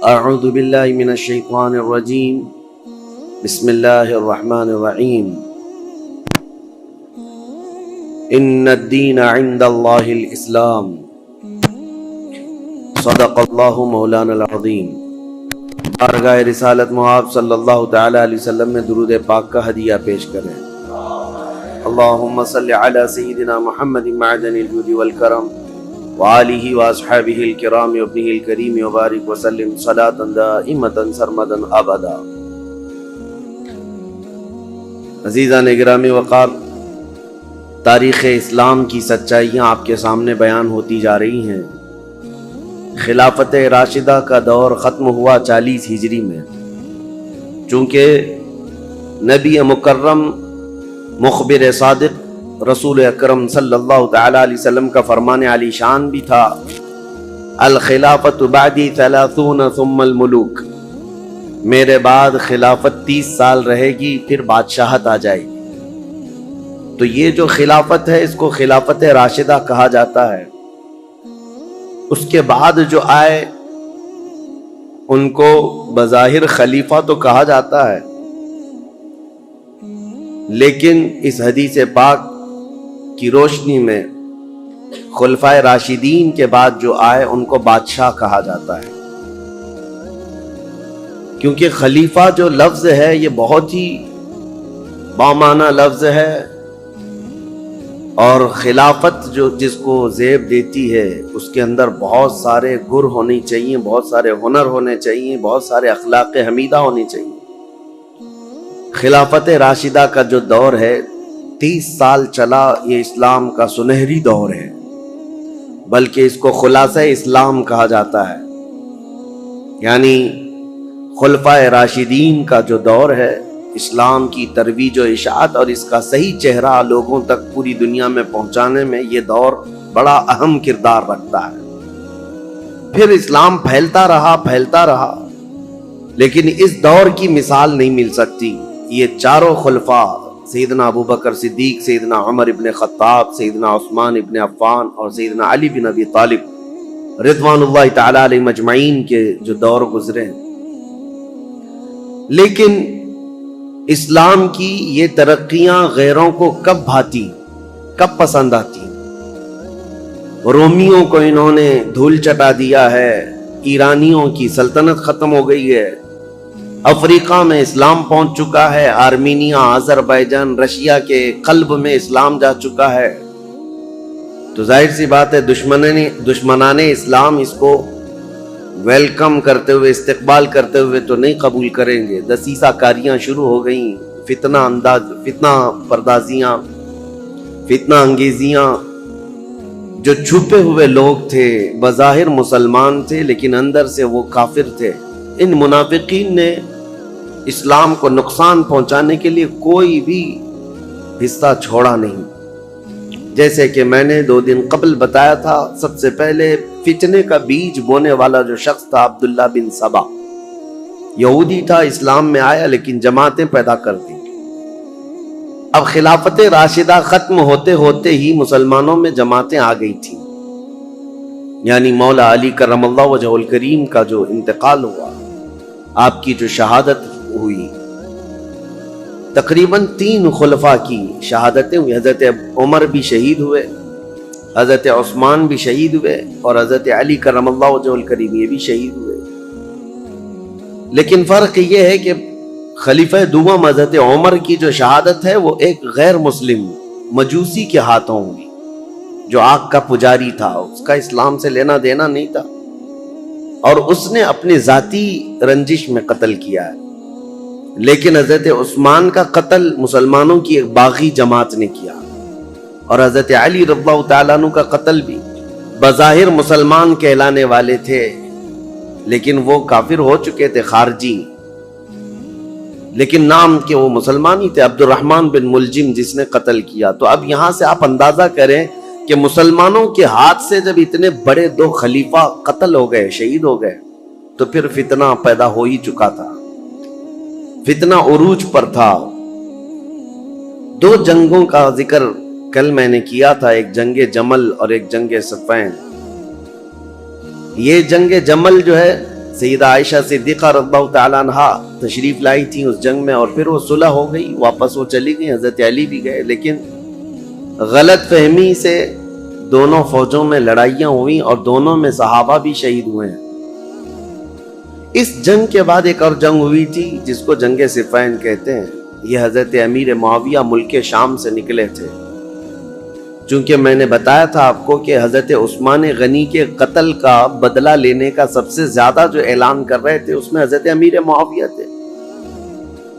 اعوذ باللہ من الشیطان الرجیم بسم اللہ الرحمن الرحیم ان الدین عند اللہ الاسلام صدق اللہ مولانا العظیم۔ بارگاہ رسالت محاب صلی اللہ تعالی علیہ وسلم میں درود پاک کا ہدیہ پیش کریں۔ اللہم صلی علی سیدنا محمد معدن الجود والکرم وآلہ واصحابہ الکرام وابنہ الکریم وبارک وسلم صلاۃ دائمۃ سرمدا ابدا۔ عزیزان گرامی وقار، تاریخ اسلام کی سچائیاں آپ کے سامنے بیان ہوتی جا رہی ہیں۔ خلافت راشدہ کا دور ختم ہوا 40 ہجری میں، چونکہ نبی مکرم مخبر صادق رسول اکرم صلی اللہ تعالی علیہ وسلم کا فرمان علی شان بھی تھا، الخلافت بعدی 30 ثم الملوک، میرے بعد خلافت 30 سال رہے گی، پھر بادشاہت آ جائے گی۔ تو یہ جو خلافت ہے اس کو خلافت راشدہ کہا جاتا ہے۔ اس کے بعد جو آئے ان کو بظاہر خلیفہ تو کہا جاتا ہے، لیکن اس حدیث پاک کی روشنی میں خلفائے راشدین کے بعد جو آئے ان کو بادشاہ کہا جاتا ہے، کیونکہ خلیفہ جو لفظ ہے یہ بہت ہی بامعنی لفظ ہے، اور خلافت جو جس کو زیب دیتی ہے اس کے اندر بہت سارے گر ہونے چاہیے، بہت سارے ہنر ہونے چاہیے، بہت سارے اخلاق حمیدہ ہونے چاہیے۔ خلافت راشدہ کا جو دور ہے 30 سال چلا، یہ اسلام کا سنہری دور ہے، بلکہ اس کو خلاصہ اسلام کہا جاتا ہے۔ یعنی خلفائے راشدین کا جو دور ہے، اسلام کی ترویج و اشاعت اور اس کا صحیح چہرہ لوگوں تک پوری دنیا میں پہنچانے میں یہ دور بڑا اہم کردار رکھتا ہے۔ پھر اسلام پھیلتا رہا، لیکن اس دور کی مثال نہیں مل سکتی۔ یہ چاروں خلفاء، سیدنا ابوبکر صدیق، سیدنا عمر ابن خطاب، سیدنا عثمان ابن عفان اور سیدنا علی بن ابی طالب رضوان اللہ تعالی علیہ مجمعین کے جو دور گزرے ہیں، لیکن اسلام کی یہ ترقیاں غیروں کو کب بھاتی، کب پسند آتی؟ رومیوں کو انہوں نے دھول چٹا دیا ہے، ایرانیوں کی سلطنت ختم ہو گئی ہے، افریقہ میں اسلام پہنچ چکا ہے، آرمینیا، آذربائیجان، رشیا کے قلب میں اسلام جا چکا ہے۔ تو ظاہر سی بات ہے دشمنان اسلام اس کو ویلکم کرتے ہوئے، استقبال کرتے ہوئے تو نہیں قبول کریں گے۔ دسیسہ کاریاں شروع ہو گئیں، فتنہ پردازیاں، فتنہ انگیزیاں۔ جو چھپے ہوئے لوگ تھے، بظاہر مسلمان تھے لیکن اندر سے وہ کافر تھے، ان منافقین نے اسلام کو نقصان پہنچانے کے لیے کوئی بھی حصہ چھوڑا نہیں۔ جیسے کہ میں نے 2 دن قبل بتایا تھا، سب سے پہلے فتنے کا بیج بونے والا جو شخص تھا عبداللہ بن سبا، یہودی تھا، اسلام میں آیا لیکن جماعتیں پیدا کر دی۔ اب خلافت راشدہ ختم ہوتے ہوتے ہی مسلمانوں میں جماعتیں آ گئی تھیں، یعنی مولا علی کرم اللہ وجہہ الکریم کا جو انتقال ہوا، آپ کی جو شہادت ہوئی، تقریباً 3 خلفاء کی شہادتیں ہوئی۔ حضرت عمر بھی شہید ہوئے، حضرت عثمان بھی شہید ہوئے، اور حضرت علی کرم اللہ وجہہ الکریم یہ بھی شہید ہوئے۔ لیکن فرق یہ ہے کہ خلیفہ دوم حضرت عمر کی جو شہادت ہے وہ ایک غیر مسلم مجوسی کے ہاتھوں ہوئی، جو آگ کا پجاری تھا، اس کا اسلام سے لینا دینا نہیں تھا، اور اس نے اپنی ذاتی رنجش میں قتل کیا ہے۔ لیکن حضرت عثمان کا قتل مسلمانوں کی ایک باغی جماعت نے کیا، اور حضرت علی رضی اللہ تعالیٰ عنہ کا قتل بھی بظاہر مسلمان کہلانے والے تھے لیکن وہ کافر ہو چکے تھے، خارجی، لیکن نام کے وہ مسلمان ہی تھے، عبد الرحمن بن ملجم جس نے قتل کیا۔ تو اب یہاں سے آپ اندازہ کریں کہ مسلمانوں کے ہاتھ سے جب اتنے بڑے 2 خلیفہ قتل ہو گئے، شہید ہو گئے، تو پھر فتنہ پیدا ہو ہی چکا تھا، فتنہ عروج پر تھا۔ 2 جنگوں کا ذکر کل میں نے کیا تھا، ایک جنگ جمل اور ایک جنگ صفین۔ یہ جنگ جمل جو ہے سیدہ عائشہ صدیقہ رضی اللہ تعالیٰ عنہا تشریف لائی تھیں اس جنگ میں، اور پھر وہ صلح ہو گئی، واپس وہ چلی گئی، حضرت علی بھی گئے، لیکن غلط فہمی سے دونوں فوجوں میں لڑائیاں ہوئیں اور دونوں میں صحابہ بھی شہید ہوئے ہیں۔ اس جنگ کے بعد ایک اور جنگ ہوئی تھی جس کو جنگ صفین کہتے ہیں۔ یہ حضرت امیر معاویہ ملک شام سے نکلے تھے، چونکہ میں نے بتایا تھا آپ کو کہ حضرت عثمان غنی کے قتل کا بدلہ لینے کا سب سے زیادہ جو اعلان کر رہے تھے اس میں حضرت امیر معاویہ تھے،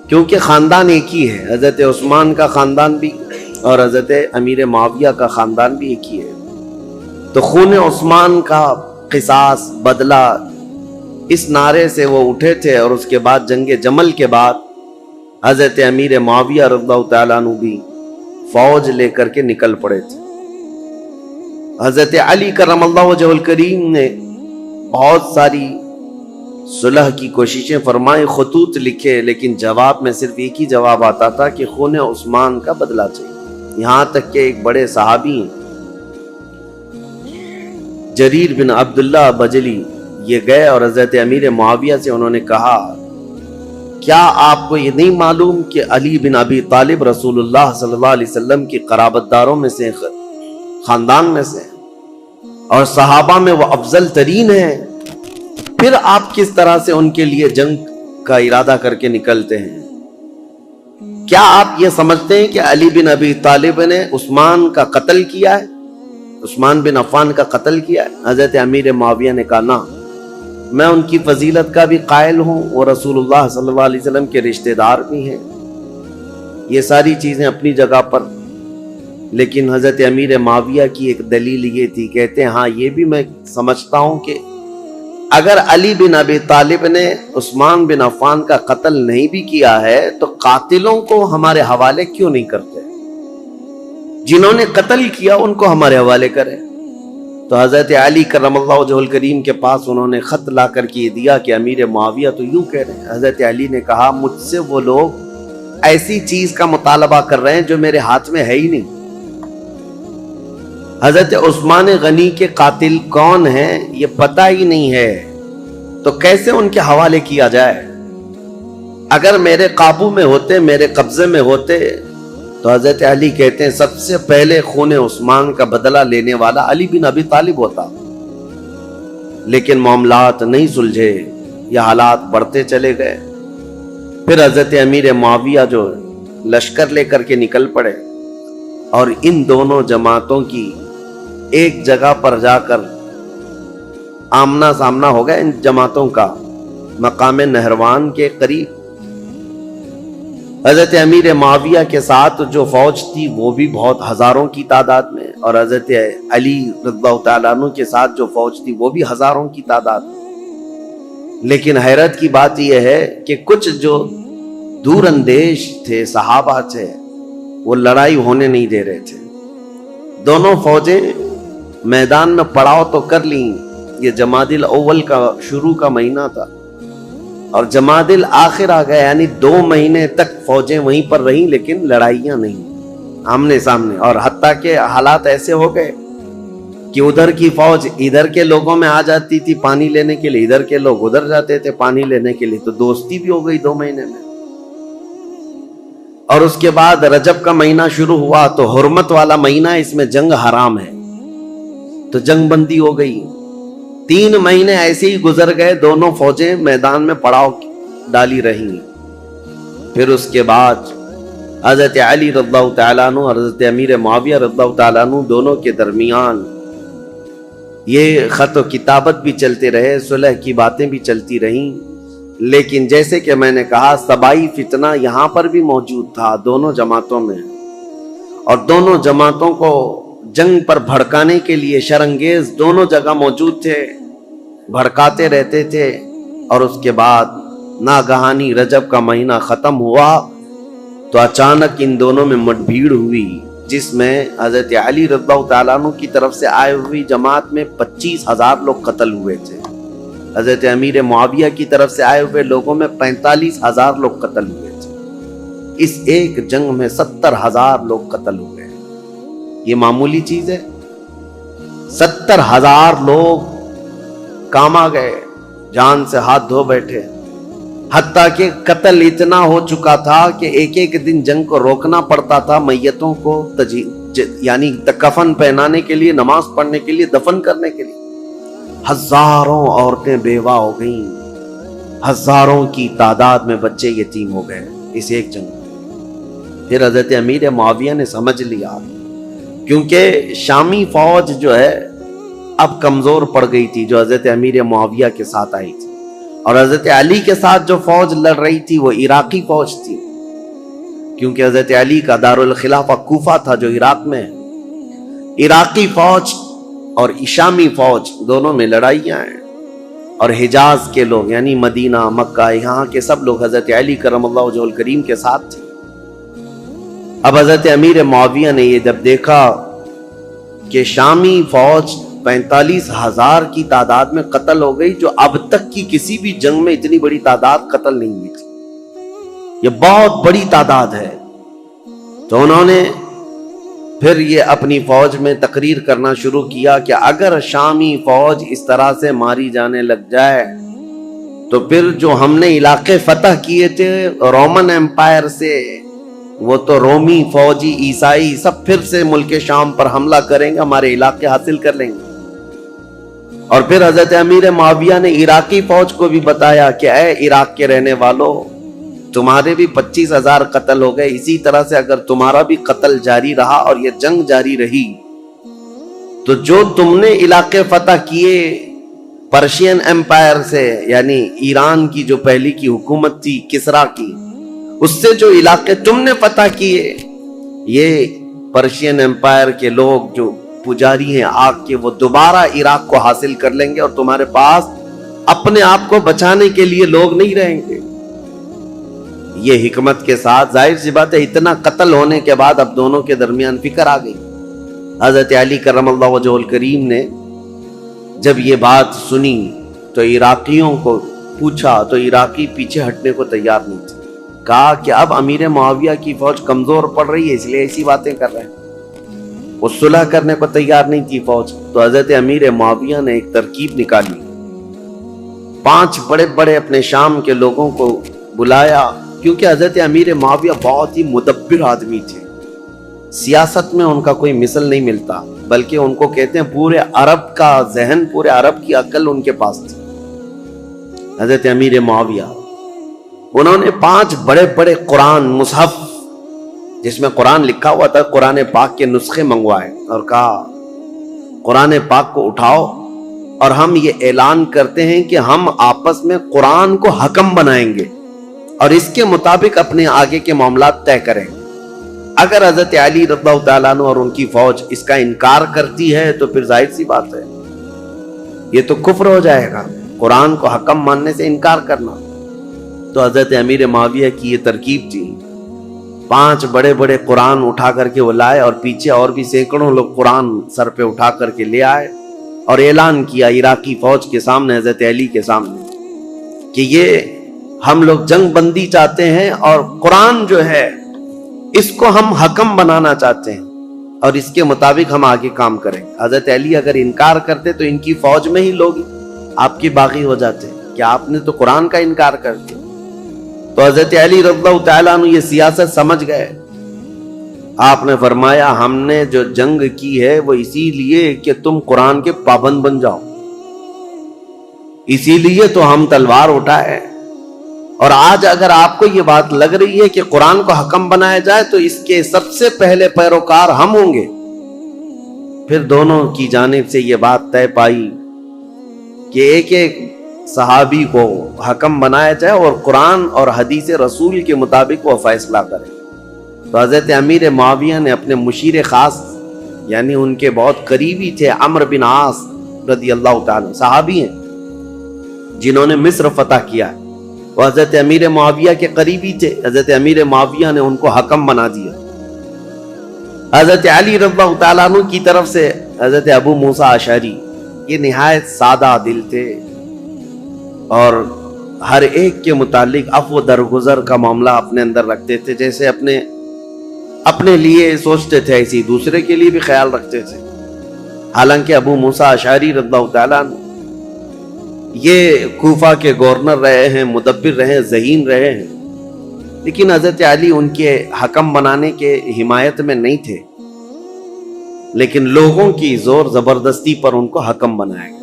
کیونکہ خاندان ایک ہی ہے، حضرت عثمان کا خاندان بھی اور حضرت امیر معاویہ کا خاندان بھی ایک ہی ہے۔ تو خون عثمان کا قصاص، بدلہ، اس نعرے سے وہ اٹھے تھے، اور اس کے بعد جنگ جمل کے بعد حضرت امیر معاویہ رضی اللہ تعالیٰ عنہ بھی فوج لے کر کے نکل پڑے تھے۔ حضرت علی کرم اللہ وجہہ الکریم نے بہت ساری صلح کی کوششیں فرمائیں، خطوط لکھے، لیکن جواب میں صرف ایک ہی جواب آتا تھا کہ خون عثمان کا بدلہ چاہیے۔ یہاں تک کہ ایک بڑے صحابی جریر بن عبداللہ بجلی یہ گئے اور حضرت امیر معاویہ سے انہوں نے کہا، کیا آپ کو یہ نہیں معلوم کہ علی بن ابی طالب رسول اللہ صلی اللہ علیہ وسلم کی قرابت داروں میں سے، خاندان میں سے، اور صحابہ میں وہ افضل ترین ہیں، پھر آپ کس طرح سے ان کے لیے جنگ کا ارادہ کر کے نکلتے ہیں؟ کیا آپ یہ سمجھتے ہیں کہ علی بن ابی طالب نے عثمان کا قتل کیا ہے، عثمان بن عفان کا قتل کیا ہے؟ حضرت امیر معاویہ نے کہا، نہ، میں ان کی فضیلت کا بھی قائل ہوں، وہ رسول اللہ صلی اللہ علیہ وسلم کے رشتہ دار بھی ہیں، یہ ساری چیزیں اپنی جگہ پر، لیکن حضرت امیر معاویہ کی ایک دلیل یہ تھی، کہتے ہیں ہاں یہ بھی میں سمجھتا ہوں کہ اگر علی بن ابی طالب نے عثمان بن عفان کا قتل نہیں بھی کیا ہے تو قاتلوں کو ہمارے حوالے کیوں نہیں کرتے؟ جنہوں نے قتل کیا ان کو ہمارے حوالے کرے۔ تو حضرت علی کرم اللہ وجہہ الکریم کے پاس انہوں نے خط لا کر کے دیا کہ امیر معاویہ تو یوں کہہ رہے ہیں۔ حضرت علی نے کہا، مجھ سے وہ لوگ ایسی چیز کا مطالبہ کر رہے ہیں جو میرے ہاتھ میں ہے ہی نہیں۔ حضرت عثمان غنی کے قاتل کون ہیں یہ پتہ ہی نہیں ہے، تو کیسے ان کے حوالے کیا جائے؟ اگر میرے قابو میں ہوتے، میرے قبضے میں ہوتے، تو حضرت علی کہتے ہیں سب سے پہلے خون عثمان کا بدلہ لینے والا علی بن ابی طالب ہوتا، لیکن معاملات نہیں سلجھے، یہ حالات بڑھتے چلے گئے۔ پھر حضرت امیر معاویہ جو لشکر لے کر کے نکل پڑے اور ان دونوں جماعتوں کی ایک جگہ پر جا کر آمنا سامنا ہو گیا ان جماعتوں کا، مقام نہروان کے قریب۔ حضرت امیر معاویہ کے ساتھ جو فوج تھی وہ بھی بہت ہزاروں کی تعداد میں، اور حضرت علی رضی اللہ تعالیٰ عنہ کے ساتھ جو فوج تھی وہ بھی ہزاروں کی تعداد میں۔ لیکن حیرت کی بات یہ ہے کہ کچھ جو دور اندیش تھے، صحابہ تھے، وہ لڑائی ہونے نہیں دے رہے تھے۔ دونوں فوجیں میدان میں پڑاؤ تو کر لیں، یہ جمادی الاول کا شروع کا مہینہ تھا، اور جمادی الاخر آ گیا، یعنی 2 مہینے تک فوجیں وہیں پر رہیں، لیکن لڑائیاں نہیں آمنے سامنے۔ اور حتیٰ کہ حالات ایسے ہو گئے کہ ادھر کی فوج ادھر کے لوگوں میں آ جاتی تھی پانی لینے کے لیے، ادھر کے لوگ ادھر جاتے تھے پانی لینے کے لیے، تو دوستی بھی ہو گئی 2 مہینے میں۔ اور اس کے بعد رجب کا مہینہ شروع ہوا تو حرمت والا مہینہ، اس میں جنگ حرام ہے، تو جنگ بندی ہو گئی۔ 3 مہینے ایسے ہی گزر گئے، دونوں فوجیں میدان میں پڑاؤ ڈالی رہیں۔ پھر اس کے بعد حضرت علی رضی اللہ تعالیٰ عنہ اور حضرت امیر معاویہ رضی اللہ تعالیٰ عنہ دونوں کے درمیان یہ خط و کتابت بھی چلتے رہے، صلح کی باتیں بھی چلتی رہیں، لیکن جیسے کہ میں نے کہا سبائی فتنہ یہاں پر بھی موجود تھا دونوں جماعتوں میں، اور دونوں جماعتوں کو جنگ پر بھڑکانے کے لیے شرانگیز دونوں جگہ موجود تھے، بھڑکاتے رہتے تھے۔ اور اس کے بعد ناگہانی رجب کا مہینہ ختم ہوا تو اچانک ان دونوں میں مٹ بھیڑ ہوئی، جس میں حضرت علی رضی اللہ تعالیٰ عنہ کی طرف سے آئے ہوئی جماعت میں 25,000 لوگ قتل ہوئے تھے، حضرت امیر معاویہ کی طرف سے آئے ہوئے لوگوں میں 45,000 لوگ قتل ہوئے تھے۔ اس ایک جنگ میں 70,000 لوگ قتل ہوئے۔ یہ معمولی چیز ہے؟ 70,000 لوگ کام آ گئے۔ جان سے ہاتھ دھو بیٹھے، حتیٰ کہ قتل اتنا ہو چکا تھا کہ ایک ایک دن جنگ کو روکنا پڑتا تھا میتوں کو یعنی کفن پہنانے کے لیے، نماز پڑھنے کے لیے، دفن کرنے کے لیے۔ ہزاروں عورتیں بیوہ ہو گئیں، ہزاروں کی تعداد میں بچے یتیم ہو گئے اس ایک جنگ میں۔ پھر حضرت امیر معاویہ نے سمجھ لیا، کیونکہ شامی فوج جو ہے اب کمزور پڑ گئی تھی جو حضرت امیر معاویہ کے ساتھ آئی تھی، اور حضرت علی کے ساتھ جو فوج لڑ رہی تھی وہ عراقی فوج تھی، کیونکہ حضرت علی کا دارالخلافہ کوفہ تھا جو عراق میں ہے۔ عراقی فوج اور شامی فوج دونوں میں لڑائیاں ہیں، اور حجاز کے لوگ یعنی مدینہ، مکہ، یہاں کے سب لوگ حضرت علی کرم اللہ وجہہ الکریم کے ساتھ تھے۔ اب حضرت امیر معاویہ نے یہ جب دیکھا کہ شامی فوج 45,000 کی تعداد میں قتل ہو گئی، جو اب تک کی کسی بھی جنگ میں اتنی بڑی تعداد قتل نہیں ہوئی تھی، یہ بہت بڑی تعداد ہے، تو انہوں نے پھر یہ اپنی فوج میں تقریر کرنا شروع کیا کہ اگر شامی فوج اس طرح سے ماری جانے لگ جائے تو پھر جو ہم نے علاقے فتح کیے تھے رومن ایمپائر سے، وہ تو رومی، فوجی، عیسائی سب پھر سے ملک شام پر حملہ کریں گے، ہمارے علاقے حاصل کر لیں گے۔ اور پھر حضرت امیر معاویہ نے عراقی فوج کو بھی بتایا کہ اے عراق کے رہنے والوں، تمہارے بھی 25,000 قتل ہو گئے، اسی طرح سے اگر تمہارا بھی قتل جاری رہا اور یہ جنگ جاری رہی تو جو تم نے علاقے فتح کیے پرشین ایمپائر سے، یعنی ایران کی جو پہلی کی حکومت تھی کسرا کی، اس سے جو علاقے تم نے فتح کیے، یہ پرشین ایمپائر کے لوگ جو پجاری ہیں آگ کے، وہ دوبارہ عراق کو حاصل کر لیں گے اور تمہارے پاس اپنے آپ کو بچانے کے لیے لوگ نہیں رہیں گے۔ یہ حکمت کے ساتھ، ظاہر سی بات ہے اتنا قتل ہونے کے بعد اب دونوں کے درمیان فکر آ گئی۔ حضرت علی کرم اللہ وجہہ الکریم نے جب یہ بات سنی تو عراقیوں کو پوچھا تو عراقی پیچھے ہٹنے کو تیار نہیں تھے، کہا کہ اب امیر معاویہ کی فوج کمزور پڑ رہی ہے اس لیے ایسی باتیں کر رہے ہیں، وہ صلح کرنے کو تیار نہیں تھی فوج۔ تو حضرت امیر معاویہ نے ایک ترکیب نکالی، 5 بڑے بڑے اپنے شام کے لوگوں کو بلایا، کیونکہ حضرت امیر معاویہ بہت ہی مدبر آدمی تھے، سیاست میں ان کا کوئی مثل نہیں ملتا، بلکہ ان کو کہتے ہیں پورے عرب کا ذہن، پورے عرب کی عقل ان کے پاس تھی۔ حضرت امیر معاویہ انہوں نے 5 بڑے بڑے قرآن مصحف جس میں قرآن لکھا ہوا تھا، قرآن پاک کے نسخے منگوائے اور کہا قرآن پاک کو اٹھاؤ اور ہم یہ اعلان کرتے ہیں کہ ہم آپس میں قرآن کو حکم بنائیں گے اور اس کے مطابق اپنے آگے کے معاملات طے کریں گے۔ اگر حضرت علی رضی اللہ تعالیٰ عنہ اور ان کی فوج اس کا انکار کرتی ہے تو پھر ظاہر سی بات ہے یہ تو کفر ہو جائے گا، قرآن کو حکم ماننے سے انکار کرنا۔ تو حضرت امیر معاویہ کی یہ ترکیب تھی، 5 بڑے بڑے قرآن اٹھا کر کے وہ لائے اور پیچھے اور بھی سینکڑوں لوگ قرآن سر پہ اٹھا کر کے لے آئے اور اعلان کیا عراقی فوج کے سامنے، حضرت علی کے سامنے، کہ یہ ہم لوگ جنگ بندی چاہتے ہیں اور قرآن جو ہے اس کو ہم حکم بنانا چاہتے ہیں اور اس کے مطابق ہم آگے کام کریں۔ حضرت علی اگر انکار کرتے تو ان کی فوج میں ہی لوگ آپ کی باغی ہو جاتے کہ آپ نے تو قرآن کا انکار کر دیا۔ تو حضرت علی رضی اللہ تعالیٰ عنہ یہ سیاست سمجھ گئے، آپ نے فرمایا ہم نے جو جنگ کی ہے وہ اسی لیے کہ تم قرآن کے پابند بن جاؤ، اسی لیے تو ہم تلوار اٹھائے، اور آج اگر آپ کو یہ بات لگ رہی ہے کہ قرآن کو حکم بنایا جائے تو اس کے سب سے پہلے پیروکار ہم ہوں گے۔ پھر دونوں کی جانب سے یہ بات طے پائی کہ ایک ایک صحابی کو حکم بنایا جائے اور قرآن اور حدیث رسول کے مطابق وہ فیصلہ کرے۔ تو حضرت امیر معاویہ نے اپنے مشیر خاص یعنی ان کے بہت قریبی تھے عمرو بن عاص رضی اللہ تعالیٰ، صحابی ہیں جنہوں نے مصر فتح کیا، وہ حضرت امیر معاویہ کے قریبی تھے۔ حضرت امیر معاویہ نے ان کو حکم بنا دیا۔ حضرت علی رضی اللہ تعالیٰ عنہ کی طرف سے حضرت ابو موسیٰ اشعری، یہ نہایت سادہ دل تھے اور ہر ایک کے متعلق عفو درگزر کا معاملہ اپنے اندر رکھتے تھے، جیسے اپنے لیے سوچتے تھے ایسی دوسرے کے لیے بھی خیال رکھتے تھے۔ حالانکہ ابو موسیٰ اشعری رضی اللہ تعالیٰ عنہ یہ کوفہ کے گورنر رہے ہیں، مدبر رہے ہیں، ذہین رہے ہیں، لیکن حضرت علی ان کے حکم بنانے کے حمایت میں نہیں تھے، لیکن لوگوں کی زور زبردستی پر ان کو حکم بنایا گیا۔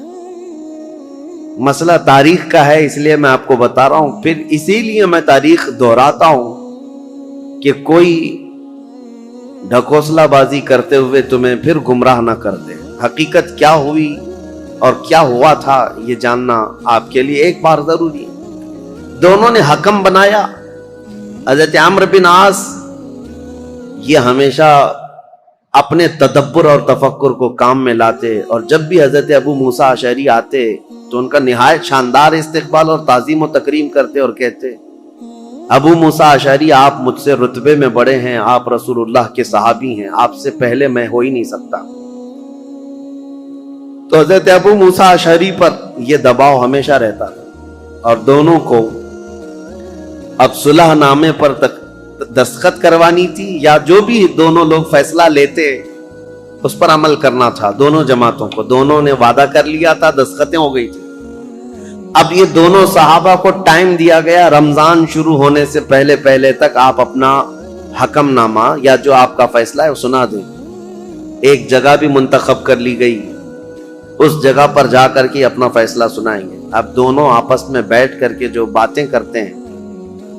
مسئلہ تاریخ کا ہے، اس لیے میں آپ کو بتا رہا ہوں، پھر اسی لیے میں تاریخ دہراتا ہوں کہ کوئی ڈھکوسلا بازی کرتے ہوئے تمہیں پھر گمراہ نہ کر دے۔ حقیقت کیا ہوئی اور کیا ہوا تھا یہ جاننا آپ کے لیے ایک بار ضروری ہے۔ دونوں نے حکم بنایا۔ حضرت عمرو بن عاص یہ ہمیشہ اپنے تدبر اور تفکر کو کام میں لاتے، اور جب بھی حضرت ابو موسیٰ اشعری آتے تو ان کا نہایت شاندار استقبال اور تعظیم و تکریم کرتے اور کہتے، ابو موسیٰ اشعری آپ مجھ سے رتبے میں بڑے ہیں، آپ رسول اللہ کے صحابی ہیں، آپ سے پہلے میں ہو ہی نہیں سکتا۔ تو حضرت ابو موسیٰ اشعری پر یہ دباؤ ہمیشہ رہتا تھا، اور دونوں کو اب صلح نامے پر دستخط کروانی تھی، یا جو بھی دونوں لوگ فیصلہ لیتے اس پر عمل کرنا تھا دونوں جماعتوں کو۔ دونوں نے وعدہ کر لیا تھا، دستخطیں ہو گئی تھی۔ اب یہ دونوں صحابہ کو ٹائم دیا گیا، رمضان شروع ہونے سے پہلے تک آپ اپنا حکم نامہ یا جو آپ کا فیصلہ ہے وہ سنا دیں۔ ایک جگہ بھی منتخب کر لی گئی، اس جگہ پر جا کر کے اپنا فیصلہ سنائیں گے۔ اب دونوں آپس میں بیٹھ کر کے جو باتیں کرتے ہیں،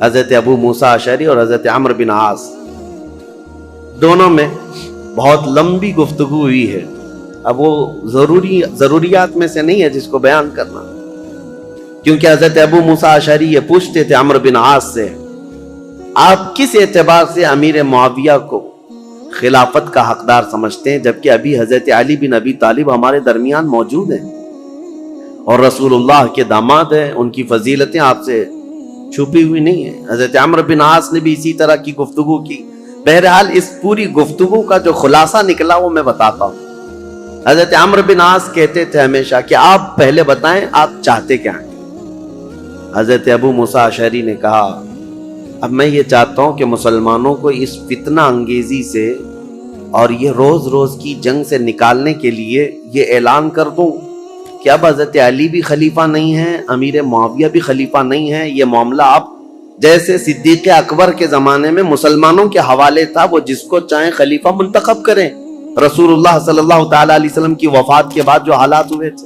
حضرت ابو موسیٰ اشعری اور حضرت عمرو بن عاص، دونوں میں بہت لمبی گفتگو ہوئی ہے۔ اب وہ ضروریات میں سے نہیں ہے جس کو بیان کرنا، کیونکہ حضرت ابو موسیٰ اشعری یہ پوچھتے تھے عمرو بن عاص سے، آپ کس اعتبار سے امیر معاویہ کو خلافت کا حقدار سمجھتے ہیں، جبکہ ابھی حضرت علی بن ابی طالب ہمارے درمیان موجود ہیں اور رسول اللہ کے داماد ہیں، ان کی فضیلتیں آپ سے چھپی ہوئی نہیں ہیں۔ حضرت عمرو بن عاص نے بھی اسی طرح کی گفتگو کی۔ بہرحال اس پوری گفتگو کا جو خلاصہ نکلا وہ میں بتاتا ہوں۔ حضرت عمرو بن عاص کہتے تھے ہمیشہ کہ آپ پہلے بتائیں آپ چاہتے کیا ہیں۔ حضرت ابو موسیٰ اشعری نے کہا، اب میں یہ چاہتا ہوں کہ مسلمانوں کو اس فتنہ انگیزی سے اور یہ روز روز کی جنگ سے نکالنے کے لیے یہ اعلان کر دوں کہ اب حضرت علی بھی خلیفہ نہیں ہیں، امیر معاویہ بھی خلیفہ نہیں ہیں، یہ معاملہ اب جیسے صدیق اکبر کے زمانے میں مسلمانوں کے حوالے تھا، وہ جس کو چاہیں خلیفہ منتخب کریں۔ رسول اللہ صلی اللہ تعالی علیہ وسلم کی وفات کے بعد جو حالات ہوئے تھے،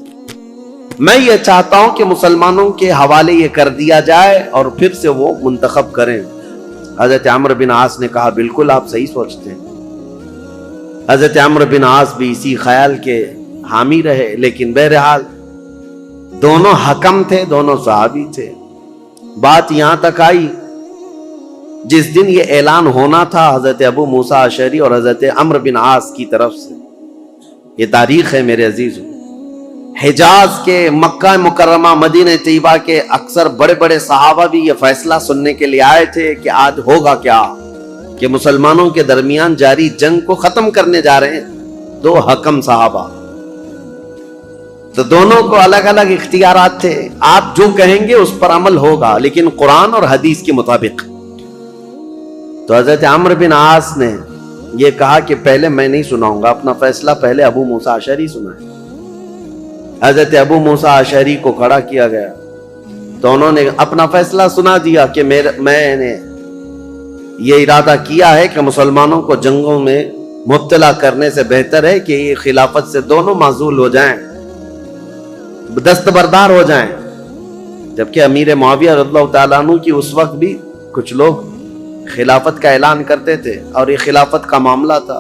میں یہ چاہتا ہوں کہ مسلمانوں کے حوالے یہ کر دیا جائے اور پھر سے وہ منتخب کریں۔ حضرت عمرو بن عاص نے کہا، بالکل آپ صحیح سوچتے ہیں۔ حضرت عمرو بن عاص بھی اسی خیال کے حامی رہے، لیکن بہرحال دونوں حکم تھے، دونوں صحابی تھے۔ بات یہاں تک آئی، جس دن یہ اعلان ہونا تھا حضرت ابو موسیٰ اشعری اور حضرت عمرو بن عاص کی طرف سے، یہ تاریخ ہے میرے عزیزوں، حجاز کے، مکہ مکرمہ، مدینہ طیبہ کے اکثر بڑے بڑے صحابہ بھی یہ فیصلہ سننے کے لیے آئے تھے کہ آج ہوگا کیا، کہ مسلمانوں کے درمیان جاری جنگ کو ختم کرنے جا رہے ہیں دو حکم صحابہ۔ تو دونوں کو الگ الگ اختیارات تھے، آپ جو کہیں گے اس پر عمل ہوگا، لیکن قرآن اور حدیث کے مطابق۔ تو حضرت عمرو بن عاص نے یہ کہا کہ پہلے میں نہیں سناؤں گا، اپنا فیصلہ پہلے ابو موسیٰ اشعری سنائیں۔ حضرت ابو موسیٰ اشعری کو کھڑا کیا گیا، تو انہوں نے اپنا فیصلہ سنا دیا کہ میں نے یہ ارادہ کیا ہے کہ مسلمانوں کو جنگوں میں مبتلا کرنے سے بہتر ہے کہ یہ خلافت سے دونوں معزول ہو جائیں، دستبردار ہو جائیں۔ جبکہ امیر معاویہ رضی اللہ تعالیٰ عنہ کی اس وقت بھی کچھ لوگ خلافت کا اعلان کرتے تھے اور یہ خلافت کا معاملہ تھا،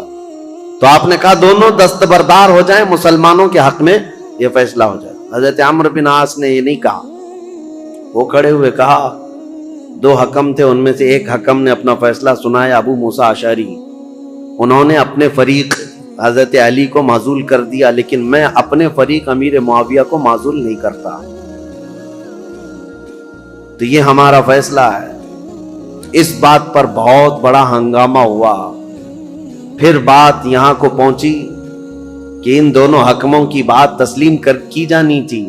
تو آپ نے کہا دونوں دستبردار ہو جائیں، مسلمانوں کے حق میں یہ فیصلہ ہو جائے۔ حضرت عمرو بن عاص نے یہ نہیں کہا، وہ کھڑے ہوئے کہا، دو حکم تھے، ان میں سے ایک حکم نے اپنا فیصلہ سنایا ابو موسیٰ اشعری، انہوں نے اپنے فریق حضرت علی کو معزول کر دیا، لیکن میں اپنے فریق امیر معاویہ کو معزول نہیں کرتا، تو یہ ہمارا فیصلہ ہے۔ اس بات پر بہت بڑا ہنگامہ ہوا۔ پھر بات یہاں کو پہنچی کہ ان دونوں حکموں کی بات تسلیم کی جانی تھی،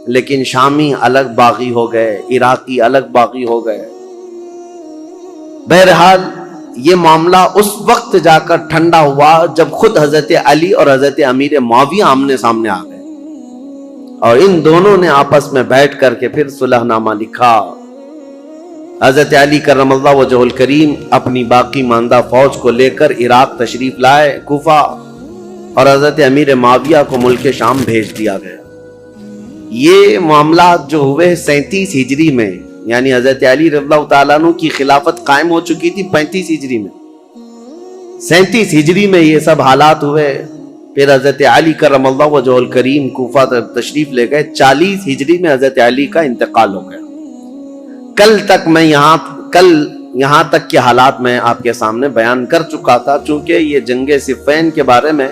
لیکن شامی الگ باغی ہو گئے، عراقی الگ باغی ہو گئے۔ بہرحال یہ معاملہ اس وقت جا کر ٹھنڈا ہوا جب خود حضرت علی اور حضرت امیر معاویہ آمنے سامنے آ گئے، اور ان دونوں نے آپس میں بیٹھ کر کے پھر صلح نامہ لکھا۔ حضرت علی کرم اللہ وجہ الکریم اپنی باقی ماندہ فوج کو لے کر عراق تشریف لائے، کوفہ، اور حضرت امیر معاویہ کو ملک شام بھیج دیا گیا۔ یہ معاملات جو ہوئے 37 ہجری میں، یعنی حضرت علی رضی اللہ تعالیٰ عنہ کی خلافت قائم ہو چکی تھی 35 ہجری میں، 37 ہجری میں یہ سب حالات ہوئے۔ پھر حضرت علی کرم اللہ وجہ الکریم کوفہ تشریف لے گئے، 40 ہجری میں حضرت علی کا انتقال ہو گیا۔ کل یہاں تک کے حالات میں آپ کے سامنے بیان کر چکا تھا، چونکہ یہ جنگ صفین کے بارے میں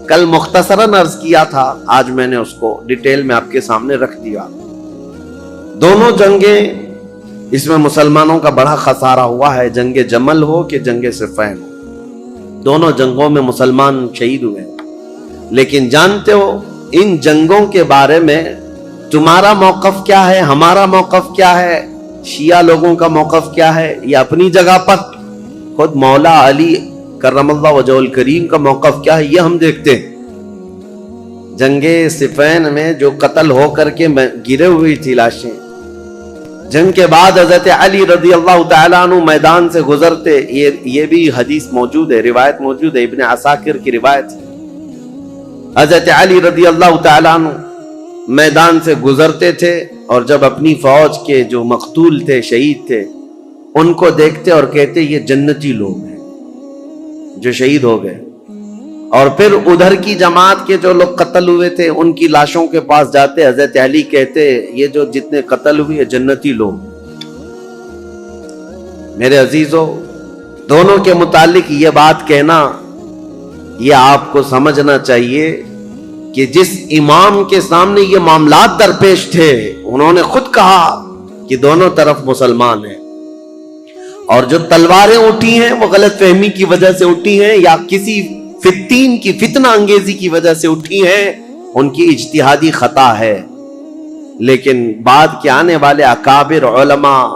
کل مختصراً عرض کیا تھا، آج میں نے اس کو ڈیٹیل میں آپ کے سامنے رکھ دیا۔ دونوں جنگیں، اس میں مسلمانوں کا بڑا خسارہ ہوا ہے، جنگ جمل ہو کہ جنگ صفین ہو، دونوں جنگوں میں مسلمان شہید ہوئے۔ لیکن جانتے ہو ان جنگوں کے بارے میں تمہارا موقف کیا ہے، ہمارا موقف کیا ہے، شیعہ لوگوں کا موقف کیا ہے؟ یہ اپنی جگہ پر خود مولا علی کرم اللہ وجہ الکریم کا موقف کیا ہے یہ ہم دیکھتے ہیں۔ جنگ صفین میں جو قتل ہو کر کے گرے ہوئی تھی لاشیں، جنگ کے بعد حضرت علی رضی اللہ تعالیٰ عنہ میدان سے گزرتے، یہ بھی حدیث موجود ہے، روایت موجود ہے، ابن عساکر کی روایت ہے۔ حضرت علی رضی اللہ تعالیٰ عنہ میدان سے گزرتے تھے، اور جب اپنی فوج کے جو مقتول تھے، شہید تھے، ان کو دیکھتے اور کہتے یہ جنتی لوگ ہیں جو شہید ہو گئے۔ اور پھر ادھر کی جماعت کے جو لوگ قتل ہوئے تھے ان کی لاشوں کے پاس جاتے، حضرت علی کہتے یہ جو جتنے قتل ہوئے جنتی لوگ۔ میرے عزیزو، دونوں کے متعلق یہ بات کہنا، یہ آپ کو سمجھنا چاہیے کہ جس امام کے سامنے یہ معاملات درپیش تھے، انہوں نے خود کہا کہ دونوں طرف مسلمان ہیں، اور جو تلواریں اٹھی ہیں وہ غلط فہمی کی وجہ سے اٹھی ہیں یا کسی فتین کی فتنہ انگیزی کی وجہ سے اٹھی ہیں، ان کی اجتہادی خطا ہے۔ لیکن بعد کے آنے والے اکابر علماء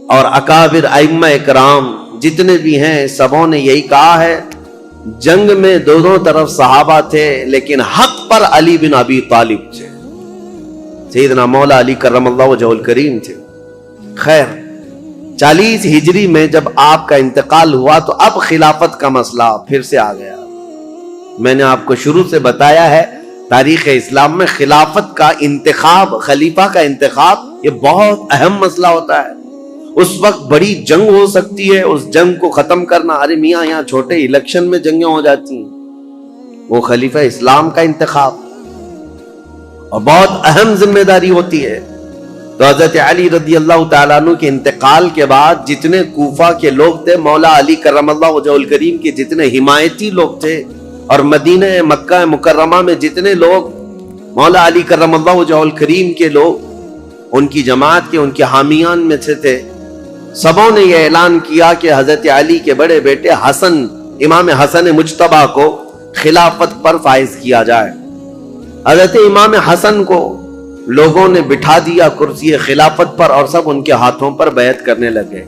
اور اکابر ائمہ اکرام جتنے بھی ہیں، سبوں نے یہی کہا ہے جنگ میں دونوں طرف صحابہ تھے، لیکن حق پر علی بن ابی طالب تھے، سیدنا مولا علی کرم اللہ وجہ الکریم تھے۔ خیر، 40 ہجری میں جب آپ کا انتقال ہوا تو اب خلافت کا مسئلہ پھر سے آ گیا۔ میں نے آپ کو شروع سے بتایا ہے، تاریخ اسلام میں خلافت کا انتخاب، خلیفہ کا انتخاب، یہ بہت اہم مسئلہ ہوتا ہے۔ اس وقت بڑی جنگ ہو سکتی ہے، اس جنگ کو ختم کرنا، ارے میاں یہاں چھوٹے الیکشن میں جنگیں ہو جاتی ہیں، وہ خلیفہ اسلام کا انتخاب اور بہت اہم ذمہ داری ہوتی ہے۔ تو حضرت علی رضی اللہ تعالیٰ عنہ کے انتقال کے بعد جتنے کوفہ کے لوگ تھے، مولا علی کرم اللہ وجہ الکریم کے جتنے حمایتی لوگ تھے، اور مدینہ مکہ مکرمہ میں جتنے لوگ مولا علی کرم اللہ وجہ الکریم کے لوگ ان کی جماعت کے، ان کے حامیان میں سے تھے، سبوں نے یہ اعلان کیا کہ حضرت علی کے بڑے بیٹے حسن، امام حسن مجتبیٰ کو خلافت پر فائز کیا جائے۔ حضرت امام حسن کو لوگوں نے بٹھا دیا کرسی خلافت پر، اور سب ان کے ہاتھوں پر بیعت کرنے لگے۔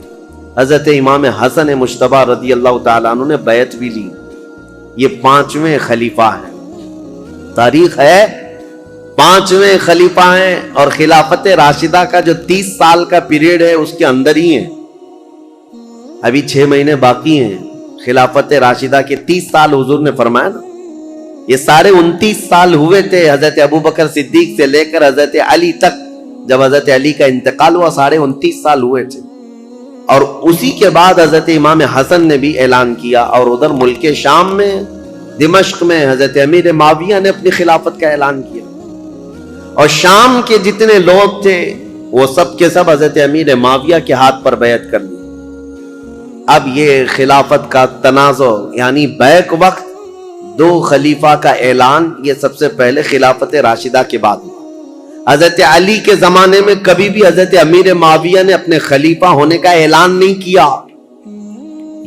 حضرت امام حسن مجتبیٰ رضی اللہ تعالیٰ عنہ نے بیعت بھی لی۔ یہ 5ویں خلیفہ ہیں، تاریخ ہے 5ویں خلیفہ ہیں، اور خلافت راشدہ کا جو 30 سال کا پیریڈ ہے اس کے اندر ہی ہیں، ابھی 6 مہینے باقی ہیں۔ خلافت راشدہ کے 30 سال حضور نے فرمایا نا، یہ سارے 29 سال ہوئے تھے حضرت ابوبکر صدیق سے لے کر حضرت علی تک۔ جب حضرت علی کا انتقال ہوا 29.5 سال ہوئے تھے، اور اسی کے بعد حضرت امام حسن نے بھی اعلان کیا، اور ادھر ملک شام میں دمشق میں حضرت امیر معاویہ نے اپنی خلافت کا اعلان کیا، اور شام کے جتنے لوگ تھے وہ سب کے سب حضرت امیر معاویہ کے ہاتھ پر بیعت کر لی۔ اب یہ خلافت کا تنازع، یعنی بیک وقت 2 خلیفہ کا اعلان، یہ سب سے پہلے خلافت راشدہ کے بعد ہوا۔ حضرت علی کے زمانے میں کبھی بھی حضرت امیر معاویہ نے اپنے خلیفہ ہونے کا اعلان نہیں کیا،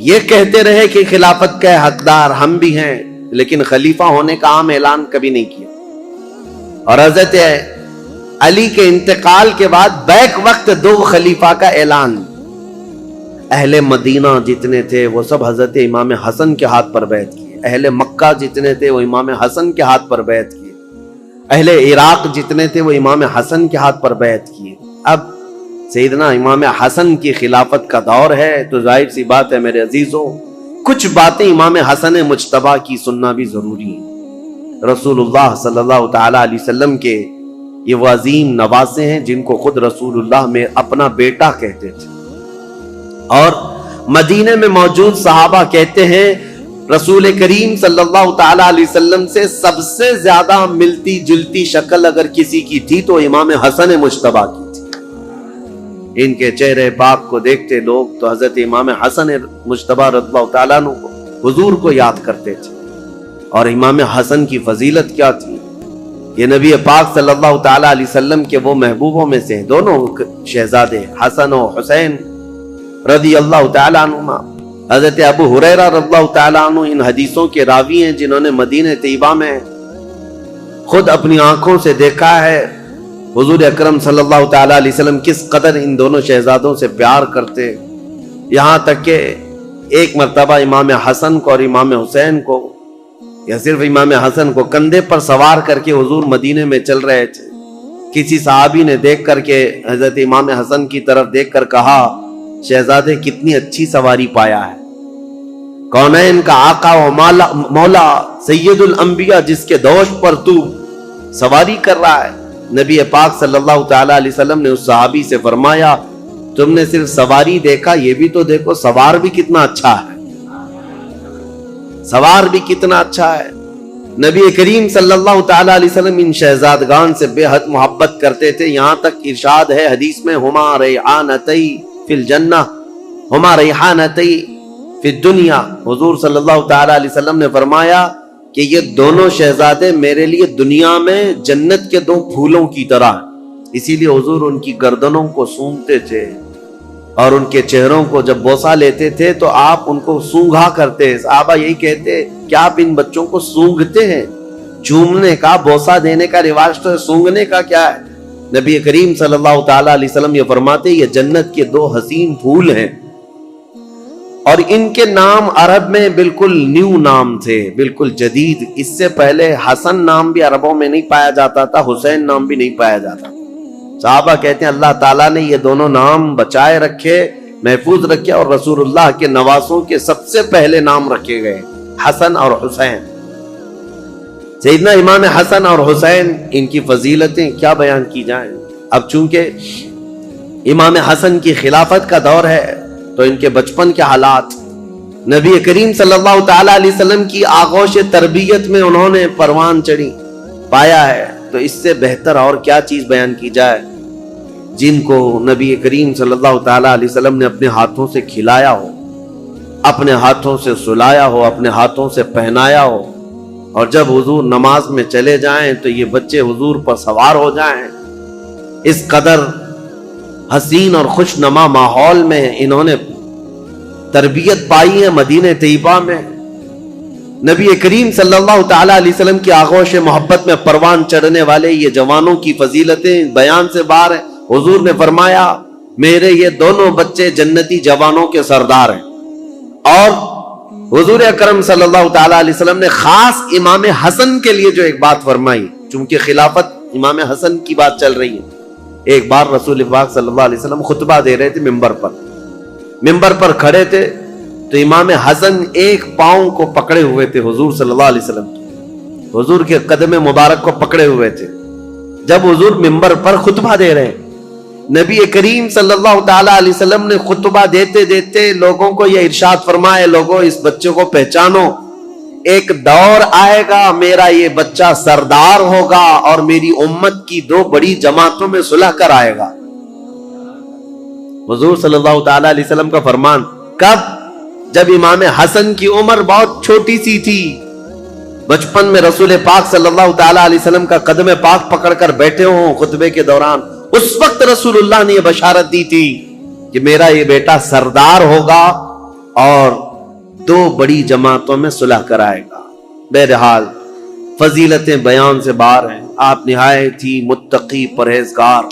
یہ کہتے رہے کہ خلافت کے حقدار ہم بھی ہیں، لیکن خلیفہ ہونے کا عام اعلان کبھی نہیں کیا۔ اور حضرت علی کے انتقال کے بعد بیک وقت 2 خلیفہ کا اعلان۔ اہل مدینہ جتنے تھے وہ سب حضرت امام حسن کے ہاتھ پر بیعت کیے، اہل مکہ جتنے تھے وہ امام حسن کے ہاتھ پر بیعت کیے۔ اہل عراق جتنے تھے وہ امام حسن کے ہاتھ پر بیعت کیے. اب سیدنا امام حسن کی خلافت کا دور ہے تو ظاہر سی بات ہے میرے عزیزوں کچھ باتیں امام حسن مجتبی کی سننا بھی ضروری ہے. رسول اللہ صلی اللہ تعالی علیہ وسلم کے یہ وہ عظیم نواسے ہیں جن کو خود رسول اللہ میں اپنا بیٹا کہتے تھے، اور مدینے میں موجود صحابہ کہتے ہیں رسول کریم صلی اللہ تعالی علیہ وسلم سے سب سے زیادہ ملتی جلتی شکل اگر کسی کی تھی تو امام حسن مجتبی کی تھی. ان کے چہرے پاک کو دیکھتے لوگ تو حضرت امام حسن مجتبی رضی اللہ تعالیٰ عنہ کو حضور کو یاد کرتے تھے. اور امام حسن کی فضیلت کیا تھی؟ یہ نبی پاک صلی اللہ تعالی علیہ وسلم کے وہ محبوبوں میں سے دونوں شہزادے حسن و حسین رضی اللہ تعالی عنہما. حضرت ابو ہریرہ رضی اللہ تعالی عنہ ان حدیثوں کے راوی ہیں جنہوں نے مدینہ طیبہ میں خود اپنی آنکھوں سے دیکھا ہے حضور اکرم صلی اللہ تعالی علیہ وسلم کس قدر ان دونوں شہزادوں سے پیار کرتے. یہاں تک کہ ایک مرتبہ امام حسن کو اور امام حسین کو یا صرف امام حسن کو کندھے پر سوار کر کے حضور مدینے میں چل رہے تھے. کسی صحابی نے دیکھ کر کے حضرت امام حسن کی طرف دیکھ کر کہا شہزادے کتنی اچھی سواری پایا ہے. کونین کا آقا و مولا سید الانبیاء جس کے دوش پر تو سواری کر رہا ہے. نبی پاک صلی اللہ تعالی علیہ وسلم نے اس صحابی سے فرمایا تم نے صرف سواری دیکھا یہ بھی تو دیکھو سوار بھی کتنا اچھا ہے، سوار بھی کتنا اچھا ہے. نبی کریم صلی اللہ تعالی علیہ وسلم ان شہزادگان سے بے حد محبت کرتے تھے. یہاں تک ارشاد ہے حدیث میں ہما ریحانتی فی الجنہ ہما ریحانتی فی الدنیا. حضور صلی اللہ تعالی علیہ وسلم نے فرمایا کہ یہ دونوں شہزادے میرے لیے دنیا میں جنت کے دو پھولوں کی طرح. اسی لیے حضور ان کی گردنوں کو سونگھتے تھے اور ان کے چہروں کو جب بوسہ لیتے تھے تو آپ ان کو سونگھا کرتے. صحابہ یہی کہتے کہ آپ ان بچوں کو سونگھتے ہیں. چومنے کا بوسہ دینے کا رواج تو ہے، سونگھنے کا کیا ہے؟ نبی کریم صلی اللہ تعالی علیہ وسلم یہ فرماتے یہ جنت کے دو حسین پھول ہیں اور ان کے نام عرب میں بالکل نیو نام تھے، بالکل جدید. اس سے پہلے حسن نام بھی عربوں میں نہیں پایا جاتا تھا، حسین نام بھی نہیں پایا جاتا. صحابہ کہتے ہیں اللہ تعالیٰ نے یہ دونوں نام بچائے رکھے، محفوظ رکھے اور رسول اللہ کے نواسوں کے سب سے پہلے نام رکھے گئے حسن اور حسین. سیدنا امام حسن اور حسین ان کی فضیلتیں کیا بیان کی جائیں. اب چونکہ امام حسن کی خلافت کا دور ہے تو ان کے بچپن کے حالات نبی کریم صلی اللہ تعالی علیہ وسلم کی آغوش تربیت میں انہوں نے پروان چڑھی پایا ہے. تو اس سے بہتر اور کیا چیز بیان کی جائے جن کو نبی کریم صلی اللہ تعالی علیہ وسلم نے اپنے ہاتھوں سے کھلایا ہو، اپنے ہاتھوں سے سلایا ہو، اپنے ہاتھوں سے پہنایا ہو، اور جب حضور نماز میں چلے جائیں تو یہ بچے حضور پر سوار ہو جائیں. اس قدر حسین اور خوش نما ماحول میں انہوں نے تربیت پائی ہے مدینہ طیبہ میں. نبی کریم صلی اللہ تعالی علیہ وسلم کی آغوش محبت میں پروان چڑھنے والے یہ جوانوں کی فضیلتیں بیان سے باہر ہیں. حضور نے فرمایا میرے یہ دونوں بچے جنتی جوانوں کے سردار ہیں. اور حضور اکرم صلی اللہ تعالی علیہ وسلم نے خاص امام حسن کے لیے جو ایک بات فرمائی، چونکہ خلافت امام حسن کی بات چل رہی ہے. ایک بار رسول پاک صلی اللہ علیہ وسلم خطبہ دے رہے تھے ممبر پر کھڑے تھے تو امام حسن ایک پاؤں کو پکڑے ہوئے تھے حضور صلی اللہ علیہ وسلم، حضور کے قدم مبارک کو پکڑے ہوئے تھے. جب حضور ممبر پر خطبہ دے رہے ہیں نبی کریم صلی اللہ تعالی علیہ وسلم نے خطبہ دیتے دیتے لوگوں کو یہ ارشاد فرمائے لوگوں اس بچے کو پہچانو، ایک دور آئے گا میرا یہ بچہ سردار ہوگا اور میری امت کی دو بڑی جماعتوں میں صلح کر آئے گا. حضور صلی اللہ تعالی علیہ وسلم کا فرمان کب؟ جب امام حسن کی عمر بہت چھوٹی سی تھی. بچپن میں رسول پاک صلی اللہ تعالی علیہ وسلم کا قدم پاک پکڑ کر بیٹھے ہوں خطبے کے دوران، اس وقت رسول اللہ نے یہ بشارت دی تھی کہ میرا یہ بیٹا سردار ہوگا اور دو بڑی جماعتوں میں صلح کرائے گا. بہرحال فضیلتیں بیان سے باہر ہیں. آپ نہایت ہی متقی پرہیزگار،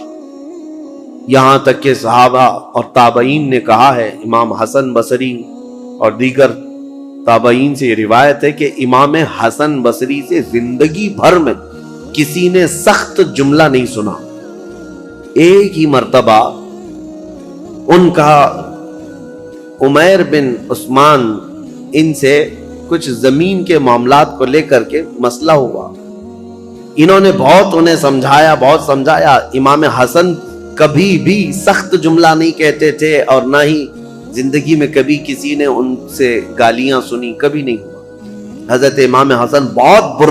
یہاں تک کہ صحابہ اور تابعین نے کہا ہے، امام حسن بصری اور دیگر تابعین سے یہ روایت ہے کہ امام حسن بصری سے زندگی بھر میں کسی نے سخت جملہ نہیں سنا. ایک ہی مرتبہ ان کا عمیر بن عثمان ان سے کچھ زمین کے معاملات کو لے کر کے مسئلہ ہوا. انہوں نے بہت انہیں سمجھایا. امام حسن کبھی بھی سخت جملہ نہیں کہتے تھے اور نہ ہی زندگی میں کبھی کسی نے ان سے گالیاں سنی، کبھی نہیں ہوا. حضرت امام حسن بہت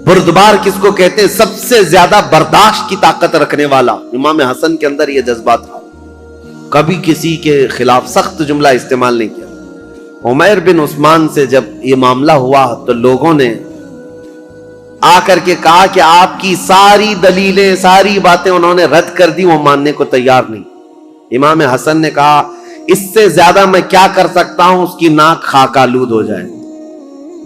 بردبار کس کو کہتے ہیں؟ سب سے زیادہ برداشت کی طاقت رکھنے والا. امام حسن کے اندر یہ جذبہ تھا، کبھی کسی کے خلاف سخت جملہ استعمال نہیں کیا. عمیر بن عثمان سے جب یہ معاملہ ہوا تو لوگوں نے آ کر کے کہا کہ آپ کی ساری دلیلیں، ساری باتیں انہوں نے رد کر دی، وہ ماننے کو تیار نہیں. امام حسن نے کہا اس سے زیادہ میں کیا کر سکتا ہوں، اس کی ناک خاک آلود ہو جائے.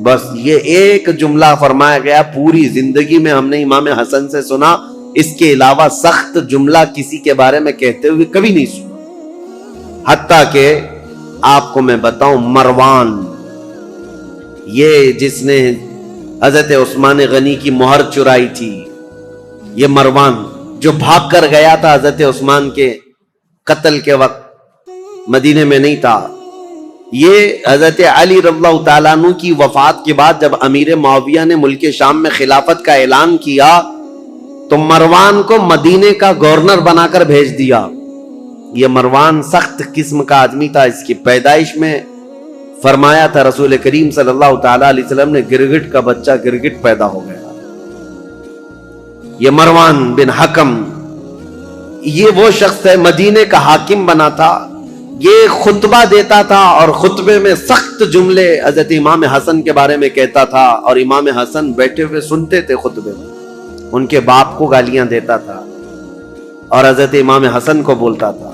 بس یہ ایک جملہ فرمایا گیا. پوری زندگی میں ہم نے امام حسن سے سنا، اس کے علاوہ سخت جملہ کسی کے بارے میں کہتے ہوئے کبھی نہیں سنا. حتیٰ کہ آپ کو میں بتاؤں، مروان، یہ جس نے حضرت عثمان غنی کی مہر چرائی تھی، یہ مروان جو بھاگ کر گیا تھا حضرت عثمان کے قتل کے وقت، مدینے میں نہیں تھا. یہ حضرت علی رضی اللہ تعالیٰ عنہ کی وفات کے بعد جب امیر معاویہ نے ملک شام میں خلافت کا اعلان کیا تو مروان کو مدینے کا گورنر بنا کر بھیج دیا. یہ مروان سخت قسم کا آدمی تھا. اس کی پیدائش میں فرمایا تھا رسول کریم صلی اللہ تعالیٰ علیہ وسلم نے، گرگٹ کا بچہ گرگٹ پیدا ہو گیا. یہ مروان بن حکم، یہ وہ شخص ہے، مدینے کا حاکم بنا تھا. یہ خطبہ دیتا تھا اور خطبے میں سخت جملے حضرت امام حسن کے بارے میں کہتا تھا، اور امام حسن بیٹھے ہوئے سنتے تھے خطبے میں. ان کے باپ کو گالیاں دیتا تھا اور حضرت امام حسن کو بولتا تھا.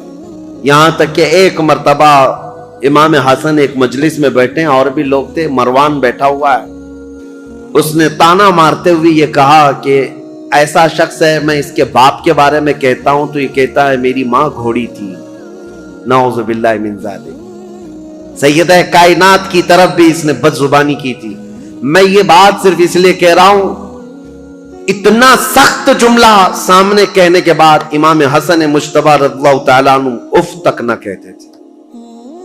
یہاں تک کہ ایک مرتبہ امام حسن ایک مجلس میں بیٹھے، اور بھی لوگ تھے، مروان بیٹھا ہوا ہے. اس نے تانا مارتے ہوئے یہ کہا کہ ایسا شخص ہے، میں اس کے باپ کے بارے میں کہتا ہوں تو یہ کہتا ہے میری ماں گھوڑی تھی. نعوذ باللہ من ذالک. سیدہ کائنات کی طرف بھی اس نے بد زبانی کی تھی. میں یہ بات صرف اس لیے کہہ رہا ہوں، اتنا سخت جملہ سامنے کہنے کے بعد امام حسن مجتبی رضی اللہ تعالیٰ عنہ اف تک نہ کہتے تھے.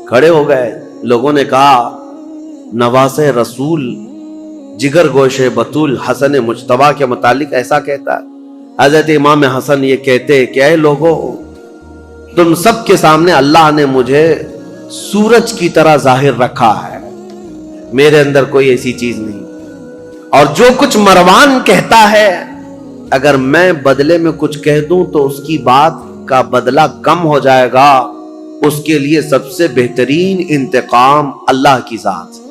کھڑے ہو گئے. لوگوں نے کہا نواز رسول، جگر گوش بطول حسن مجتبی کے متعلق ایسا کہتا ہے. حضرت امام حسن یہ کہتے کہ اے لوگوں، تم سب کے سامنے اللہ نے مجھے سورج کی طرح ظاہر رکھا ہے، میرے اندر کوئی ایسی چیز نہیں. اور جو کچھ مروان کہتا ہے، اگر میں بدلے میں کچھ کہہ دوں تو اس کی بات کا بدلہ کم ہو جائے گا. اس کے لیے سب سے بہترین انتقام اللہ کی ذات ہے.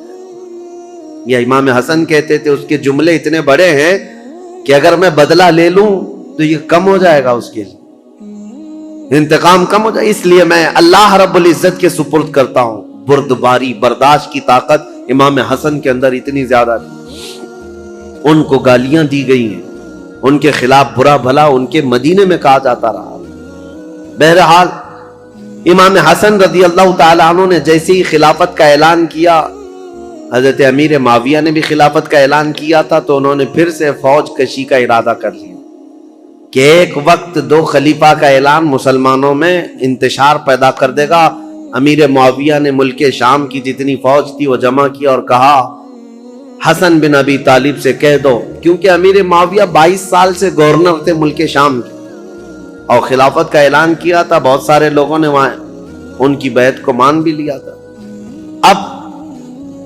یہ امام حسن کہتے تھے. اس کے جملے اتنے بڑے ہیں کہ اگر میں بدلہ لے لوں تو یہ کم ہو جائے گا، اس کے لیے انتقام کم ہو جائے. اس لیے میں اللہ رب العزت کے سپرد کرتا ہوں. بردباری، برداشت کی طاقت امام حسن کے اندر اتنی زیادہ تھی. ان کو گالیاں دی گئی ہیں، ان کے خلاف برا بھلا ان کے مدینے میں کہا جاتا رہا. بہرحال امام حسن رضی اللہ تعالیٰ عنہ نے جیسے ہی خلافت کا اعلان کیا، حضرت امیر معاویہ نے بھی خلافت کا اعلان کیا تھا، تو انہوں نے پھر سے فوج کشی کا ارادہ کر لیا کہ ایک وقت دو خلیفہ کا اعلان مسلمانوں میں انتشار پیدا کر دے گا. امیر معاویہ نے ملک شام کی جتنی فوج تھی وہ جمع کی اور کہا حسن بن ابی طالب سے کہہ دو، کیونکہ امیر معاویہ 22 سال سے گورنر تھے ملک شام کے اور خلافت کا اعلان کیا تھا. بہت سارے لوگوں نے وہاں ان کی بیعت کو مان بھی لیا تھا. اب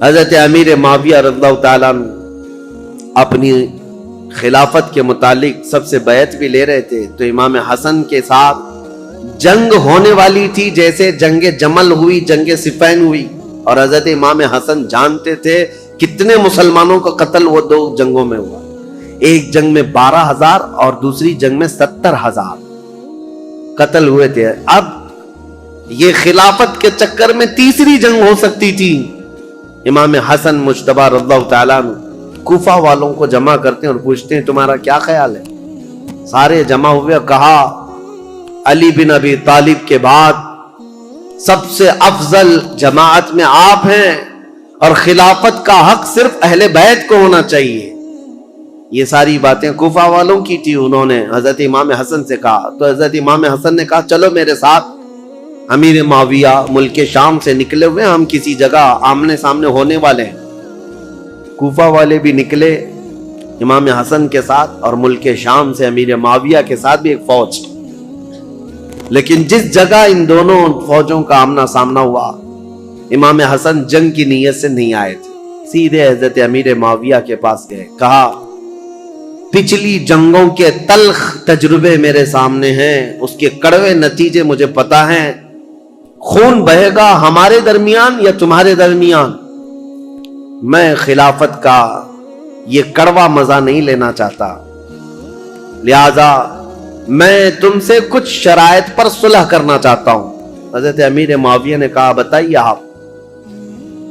حضرت امیر معاویہ رضی اللہ تعالیٰ عنہ اپنی خلافت کے متعلق سب سے بیعت بھی لے رہے تھے، تو امام حسن کے ساتھ جنگ ہونے والی تھی، جیسے جنگ جمل ہوئی، جنگ صفین ہوئی. اور حضرت امام حسن جانتے تھے کتنے مسلمانوں کا قتل وہ دو جنگوں میں ہوا. ایک جنگ میں 12,000 اور دوسری جنگ میں 70,000 قتل ہوئے تھے. اب یہ خلافت کے چکر میں تیسری جنگ ہو سکتی تھی. امام حسن مجتبی رضی اللہ تعالیٰ عنہ کوفہ والوں کو جمع کرتے ہیں اور پوچھتے ہیں تمہارا کیا خیال ہے. سارے جمع ہوئے اور کہا علی بن ابی طالب کے بعد سب سے افضل جماعت میں آپ ہیں اور خلافت کا حق صرف اہل بیت کو ہونا چاہیے. یہ ساری باتیں کوفہ والوں کی تھی. انہوں نے حضرت امام حسن سے کہا تو حضرت امام حسن نے کہا چلو میرے ساتھ. امیر معاویہ ملک شام سے نکلے ہوئے، ہم کسی جگہ آمنے سامنے ہونے والے ہیں. کوفہ والے بھی نکلے امام حسن کے ساتھ، اور ملک شام سے امیر معاویہ کے ساتھ بھی ایک فوج. لیکن جس جگہ ان دونوں فوجوں کا آمنا سامنا ہوا، امام حسن جنگ کی نیت سے نہیں آئے تھے، سیدھے حضرت امیر معاویہ کے پاس گئے. کہا پچھلی جنگوں کے تلخ تجربے میرے سامنے ہیں، اس کے کڑوے نتیجے مجھے پتا ہیں. خون بہے گا ہمارے درمیان یا تمہارے درمیان، میں خلافت کا یہ کڑوا مزہ نہیں لینا چاہتا، لہذا میں تم سے کچھ شرائط پر صلح کرنا چاہتا ہوں. حضرت امیر معاویہ نے کہا بتائیے آپ.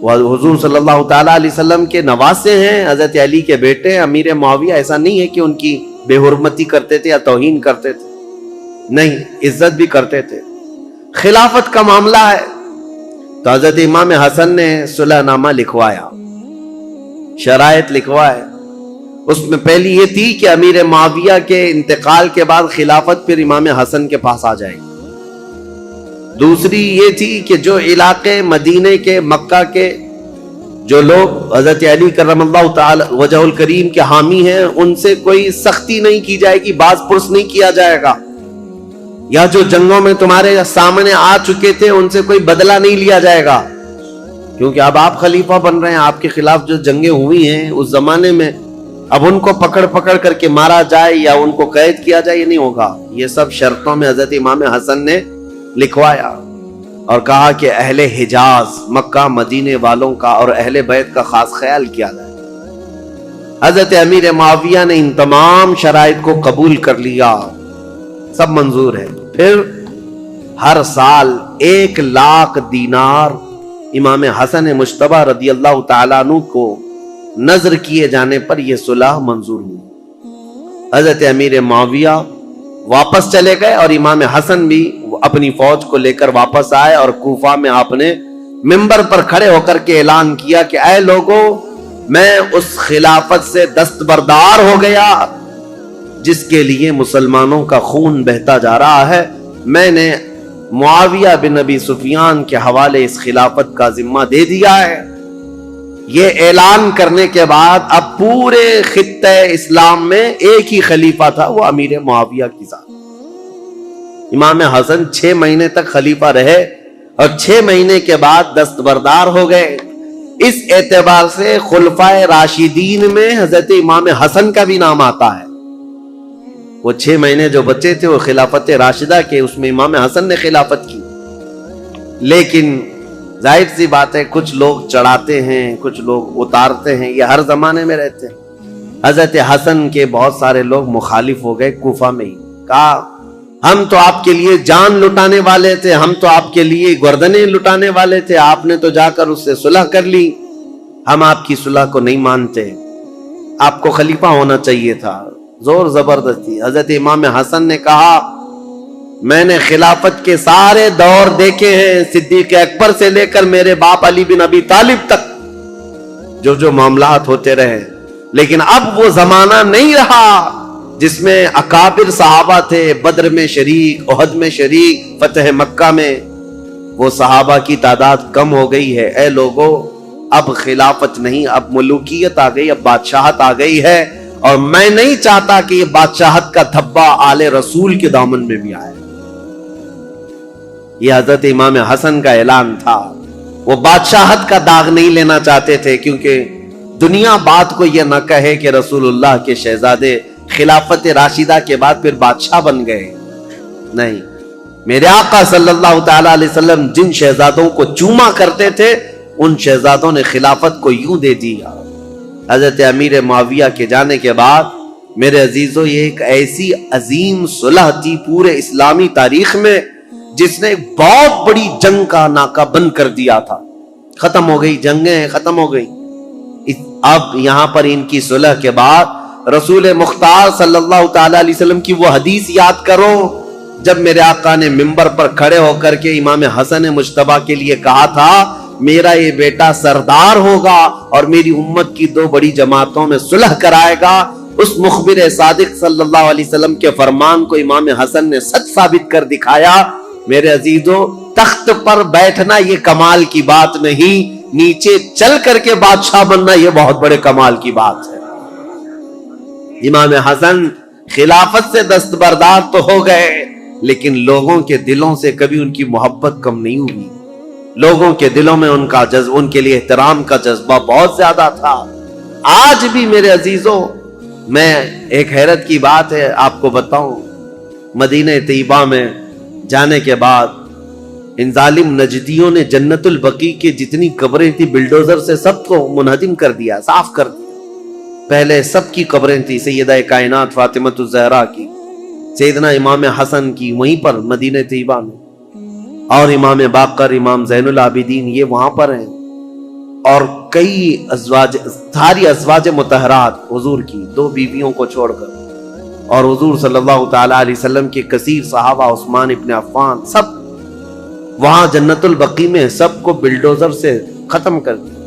وہ حضور صلی اللہ تعالیٰ علیہ وسلم کے نواسے ہیں، حضرت علی کے بیٹے. امیر معاویہ ایسا نہیں ہے کہ ان کی بے حرمتی کرتے تھے یا توہین کرتے تھے، نہیں، عزت بھی کرتے تھے. خلافت کا معاملہ ہے تو حضرت امام حسن نے صلح نامہ لکھوایا، شرائط لکھوائے. اس میں پہلی یہ تھی کہ امیر معاویہ کے انتقال کے بعد خلافت پھر امام حسن کے پاس آ جائے گی. دوسری یہ تھی کہ جو علاقے مدینے کے، مکہ کے جو لوگ حضرت علی کرم اللہ تعالی وجہ الکریم کے حامی ہیں، ان سے کوئی سختی نہیں کی جائے گی، باز پرس نہیں کیا جائے گا، یا جو جنگوں میں تمہارے سامنے آ چکے تھے ان سے کوئی بدلہ نہیں لیا جائے گا، کیونکہ اب آپ خلیفہ بن رہے ہیں. آپ کے خلاف جو جنگیں ہوئی ہیں اس زمانے میں، اب ان کو پکڑ کر کے مارا جائے یا ان کو قید کیا جائے، یہ نہیں ہوگا. یہ سب شرطوں میں حضرت امام حسن نے لکھوایا اور کہا کہ اہل حجاز، مکہ مدینے والوں کا اور اہل بیت کا خاص خیال کیا جائے. حضرت امیر معاویہ نے ان تمام شرائط کو قبول کر لیا، سب منظور ہے. پھر ہر سال 1,00,000 دینار امام حسن مجتبی رضی اللہ تعالیٰ عنہ کو نظر کیے جانے پر یہ صلح منظور ہوئی. حضرت امیر معاویہ واپس چلے گئے اور امام حسن بھی اپنی فوج کو لے کر واپس آئے، اور کوفہ میں آپ نے منبر پر کھڑے ہو کر کے اعلان کیا کہ اے لوگوں، میں اس خلافت سے دستبردار ہو گیا جس کے لیے مسلمانوں کا خون بہتا جا رہا ہے. میں نے معاویہ بن ابی سفیان کے حوالے اس خلافت کا ذمہ دے دیا ہے. یہ اعلان کرنے کے بعد اب پورے خطہ اسلام میں ایک ہی خلیفہ تھا، وہ امیر معاویہ کی ذات. امام حسن 6 مہینے تک خلیفہ رہے اور 6 مہینے کے بعد دستبردار ہو گئے. اس اعتبار سے خلفائے راشدین میں حضرت امام حسن کا بھی نام آتا ہے. وہ 6 مہینے جو بچے تھے وہ خلافت راشدہ کے، اس میں امام حسن نے خلافت کی. لیکن ظاہر سی بات ہے کچھ لوگ چڑھاتے ہیں، کچھ لوگ اتارتے ہیں، یہ ہر زمانے میں رہتے ہیں. حضرت حسن کے بہت سارے لوگ مخالف ہو گئے کوفہ میں ہی. کہا ہم تو آپ کے لیے جان لٹانے والے تھے، ہم تو آپ کے لیے گردنیں لٹانے والے تھے، آپ نے تو جا کر اس سے صلح کر لی، ہم آپ کی صلح کو نہیں مانتے، آپ کو خلیفہ ہونا چاہیے تھا. زور زبردستی. حضرت امام حسن نے کہا میں نے خلافت کے سارے دور دیکھے ہیں، صدیق اکبر سے لے کر میرے باپ علی بن ابی طالب تک جو معاملات ہوتے رہے، لیکن اب وہ زمانہ نہیں رہا جس میں اکابر صحابہ تھے، بدر میں شریک، احد میں شریک، فتح مکہ میں. وہ صحابہ کی تعداد کم ہو گئی ہے. اے لوگوں، اب خلافت نہیں، اب ملوکیت آ گئی، اب بادشاہت آ گئی ہے، اور میں نہیں چاہتا کہ یہ بادشاہت کا دھبا آل رسول کے دامن میں بھی آئے. یہ حضرت امام حسن کا اعلان تھا. وہ بادشاہت کا داغ نہیں لینا چاہتے تھے، کیونکہ دنیا بات کو یہ نہ کہے کہ رسول اللہ کے شہزادے خلافت راشدہ کے بعد پھر بادشاہ بن گئے. نہیں، میرے آقا صلی اللہ تعالی علیہ وسلم جن شہزادوں کو چوما کرتے تھے ان شہزادوں نے خلافت کو یوں دے دیا. حضرت امیر معاویہ کے جانے کے بعد میرے عزیزو یہ ایک ایسی عظیم صلح تھی پورے اسلامی تاریخ میں جس نے بہت بڑی جنگ کا ناکہ بند کر دیا تھا. ختم ہو گئی، جنگیں ختم ہو گئی. اب یہاں پر ان کی صلح کے بعد رسول مختار صلی اللہ تعالی علیہ وسلم کی وہ حدیث یاد کرو جب میرے آقا نے منبر پر کھڑے ہو کر کے امام حسن مجتبی کے لیے کہا تھا میرا یہ بیٹا سردار ہوگا اور میری امت کی 2 بڑی جماعتوں میں صلح کرائے گا. اس مخبر صادق صلی اللہ علیہ وسلم کے فرمان کو امام حسن نے سچ ثابت کر دکھایا۔ میرے عزیزو، تخت پر بیٹھنا یہ کمال کی بات نہیں، نیچے چل کر کے بادشاہ بننا یہ بہت بڑے کمال کی بات ہے۔ امام حسن خلافت سے دستبردار تو ہو گئے، لیکن لوگوں کے دلوں سے کبھی ان کی محبت کم نہیں ہوئی۔ لوگوں کے دلوں میں ان کا جذبہ، ان کے لیے احترام کا جذبہ بہت زیادہ تھا۔ آج بھی میرے عزیزو، میں ایک حیرت کی بات ہے آپ کو بتاؤں، مدینہ طیبہ میں جانے کے بعد ان ظالم نجدیوں نے جنت البقیع کے جتنی قبریں تھی بلڈوزر سے سب کو منہدم کر دیا، صاف کر دیا۔ پہلے سب کی قبریں تھی، سیدہ کائنات فاطمہ الزہرا کی، سیدنا امام حسن کی وہیں پر مدینہ طیبہ میں، اور امام باقر، امام زین العابدین یہ وہاں پر ہیں، اور کئی ازواج، ساری ازواج مطہرات حضور کی 2 بیویوں کو چھوڑ کر، اور حضور صلی اللہ تعالی علیہ وسلم کے کثیر صحابہ، عثمان ابن عفان، سب وہاں جنت البقیع میں سب کو بلڈوزر سے ختم کر دیا۔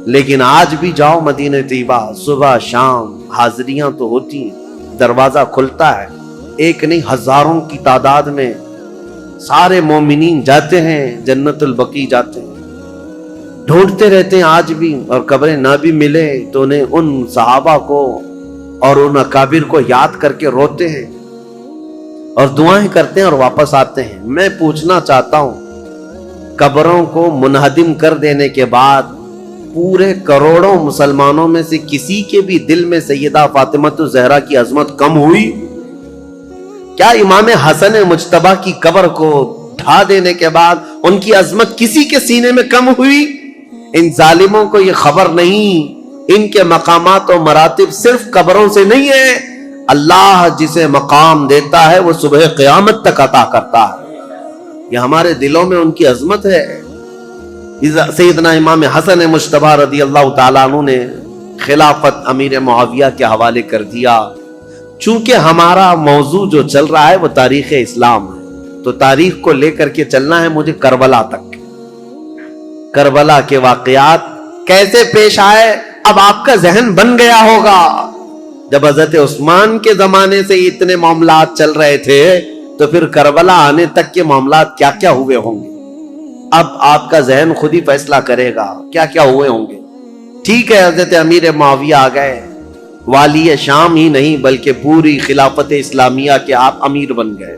لیکن آج بھی جاؤ مدینہ طیبہ، صبح شام حاضریاں تو ہوتی ہیں، دروازہ کھلتا ہے، ایک نہیں ہزاروں کی تعداد میں سارے مومنین جاتے ہیں، جنت البقیع جاتے ہیں، ڈھونڈتے رہتے ہیں آج بھی، اور قبریں نہ بھی ملے تو انہیں ان صحابہ کو اور ان اکابر کو یاد کر کے روتے ہیں اور دعائیں کرتے ہیں اور واپس آتے ہیں۔ میں پوچھنا چاہتا ہوں، قبروں کو منہدم کر دینے کے بعد پورے کروڑوں مسلمانوں میں سے کسی کے بھی دل میں سیدہ فاطمہ الزہرا کی عظمت کم ہوئی؟ کیا امام حسن مجتبی کی قبر کو ڈھا دینے کے بعد ان کی عظمت کسی کے سینے میں کم ہوئی؟ ان ظالموں کو یہ خبر نہیں، ان کے مقامات و مراتب صرف قبروں سے نہیں ہے، اللہ جسے مقام دیتا ہے وہ صبح قیامت تک عطا کرتا ہے۔ یہ ہمارے دلوں میں ان کی عظمت ہے۔ سیدنا امام حسن مجتبی رضی اللہ تعالیٰ عنہ نے خلافت امیر معاویہ کے حوالے کر دیا۔ چونکہ ہمارا موضوع جو چل رہا ہے وہ تاریخ اسلام ہے، تو تاریخ کو لے کر کے چلنا ہے مجھے کربلا تک۔ کربلا کے واقعات کیسے پیش آئے اب آپ کا ذہن بن گیا ہوگا۔ جب حضرت عثمان کے زمانے سے اتنے معاملات چل رہے تھے تو پھر کربلا آنے تک کے معاملات کیا کیا ہوئے ہوں گے؟ اب آپ کا ذہن خود ہی فیصلہ کرے گا کیا کیا ہوئے ہوں گے۔ ٹھیک ہے، حضرت امیر معاویہ آ گئے، والی شام ہی نہیں بلکہ پوری خلافت اسلامیہ کے آپ امیر بن گئے۔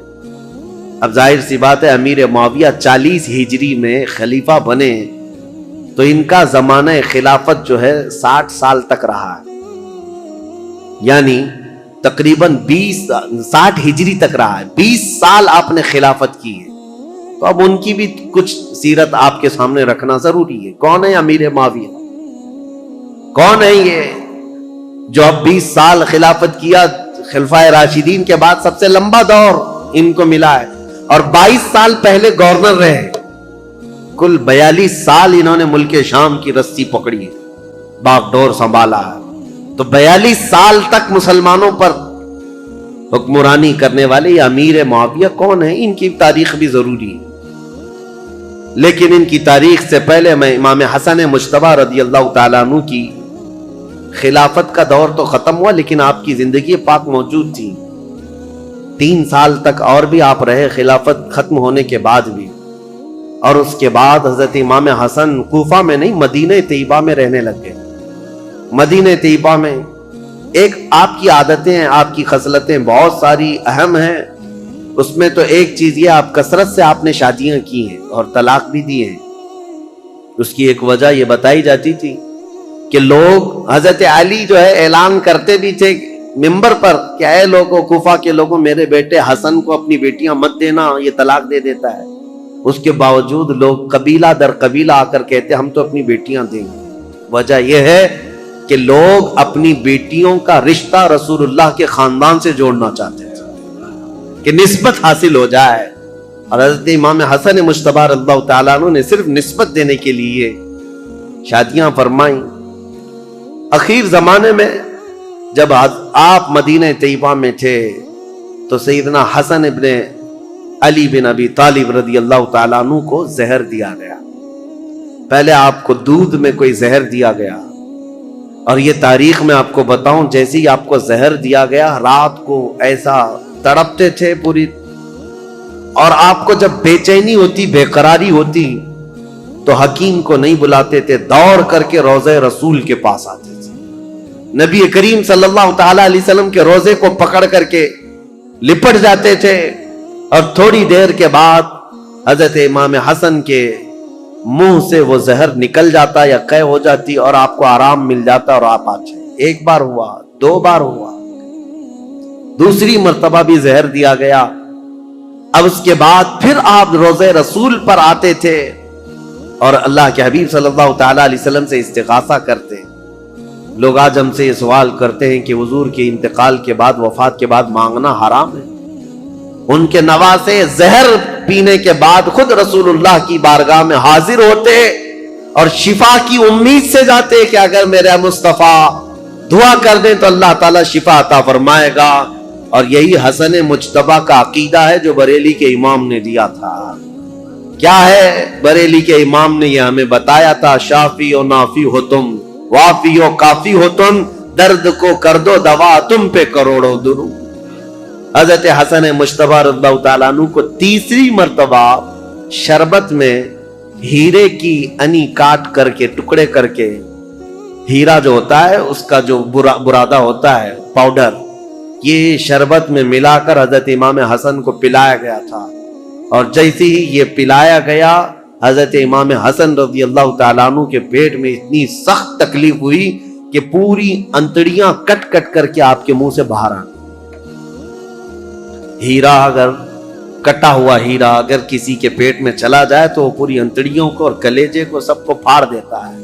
اب ظاہر سی بات ہے، امیر معاویہ 40 ہجری میں خلیفہ بنے تو ان کا زمانہ خلافت جو ہے 60 سال تک رہا ہے، یعنی تقریباً 60 ہجری تک رہا ہے، 20 سال آپ نے خلافت کی ہے۔ تو اب ان کی بھی کچھ سیرت آپ کے سامنے رکھنا ضروری ہے۔ کون ہے امیر معاویہ؟ کون ہے یہ جو اب 20 سال خلافت کیا؟ خلفائے راشدین کے بعد سب سے لمبا دور ان کو ملا ہے، اور 22 سال پہلے گورنر رہے۔ کل 42 سال انہوں نے ملک شام کی رسی پکڑی ہے، باغ ڈور سنبھالا ہے۔ تو 42 سال تک مسلمانوں پر حکمرانی کرنے والے یہ امیر معاویہ کون ہیں؟ ان کی تاریخ بھی ضروری ہے۔ لیکن ان کی تاریخ سے پہلے میں امام حسن مجتبی رضی اللہ تعالیٰ عنہ کی خلافت کا دور تو ختم ہوا، لیکن آپ کی زندگی پاک موجود تھی۔ 3 سال تک اور بھی آپ رہے خلافت ختم ہونے کے بعد بھی، اور اس کے بعد حضرت امام حسن کوفہ میں نہیں مدینہ طیبہ میں رہنے لگ گئے۔ مدینہ طیبہ میں ایک آپ کی عادتیں ہیں، آپ کی خصلتیں بہت ساری اہم ہیں، اس میں تو ایک چیز یہ آپ کثرت سے آپ نے شادیاں کی ہیں اور طلاق بھی دی ہیں۔ اس کی ایک وجہ یہ بتائی جاتی تھی کہ لوگ، حضرت علی جو ہے اعلان کرتے بھی تھے منبر پر کہ اے لوگوں، کوفہ کے لوگوں، میرے بیٹے حسن کو اپنی بیٹیاں مت دینا، یہ طلاق دے دیتا ہے۔ اس کے باوجود لوگ قبیلہ در قبیلہ آ کر کہتے ہم تو اپنی بیٹیاں دیں گے۔ وجہ یہ ہے کہ لوگ اپنی بیٹیوں کا رشتہ رسول اللہ کے خاندان سے جوڑنا چاہتے تھے کہ نسبت حاصل ہو جائے، اور حضرت امام حسن مجتبی رضی اللہ تعالیٰ عنہ نے صرف نسبت دینے کے لیے شادیاں فرمائیں۔ اخیر زمانے میں جب آپ مدینہ طیبہ میں تھے تو سیدنا حسن ابن علی بن ابی طالب رضی اللہ تعالیٰ عنہ کو زہر دیا گیا۔ پہلے آپ کو دودھ میں کوئی زہر دیا گیا، اور یہ تاریخ میں آپ کو بتاؤں، جیسے ہی آپ کو زہر دیا گیا، رات کو ایسا تڑپتے تھے پوری، اور آپ کو جب بے چینی ہوتی، بے قراری ہوتی، تو حکیم کو نہیں بلاتے تھے، دوڑ کر کے روضہ رسول کے پاس آتے تھے، نبی کریم صلی اللہ تعالی علیہ وسلم کے روضے کو پکڑ کر کے لپٹ جاتے تھے، اور تھوڑی دیر کے بعد حضرت امام حسن کے منہ سے وہ زہر نکل جاتا یا قے ہو جاتی، اور آپ کو آرام مل جاتا اور آپ آتے۔ ایک بار ہوا، دو بار ہوا، دوسری مرتبہ بھی زہر دیا گیا۔ اب اس کے بعد پھر آپ روضہ رسول پر آتے تھے اور اللہ کے حبیب صلی اللہ تعالی علیہ وسلم سے استغاثہ کرتے۔ لوگ آج ہم سے یہ سوال کرتے ہیں کہ حضور کے انتقال کے بعد، وفات کے بعد مانگنا حرام ہے؟ ان کے نواسے زہر پینے کے بعد خود رسول اللہ کی بارگاہ میں حاضر ہوتے اور شفا کی امید سے جاتے کہ اگر میرے مصطفیٰ دعا کر دیں تو اللہ تعالیٰ شفا عطا فرمائے گا۔ اور یہی حسن مجتبیٰ کا عقیدہ ہے جو بریلی کے امام نے دیا تھا۔ کیا ہے؟ بریلی کے امام نے یہ ہمیں بتایا تھا، شافی و نافی ہو تم، وافی و کافی ہو تم، درد کو کر دو دوا، تم پہ کروڑوں درود۔ حضرت حسن مجتبیٰ رضی اللہ تعالیٰ عنہ کو تیسری مرتبہ شربت میں ہیرے کی انی کاٹ کر کے، ٹکڑے کر کے، ہیرا جو ہوتا ہے اس کا جو برادہ ہوتا ہے پاؤڈر، یہ شربت میں ملا کر حضرت امام حسن کو پلایا گیا تھا، اور جیسے ہی یہ پلایا گیا، حضرت امام حسن رضی اللہ تعالیٰ عنہ کے پیٹ میں اتنی سخت تکلیف ہوئی کہ پوری انتڑیاں کٹ کٹ کر کے آپ کے منہ سے باہر آ گئی۔ ہیرا اگر کٹا ہوا ہیرا اگر کسی کے پیٹ میں چلا جائے تو وہ پوری انتڑیوں کو اور کلیجے کو سب کو پھاڑ دیتا ہے۔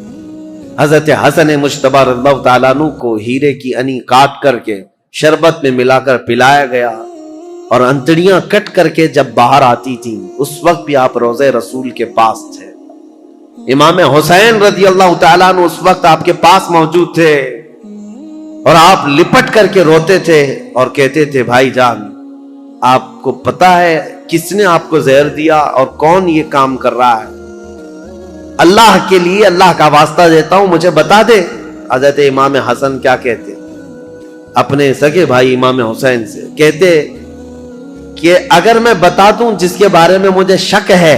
حضرت حسن مجتبیٰ رضی اللہ تعالیٰ عنہ کو ہیرے کی انی کاٹ کر کے شربت میں ملا کر پلایا گیا، اور انتڑیاں کٹ کر کے جب باہر آتی تھیں اس وقت بھی آپ روضہ رسول کے پاس تھے۔ امام حسین رضی اللہ تعالیٰ عنہ اس وقت آپ کے پاس موجود تھے، اور آپ لپٹ کر کے روتے تھے اور کہتے تھے، بھائی جان آپ کو پتا ہے کس نے آپ کو زہر دیا اور کون یہ کام کر رہا ہے؟ اللہ کے لیے اللہ کا واسطہ دیتا ہوں، مجھے بتا دے۔ حضرت امام حسن کیا کہتے اپنے سگے بھائی امام حسین سے؟ کہتے کہ اگر میں بتا دوں جس کے بارے میں مجھے شک ہے،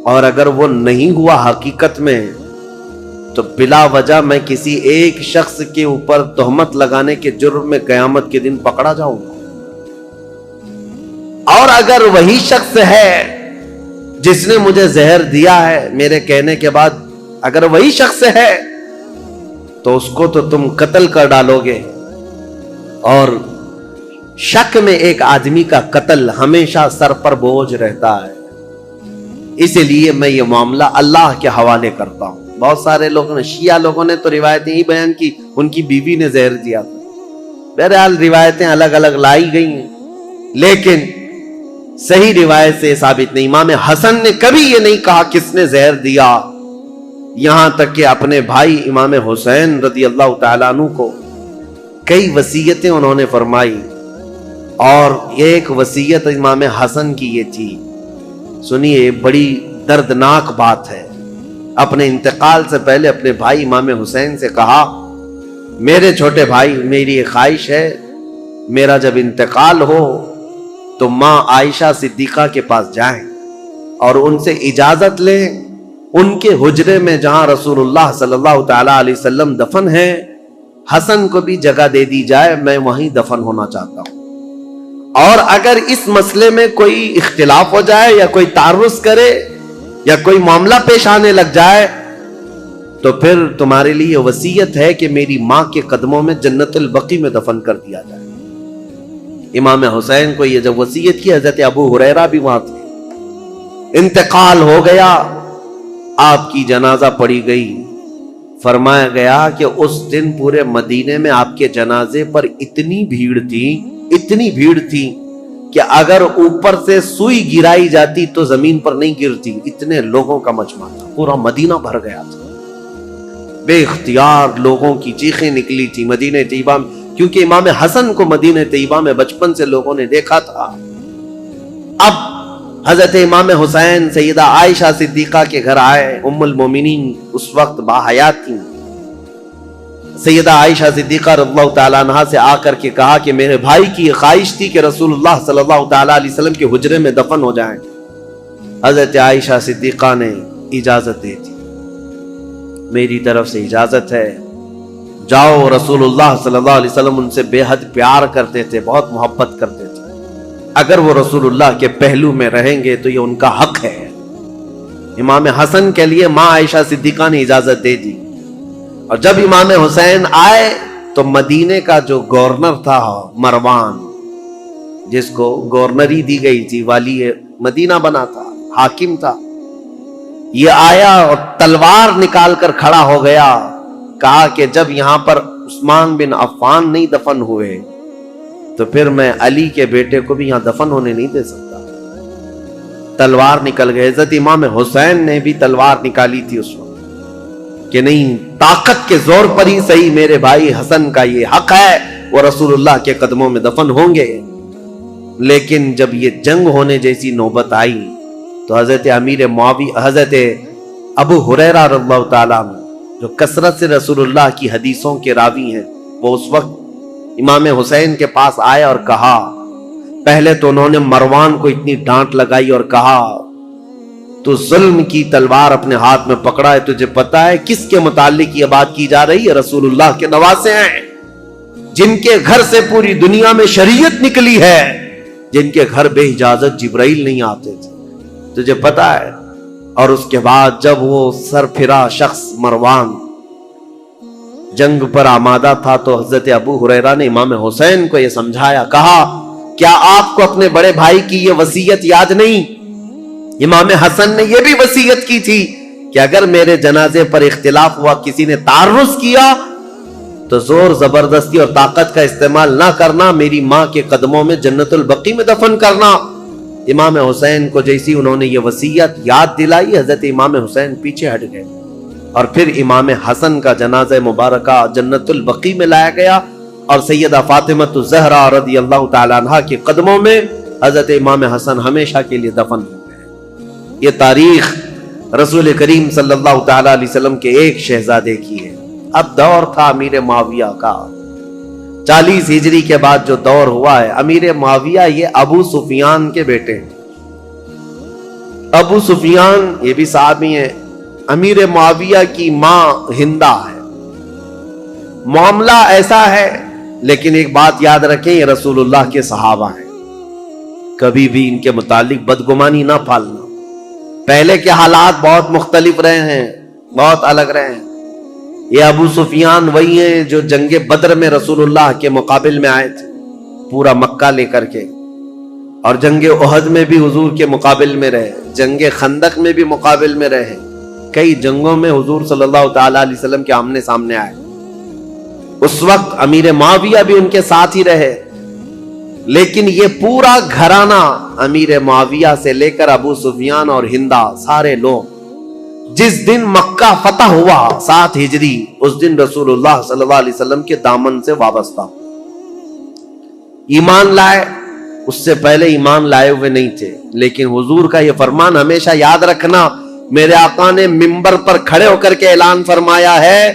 اور اگر وہ نہیں ہوا حقیقت میں، تو بلا وجہ میں کسی ایک شخص کے اوپر تہمت لگانے کے جرم میں قیامت کے دن پکڑا جاؤں گا، اور اگر وہی شخص ہے جس نے مجھے زہر دیا ہے میرے کہنے کے بعد، اگر وہی شخص ہے تو اس کو تو تم قتل کر ڈالو گے، اور شک میں ایک آدمی کا قتل ہمیشہ سر پر بوجھ رہتا ہے، اسی لیے میں یہ معاملہ اللہ کے حوالے کرتا ہوں۔ بہت سارے لوگوں نے، شیعہ لوگوں نے تو روایتیں ہی بیان کی ان کی بیوی نے زہر دیا تھا۔ بہرحال روایتیں الگ الگ لائی گئی ہیں، لیکن صحیح روایت سے ثابت نہیں۔ امام حسن نے کبھی یہ نہیں کہا کس نے زہر دیا، یہاں تک کہ اپنے بھائی امام حسین رضی اللہ تعالیٰ عنہ کو کئی وصیتیں انہوں نے فرمائی، اور ایک وصیت امام حسن کی یہ تھی، سنیے بڑی دردناک بات ہے۔ اپنے انتقال سے پہلے اپنے بھائی امام حسین سے کہا، میرے چھوٹے بھائی میری ایک خواہش ہے، میرا جب انتقال ہو تو ماں عائشہ صدیقہ کے پاس جائیں اور ان سے اجازت لیں، ان کے حجرے میں جہاں رسول اللہ صلی اللہ تعالیٰ علیہ وسلم دفن ہیں، حسن کو بھی جگہ دے دی جائے، میں وہیں دفن ہونا چاہتا ہوں، اور اگر اس مسئلے میں کوئی اختلاف ہو جائے یا کوئی تعرض کرے یا کوئی معاملہ پیش آنے لگ جائے تو پھر تمہارے لیے وصیت ہے کہ میری ماں کے قدموں میں جنت البقیع میں دفن کر دیا جائے۔ امام حسین کو یہ جب وصیت کی، حضرت ابو ہریرہ بھی وہاں تھے۔ انتقال ہو گیا، آپ کی جنازہ پڑھی گئی، فرمایا گیا کہ اس دن پورے مدینے میں آپ کے جنازے پر اتنی بھیڑ تھی کہ اگر اوپر سے سوئی گرائی جاتی تو زمین پر نہیں گرتی، اتنے لوگوں کا مجمع تھا، پورا مدینہ بھر گیا تھا، بے اختیار لوگوں کی چیخیں نکلی تھی مدینہ طیبہ میں، کیونکہ امام حسن کو مدینہ طیبہ میں بچپن سے لوگوں نے دیکھا تھا۔ اب حضرت امام حسین سیدہ عائشہ صدیقہ کے گھر آئے، ام المومنین اس وقت باحیات تھیں، سیدہ عائشہ صدیقہ رضی اللہ تعالیٰ عنہا سے آ کر کے کہا کہ میرے بھائی کی یہ خواہش تھی کہ رسول اللہ صلی اللہ تعالیٰ علیہ وسلم کے حجرے میں دفن ہو جائیں. حضرت عائشہ صدیقہ نے اجازت دے دی, میری طرف سے اجازت ہے, جاؤ. رسول اللہ صلی اللہ علیہ وسلم ان سے بے حد پیار کرتے تھے, بہت محبت کرتے تھے. اگر وہ رسول اللہ کے پہلو میں رہیں گے تو یہ ان کا حق ہے. امام حسن کے لیے ماں عائشہ صدیقہ نے اجازت دے دی. اور جب امام حسین آئے تو مدینے کا جو گورنر تھا مروان, جس کو گورنری دی گئی تھی, والی مدینہ بنا تھا, حاکم تھا, یہ آیا اور تلوار نکال کر کھڑا ہو گیا. کہا کہ جب یہاں پر عثمان بن عفان نہیں دفن ہوئے تو پھر میں علی کے بیٹے کو بھی یہاں دفن ہونے نہیں دے سکتا. تلوار نکل گئے. حضرت امام حسین نے بھی تلوار نکالی تھی اس وقت کہ نہیں, طاقت کے زور پر ہی صحیح میرے بھائی حسن کا یہ حق ہے, وہ رسول اللہ کے قدموں میں دفن ہوں گے. لیکن جب یہ جنگ ہونے جیسی نوبت آئی تو حضرت امیر معاویہ, حضرت ابو ہریرہ رضی اللہ تعالیٰ عنہ, جو کثرت سے رسول اللہ کی حدیثوں کے راوی ہیں, وہ اس وقت امام حسین کے پاس آئے اور کہا, پہلے تو انہوں نے مروان کو اتنی ڈانٹ لگائی اور کہا تو ظلم کی تلوار اپنے ہاتھ میں پکڑا ہے, تجھے پتا ہے کس کے متعلق یہ بات کی جا رہی ہے؟ رسول اللہ کے نواسے ہیں, جن کے گھر سے پوری دنیا میں شریعت نکلی ہے, جن کے گھر بے اجازت جبرائیل نہیں آتے تھے, تجھے پتا ہے. اور اس کے بعد جب وہ سر پھرا شخص مروان جنگ پر آمادہ تھا تو حضرت ابو ہریرہ نے امام حسین کو یہ سمجھایا, کہا کیا آپ کو اپنے بڑے بھائی کی یہ وصیت یاد نہیں؟ امام حسن نے یہ بھی وصیت کی تھی کہ اگر میرے جنازے پر اختلاف ہوا, کسی نے تعرض کیا تو زور زبردستی اور طاقت کا استعمال نہ کرنا, میری ماں کے قدموں میں جنت البقیع میں دفن کرنا. امام حسین کو جیسی انہوں نے یہ وصیت یاد دلائی, حضرت امام حسین پیچھے ہٹ گئے اور پھر امام حسن کا جنازہ مبارکہ جنت البقیع میں لایا گیا اور سیدہ فاطمہ الزہرا رضی اللہ تعالیٰ عنہا کے قدموں میں حضرت امام حسن ہمیشہ کے لیے دفن ہو گئے. یہ تاریخ رسول کریم صلی اللہ تعالیٰ علیہ وسلم کے ایک شہزادے کی ہے. اب دور تھا امیر معاویہ کا, 40 ہجری کے بعد جو دور ہوا ہے. امیر معاویہ یہ ابو سفیان کے بیٹے ہیں. ابو سفیان یہ بھی صحابی ہیں. امیر معاویہ کی ماں ہندہ ہے. معاملہ ایسا ہے, لیکن ایک بات یاد رکھیں, یہ رسول اللہ کے صحابہ ہیں, کبھی بھی ان کے متعلق بدگمانی نہ پالنا. پہلے کے حالات بہت مختلف رہے ہیں, بہت الگ رہے ہیں. یہ ابو سفیان وہی ہیں جو جنگ بدر میں رسول اللہ کے مقابل میں آئے تھے, پورا مکہ لے کر کے, اور جنگ احد میں بھی حضور کے مقابل میں رہے, جنگ خندق میں بھی مقابل میں رہے, کئی جنگوں میں حضور صلی اللہ تعالیٰ علیہ وسلم کے آمنے سامنے آئے. اس وقت امیر معاویہ بھی ان کے ساتھ ہی رہے. لیکن یہ پورا گھرانہ امیر معاویہ سے لے کر ابو سفیان اور ہندہ, سارے لوگ جس دن مکہ فتح ہوا 7 ہجری, اس دن رسول اللہ صلی اللہ علیہ وسلم کے دامن سے وابستہ ایمان لائے. اس سے پہلے ایمان لائے ہوئے نہیں تھے, لیکن حضور کا یہ فرمان ہمیشہ یاد رکھنا, میرے آقا نے منبر پر کھڑے ہو کر کے اعلان فرمایا ہے,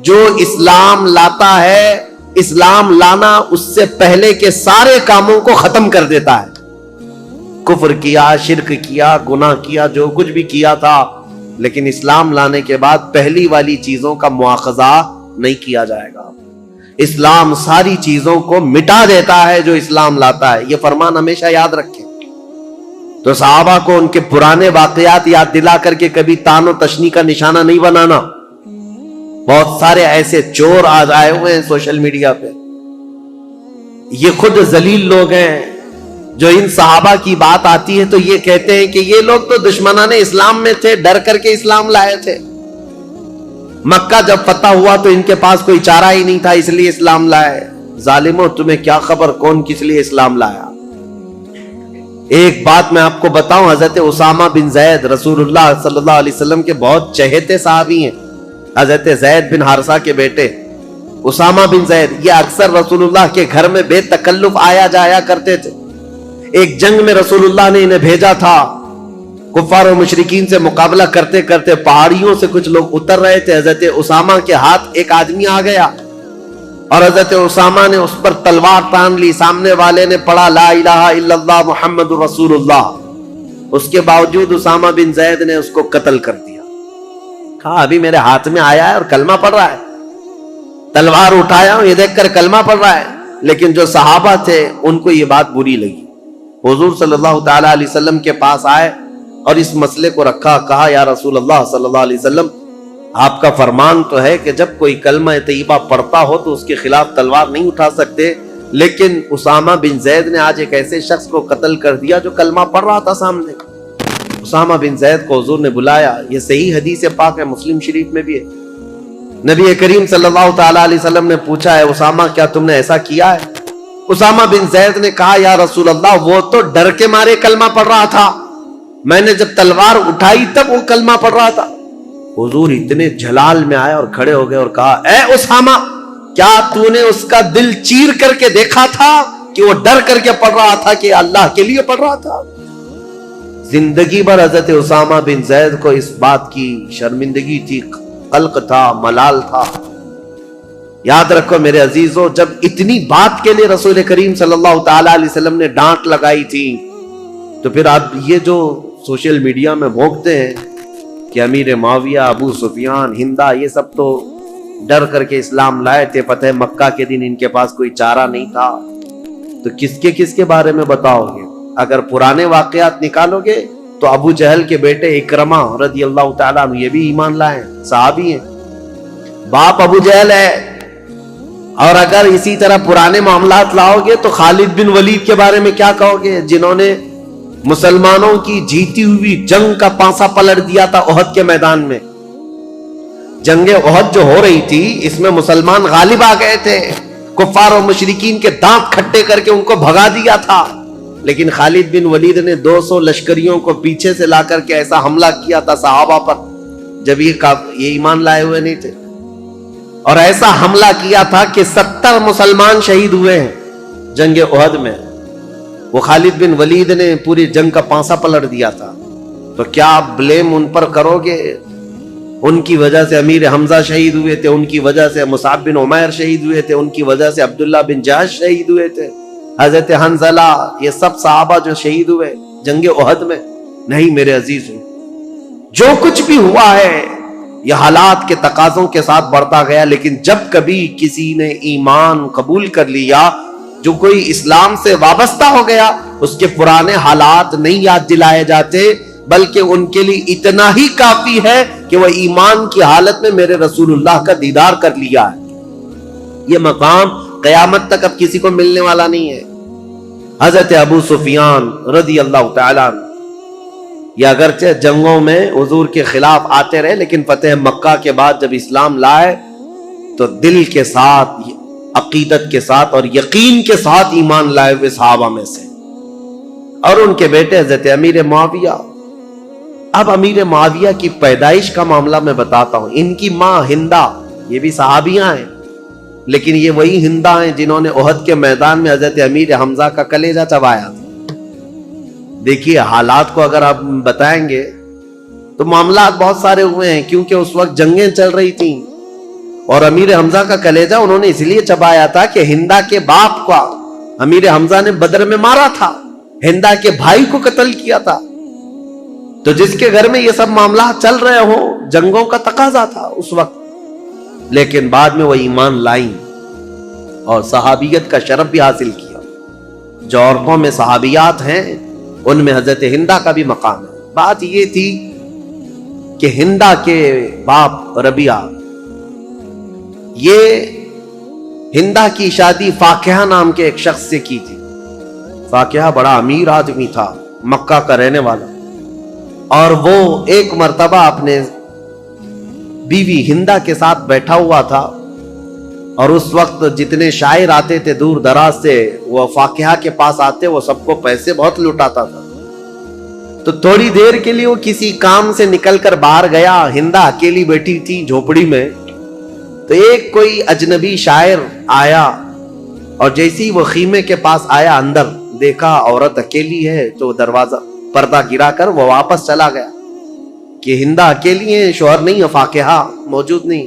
جو اسلام لاتا ہے, اسلام لانا اس سے پہلے کے سارے کاموں کو ختم کر دیتا ہے. کفر کیا, شرک کیا, گناہ کیا, جو کچھ بھی کیا تھا, لیکن اسلام لانے کے بعد پہلی والی چیزوں کا مواخذہ نہیں کیا جائے گا. اسلام ساری چیزوں کو مٹا دیتا ہے جو اسلام لاتا ہے. یہ فرمان ہمیشہ یاد رکھیں. تو صحابہ کو ان کے پرانے واقعات یاد دلا کر کے کبھی تان و تشنی کا نشانہ نہیں بنانا. بہت سارے ایسے چور آج آئے ہوئے ہیں سوشل میڈیا پہ, یہ خود ذلیل لوگ ہیں, جو ان صحابہ کی بات آتی ہے تو یہ کہتے ہیں کہ یہ لوگ تو دشمنان اسلام میں تھے, ڈر کر کے اسلام لائے تھے. مکہ جب فتح ہوا تو ان کے پاس کوئی چارہ ہی نہیں تھا, اس لیے اسلام لائے. ظالموں, تمہیں کیا خبر کون کس لیے اسلام لایا. ایک بات میں آپ کو بتاؤں, حضرت اسامہ بن زید رسول اللہ صلی اللہ علیہ وسلم کے بہت چہیتے صحابی ہیں. حضرت زید بن حارثہ کے بیٹے اسامہ بن زید, یہ اکثر رسول اللہ کے گھر میں بے تکلف آیا جایا کرتے تھے. ایک جنگ میں رسول اللہ نے انہیں بھیجا تھا, کفار و مشرکین سے مقابلہ کرتے کرتے پہاڑیوں سے کچھ لوگ اتر رہے تھے. حضرت اسامہ کے ہاتھ ایک آدمی آ گیا, اور حضرت اسامہ نے اس پر تلوار تان لی. سامنے والے نے پڑھا لا الہ الا اللہ محمد رسول اللہ. اس کے باوجود اسامہ بن زید نے اس کو قتل کر دیا. کہا ابھی میرے ہاتھ میں آیا ہے اور کلمہ پڑھ رہا ہے, تلوار اٹھایا ہوں یہ دیکھ کر کلمہ پڑھ رہا ہے. لیکن جو صحابہ تھے ان کو یہ بات بری لگی. حضور صلی اللہ تعالی علیہ وسلم کے پاس آئے اور اس مسئلے کو رکھا. کہا یا رسول اللہ صلی اللہ علیہ وسلم, آپ کا فرمان تو ہے کہ جب کوئی کلمہ طیبہ پڑھتا ہو تو اس کے خلاف تلوار نہیں اٹھا سکتے, لیکن اسامہ بن زید نے آج ایک ایسے شخص کو قتل کر دیا جو کلمہ پڑھ رہا تھا سامنے. اسامہ بن زید کو حضور نے بلایا. یہ صحیح حدیث پاک ہے, مسلم شریف میں بھی ہے. نبی کریم صلی اللہ تعالی علیہ وسلم نے پوچھا ہے اسامہ کیا تم نے ایسا کیا ہے؟ اسامہ بن زید نے کہا یا رسول اللہ وہ تو ڈر کے مارے کلمہ پڑھ رہا تھا, میں نے جب تلوار اٹھائی تب وہ کلمہ پڑھ رہا تھا. حضور اتنے جلال میں آئے اور کھڑے ہو گئے اور کہا اے اسامہ کیا تو نے اس کا دل چیر کر کے دیکھا تھا کہ وہ ڈر کر کے پڑھ رہا تھا کہ اللہ کے لیے پڑھ رہا تھا؟ زندگی بھر حضرت اسامہ بن زید کو اس بات کی شرمندگی تھی, قلق تھا, ملال تھا. یاد رکھو میرے عزیزو, جب اتنی بات کے لیے رسول کریم صلی اللہ تعالی علیہ وسلم نے ڈانٹ لگائی تھی تو پھر آپ یہ جو سوشل میڈیا میں بھونکتے ہیں کہ امیر معاویہ, ابو سفیان, ہندا, یہ سب تو ڈر کر کے اسلام لائے تھے, فتح مکہ کے دن ان کے پاس کوئی چارہ نہیں تھا, تو کس کے بارے میں بتاؤ گے؟ اگر پرانے واقعات نکالو گے تو ابو جہل کے بیٹے اکرمہ رضی اللہ تعالیٰ عنہ یہ بھی ایمان لائے, صحابی ہیں, باپ ابو جہل ہے. اور اگر اسی طرح پرانے معاملات لاؤ گے تو خالد بن ولید کے بارے میں کیا کہو گے, جنہوں نے مسلمانوں کی جیتی ہوئی جنگ کا پانسا پلٹ دیا تھا احد کے میدان میں. جنگ احد جو ہو رہی تھی اس میں مسلمان غالب آ گئے تھے, کفار و مشرکین کے دانت کھٹے کر کے ان کو بھگا دیا تھا, لیکن خالد بن ولید نے 200 لشکریوں کو پیچھے سے لا کر کے ایسا حملہ کیا تھا صحابہ پر جب یہ ایمان لائے ہوئے نہیں تھے, اور ایسا حملہ کیا تھا کہ 70 مسلمان شہید ہوئے ہیں جنگ احد میں. وہ خالد بن ولید نے پوری جنگ کا پانسا پلٹ دیا تھا. تو کیا آپ بلیم ان پر کرو گے؟ ان کی وجہ سے امیر حمزہ شہید ہوئے تھے, ان کی وجہ سے مصعب بن عمیر شہید ہوئے تھے, ان کی وجہ سے عبداللہ بن جہش شہید ہوئے تھے, حضرت حنظلہ, یہ سب صحابہ جو شہید ہوئے جنگ احد میں. نہیں میرے عزیزو, جو کچھ بھی ہوا ہے یہ حالات کے تقاضوں کے ساتھ بڑھتا گیا, لیکن جب کبھی کسی نے ایمان قبول کر لیا, جو کوئی اسلام سے وابستہ ہو گیا, اس کے پرانے حالات نہیں یاد دلائے جاتے, بلکہ ان کے لیے اتنا ہی کافی ہے کہ وہ ایمان کی حالت میں میرے رسول اللہ کا دیدار کر لیا ہے. یہ مقام قیامت تک اب کسی کو ملنے والا نہیں ہے. حضرت ابو سفیان رضی اللہ تعالیٰ عنہ یہ اگرچہ جنگوں میں حضور کے خلاف آتے رہے, لیکن فتح مکہ کے بعد جب اسلام لائے تو دل کے ساتھ, عقیدت کے ساتھ اور یقین کے ساتھ ایمان لائے ہوئے صحابہ میں سے. اور ان کے بیٹے حضرت امیر معاویہ. اب امیر معاویہ کی پیدائش کا معاملہ میں بتاتا ہوں. ان کی ماں ہندا, یہ بھی صحابیاں ہیں, لیکن یہ وہی ہندا ہیں جنہوں نے احد کے میدان میں حضرت امیر حمزہ کا کلیجہ چبایا تھا. دیکھیے حالات کو اگر آپ بتائیں گے تو معاملات بہت سارے ہوئے ہیں, کیونکہ اس وقت جنگیں چل رہی تھیں, اور امیر حمزہ کا کلیجہ انہوں نے اس لیے چبایا تھا کہ ہندا کے باپ کو امیر حمزہ نے بدر میں مارا تھا, ہندا کے بھائی کو قتل کیا تھا. تو جس کے گھر میں یہ سب معاملات چل رہے ہوں, جنگوں کا تقاضا تھا اس وقت, لیکن بعد میں وہ ایمان لائیں اور صحابیت کا شرف بھی حاصل کیا. جو عورتوں میں صحابیات ہیں ان میں حضرت ہندا کا بھی مقام ہے. بات یہ تھی کہ ہندا کے باپ ربیعہ, یہ ہندا کی شادی فاقیہ نام کے ایک شخص سے کی تھی. فاقیہ بڑا امیر آدمی تھا, مکہ کا رہنے والا, اور وہ ایک مرتبہ اپنے بیوی ہندا کے ساتھ بیٹھا ہوا تھا, اور اس وقت جتنے شاعر آتے تھے دور دراز سے وہ فاقیہ کے پاس آتے, وہ سب کو پیسے بہت لٹاتا تھا. تو تھوڑی دیر کے لیے وہ کسی کام سے نکل کر باہر گیا, ہندا اکیلی بیٹھی تھی جھوپڑی میں. تو ایک کوئی اجنبی شاعر آیا, اور جیسے ہی وہ خیمے کے پاس آیا, اندر دیکھا عورت اکیلی ہے, تو دروازہ پردہ گرا کر وہ واپس چلا گیا کہ ہندا اکیلی ہے, شوہر نہیں ہے, فاقیہ موجود نہیں.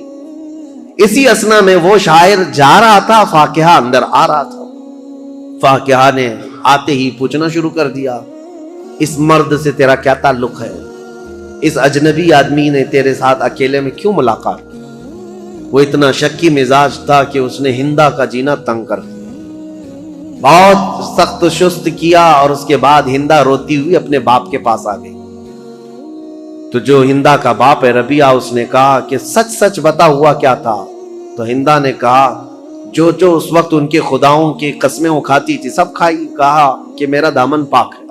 اسی اسنا میں وہ شاعر جا رہا تھا، فاقہ اندر آ رہا تھا. فاقہ نے آتے ہی پوچھنا شروع کر دیا، اس مرد سے تیرا کیا تعلق ہے؟ اس اجنبی آدمی نے تیرے ساتھ اکیلے میں کیوں ملاقات کی؟ وہ اتنا شکی مزاج تھا کہ اس نے ہندا کا جینا تنگ کر دیا. بہت سخت شست کیا اور اس کے بعد ہندا روتی ہوئی اپنے باپ کے پاس آ گئی. تو جو ہندا کا باپ ہے ربیہ، اس نے کہا کہ سچ سچ بتا ہوا کیا تھا؟ تو ہندا نے کہا جو اس وقت ان کے خداؤں کی قسمیں وہ کھاتی تھی سب کھائی. کہا کہ میرا دامن پاک ہے،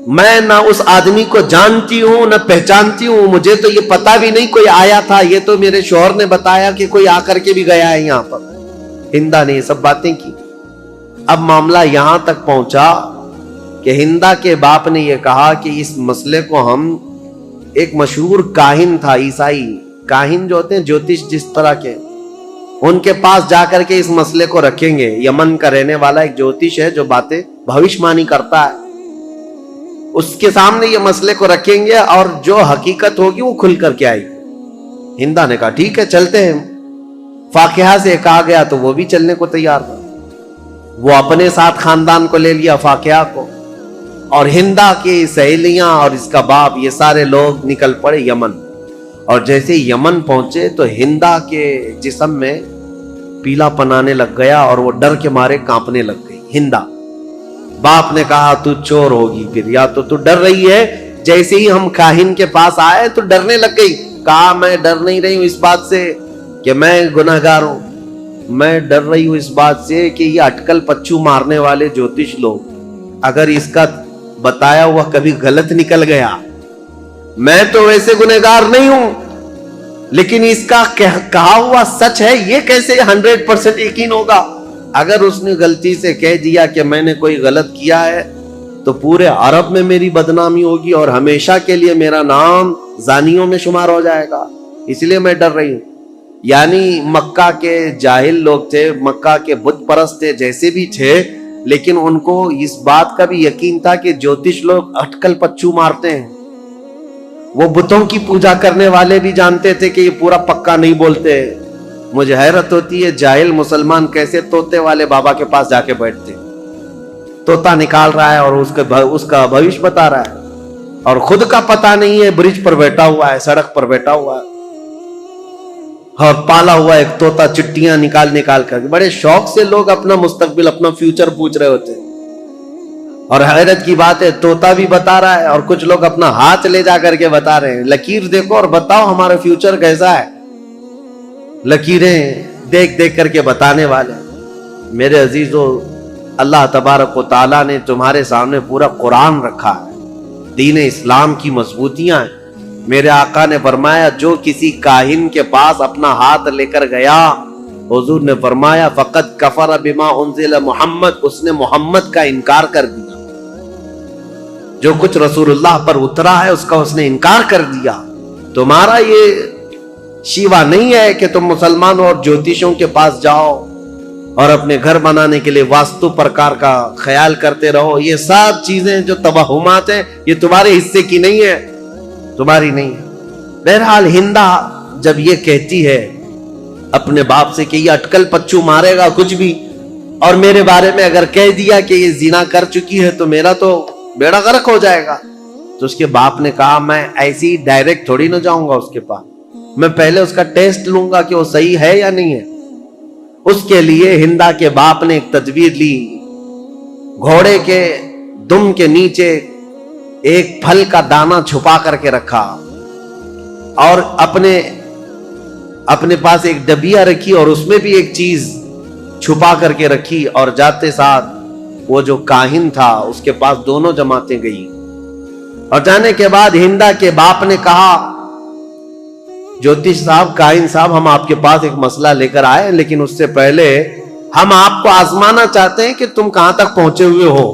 میں نہ اس آدمی کو جانتی ہوں نہ پہچانتی ہوں، مجھے تو یہ پتا بھی نہیں کوئی آیا تھا، یہ تو میرے شوہر نے بتایا کہ کوئی آ کر کے بھی گیا ہے یہاں پر. ہندا نے یہ سب باتیں کی. اب معاملہ یہاں تک پہنچا کہ ہندا کے باپ نے یہ کہا کہ اس مسئلے کو ہم، ایک مشہور کاہن تھا، عیسائی کاہن جو ہوتے ہیں جوتش جس طرح کے، ان کے پاس جا کر کے اس مسئلے کو رکھیں گے. یمن کا رہنے والا ایک جوتش ہے جو باتیں بھوشمانی کرتا ہے، اس کے سامنے یہ مسئلے کو رکھیں گے اور جو حقیقت ہوگی وہ کھل کر کے آئے گی. ہندا نے کہا ٹھیک ہے چلتے ہیں. فاقہ سے کہا گیا تو وہ بھی چلنے کو تیار تھا. وہ اپنے ساتھ خاندان کو لے لیا، فاقہ کو، اور ہندا کی سہیلیاں اور اس کا باپ، یہ سارے لوگ نکل پڑے یمن. اور جیسے یمن پہنچے تو ہندا کے جسم میں پیلا پنانے لگ گیا اور وہ ڈر کے مارے کانپنے لگ گئی. ہندا، باپ نے کہا تو چور ہوگی پھر، یا تو ڈر رہی ہے. جیسے ہی ہم کاہن کے پاس آئے تو ڈرنے لگ گئی. کہا میں ڈر نہیں رہی ہوں اس بات سے کہ میں گناہگار ہوں، میں ڈر رہی ہوں اس بات سے کہ یہ اٹکل پچو مارنے والے جوتش لوگ، اگر اس کا بتایا ہوا کبھی غلط نکل گیا، میں تو ویسے گنہگار نہیں ہوں لیکن اس کا کہا ہوا سچ ہے، یہ کیسے 100% یقین ہوگا؟ اگر اس نے غلطی سے کہہ دیا کہ میں نے کوئی غلط کیا ہے تو پورے عرب میں میری بدنامی ہوگی اور ہمیشہ کے لیے میرا نام زانیوں میں شمار ہو جائے گا، اس لیے میں ڈر رہی ہوں. یعنی مکہ کے جاہل لوگ تھے، مکہ کے بت پرست تھے، جیسے بھی تھے، لیکن ان کو اس بات کا بھی یقین تھا کہ جوتش لوگ اٹکل پچو مارتے ہیں. وہ بتوں کی پوجا کرنے والے بھی جانتے تھے کہ یہ پورا پکا نہیں بولتے. مجھے حیرت ہوتی ہے جاہل مسلمان کیسے طوطے والے بابا کے پاس جا کے بیٹھتے، طوطا نکال رہا ہے اور اس کا بھوش بتا رہا ہے اور خود کا پتہ نہیں ہے، برج پر بیٹھا ہوا ہے، سڑک پر بیٹھا ہوا ہے اور پالا ہوا ایک طوطا چٹیاں نکال کر. بڑے شوق سے لوگ اپنا مستقبل، اپنا فیوچر پوچھ رہے ہوتے ہیں. اور حیرت کی بات ہے طوطا بھی بتا رہا ہے اور کچھ لوگ اپنا ہاتھ لے جا کر کے بتا رہے ہیں لکیر دیکھو اور بتاؤ ہمارا فیوچر کیسا ہے. لکیریں دیکھ کر کے بتانے والے. میرے عزیزو، اللہ تبارک و تعالیٰ نے تمہارے سامنے پورا قرآن رکھا ہے، دین اسلام کی مضبوطیاں ہیں. میرے آقا نے فرمایا جو کسی کاہن کے پاس اپنا ہاتھ لے کر گیا، حضور نے فرمایا فقط کفر بما انزل محمد، اس نے محمد کا انکار کر دیا. جو کچھ رسول اللہ پر اترا ہے اس کا اس نے انکار کر دیا. تمہارا یہ شیوا نہیں ہے کہ تم مسلمان اور جوتشوں کے پاس جاؤ اور اپنے گھر بنانے کے لیے واستو پرکار کا خیال کرتے رہو. یہ سب چیزیں جو توہمات ہیں یہ تمہارے حصے کی نہیں ہے، تمہاری نہیں ہے. بہرحال ہندا جب یہ کہتی ہے اپنے باپ سے کہ یہ اٹکل پچو مارے گا کچھ بھی، اور میرے بارے میں اگر کہہ دیا کہ یہ زنا کر چکی ہے تو میرا تو بیڑا غرق ہو جائے گا، تو اس کے باپ نے کہا میں ایسی ڈائریکٹ تھوڑی نہ جاؤں گا اس کے پاس، میں پہلے اس کا ٹیسٹ لوں گا کہ وہ صحیح ہے یا نہیں ہے. اس کے لیے ہندا کے باپ نے ایک تدبیر لی. گھوڑے کے دم کے نیچے ایک پھل کا دانہ چھپا کر کے رکھا اور اپنے پاس ایک ڈبیا رکھی اور اس میں بھی ایک چیز چھپا کر کے رکھی، اور جاتے ساتھ وہ جو کاہن تھا اس کے پاس دونوں جماعتیں گئی. اور جانے کے بعد ہندا کے باپ نے کہا جوتش صاحب، کاہن صاحب، ہم آپ کے پاس ایک مسئلہ لے کر آئے، لیکن اس سے پہلے ہم آپ کو آزمانا چاہتے ہیں کہ تم کہاں تک پہنچے ہوئے ہو.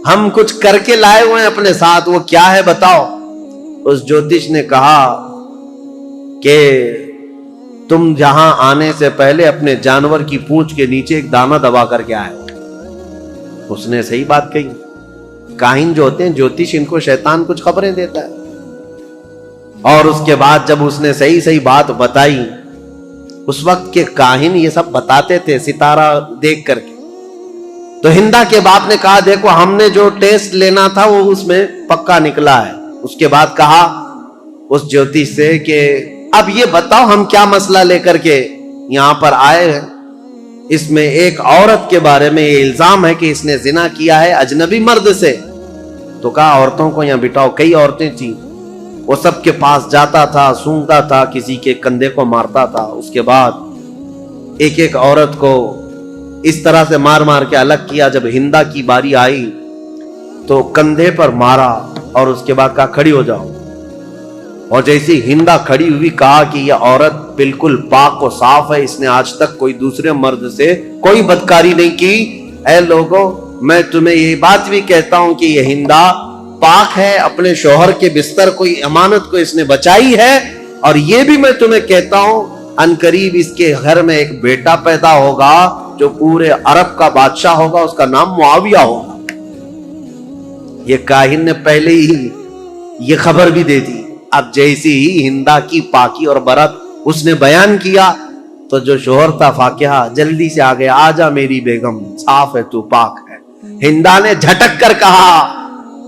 ہم کچھ کر کے لائے ہوئے ہیں اپنے ساتھ، وہ کیا ہے بتاؤ. اس جوتش نے کہا کہ تم جہاں آنے سے پہلے اپنے جانور کی پونچھ کے نیچے ایک دانہ دبا کر کے آئے. اس نے صحیح بات کہی. کاہن جو ہوتے ہیں جوتش، ان کو شیطان کچھ خبریں دیتا ہے. اور اس کے بعد جب اس نے صحیح صحیح بات بتائی، اس وقت کے کاہن یہ سب بتاتے تھے ستارہ دیکھ کر کے، تو ہندا کے باپ نے کہا دیکھو ہم نے جو ٹیسٹ لینا تھا وہ اس میں پکا نکلا ہے۔ اس کے بعد کہا اس جوتش سے کہ اب یہ بتاؤ ہم کیا مسئلہ لے کر کے یہاں پر آئے ہیں؟ اس میں ایک عورت کے بارے میں یہ الزام ہے کہ اس نے زنا کیا ہے اجنبی مرد سے۔ تو کہا عورتوں کو یہاں بٹھاؤ، کئی عورتیں تھیں، وہ سب کے پاس جاتا تھا، سونگتا تھا، کسی کے کندھے کو مارتا تھا، اس کے بعد ایک ایک عورت کو اس طرح سے مار مار کے الگ کیا۔ جب ہندا کی باری آئی تو کندھے پر مارا اور اس کے بعد کہا کھڑی ہو جاؤ، اور جیسی ہندا کھڑی ہوئی کہا کہ یہ عورت بالکل پاک و صاف ہے، اس نے آج تک کوئی دوسرے مرد سے کوئی بدکاری نہیں کی۔ اے لوگوں، میں تمہیں یہ بات بھی کہتا ہوں کہ یہ ہندا پاک ہے، اپنے شوہر کے بستر کوئی امانت کو اس نے بچائی ہے، اور یہ بھی میں تمہیں کہتا ہوں ان قریب اس کے گھر میں ایک بیٹا پیدا ہوگا جو پورے عرب کا بادشاہ ہوگا، اس کا نام معاویہ ہوگا۔ یہ کاہن نے پہلے ہی یہ خبر بھی دے دی۔ اب جیسی ہی ہندا کی پاکی اور برت اس نے بیان کیا تو جو شوہر تھا فاقیہ جلدی سے آ گیا، آجا میری بیگم، صاف ہے تو پاک ہے۔ ہندا نے جھٹک کر کہا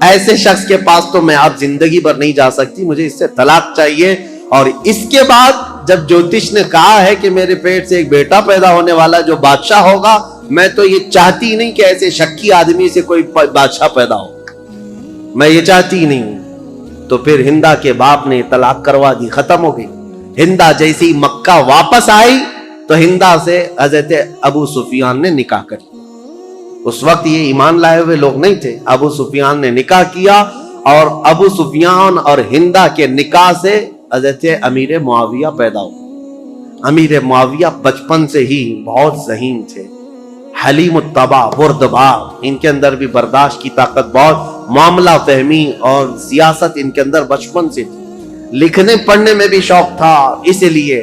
ایسے شخص کے پاس تو میں اب زندگی بھر نہیں جا سکتی، مجھے اس سے طلاق چاہیے۔ اور اس کے بعد جب جوتش نے کہا ہے کہ میرے پیٹ سے ایک بیٹا پیدا ہونے والا جو بادشاہ ہوگا، میں تو یہ چاہتی نہیں کہ ایسے شکی آدمی سے کوئی بادشاہ پیدا ہو، میں یہ چاہتی نہیں ہوں۔ تو پھر ہندا کے باپ نے طلاق کروا دی، ختم ہو گئی۔ ہندا جیسی مکہ واپس آئی تو ہندا سے حضرت ابو سفیان نے نکاح کر لیا۔ اس وقت یہ ایمان لائے ہوئے لوگ نہیں تھے، ابو سفیان نے نکاح کیا، اور ابو سفیان اور ہندا کے نکاح سے حضرت امیر معاویہ پیدا ہوا۔ امیر معاویہ بچپن سے ہی بہت ذہین تھے، حلیم الطبع، بردبار، ان کے اندر بھی برداشت کی طاقت بہت، معاملہ فہمی اور سیاست ان کے اندر بچپن سے تھی، لکھنے پڑھنے میں بھی شوق تھا۔ اسی لیے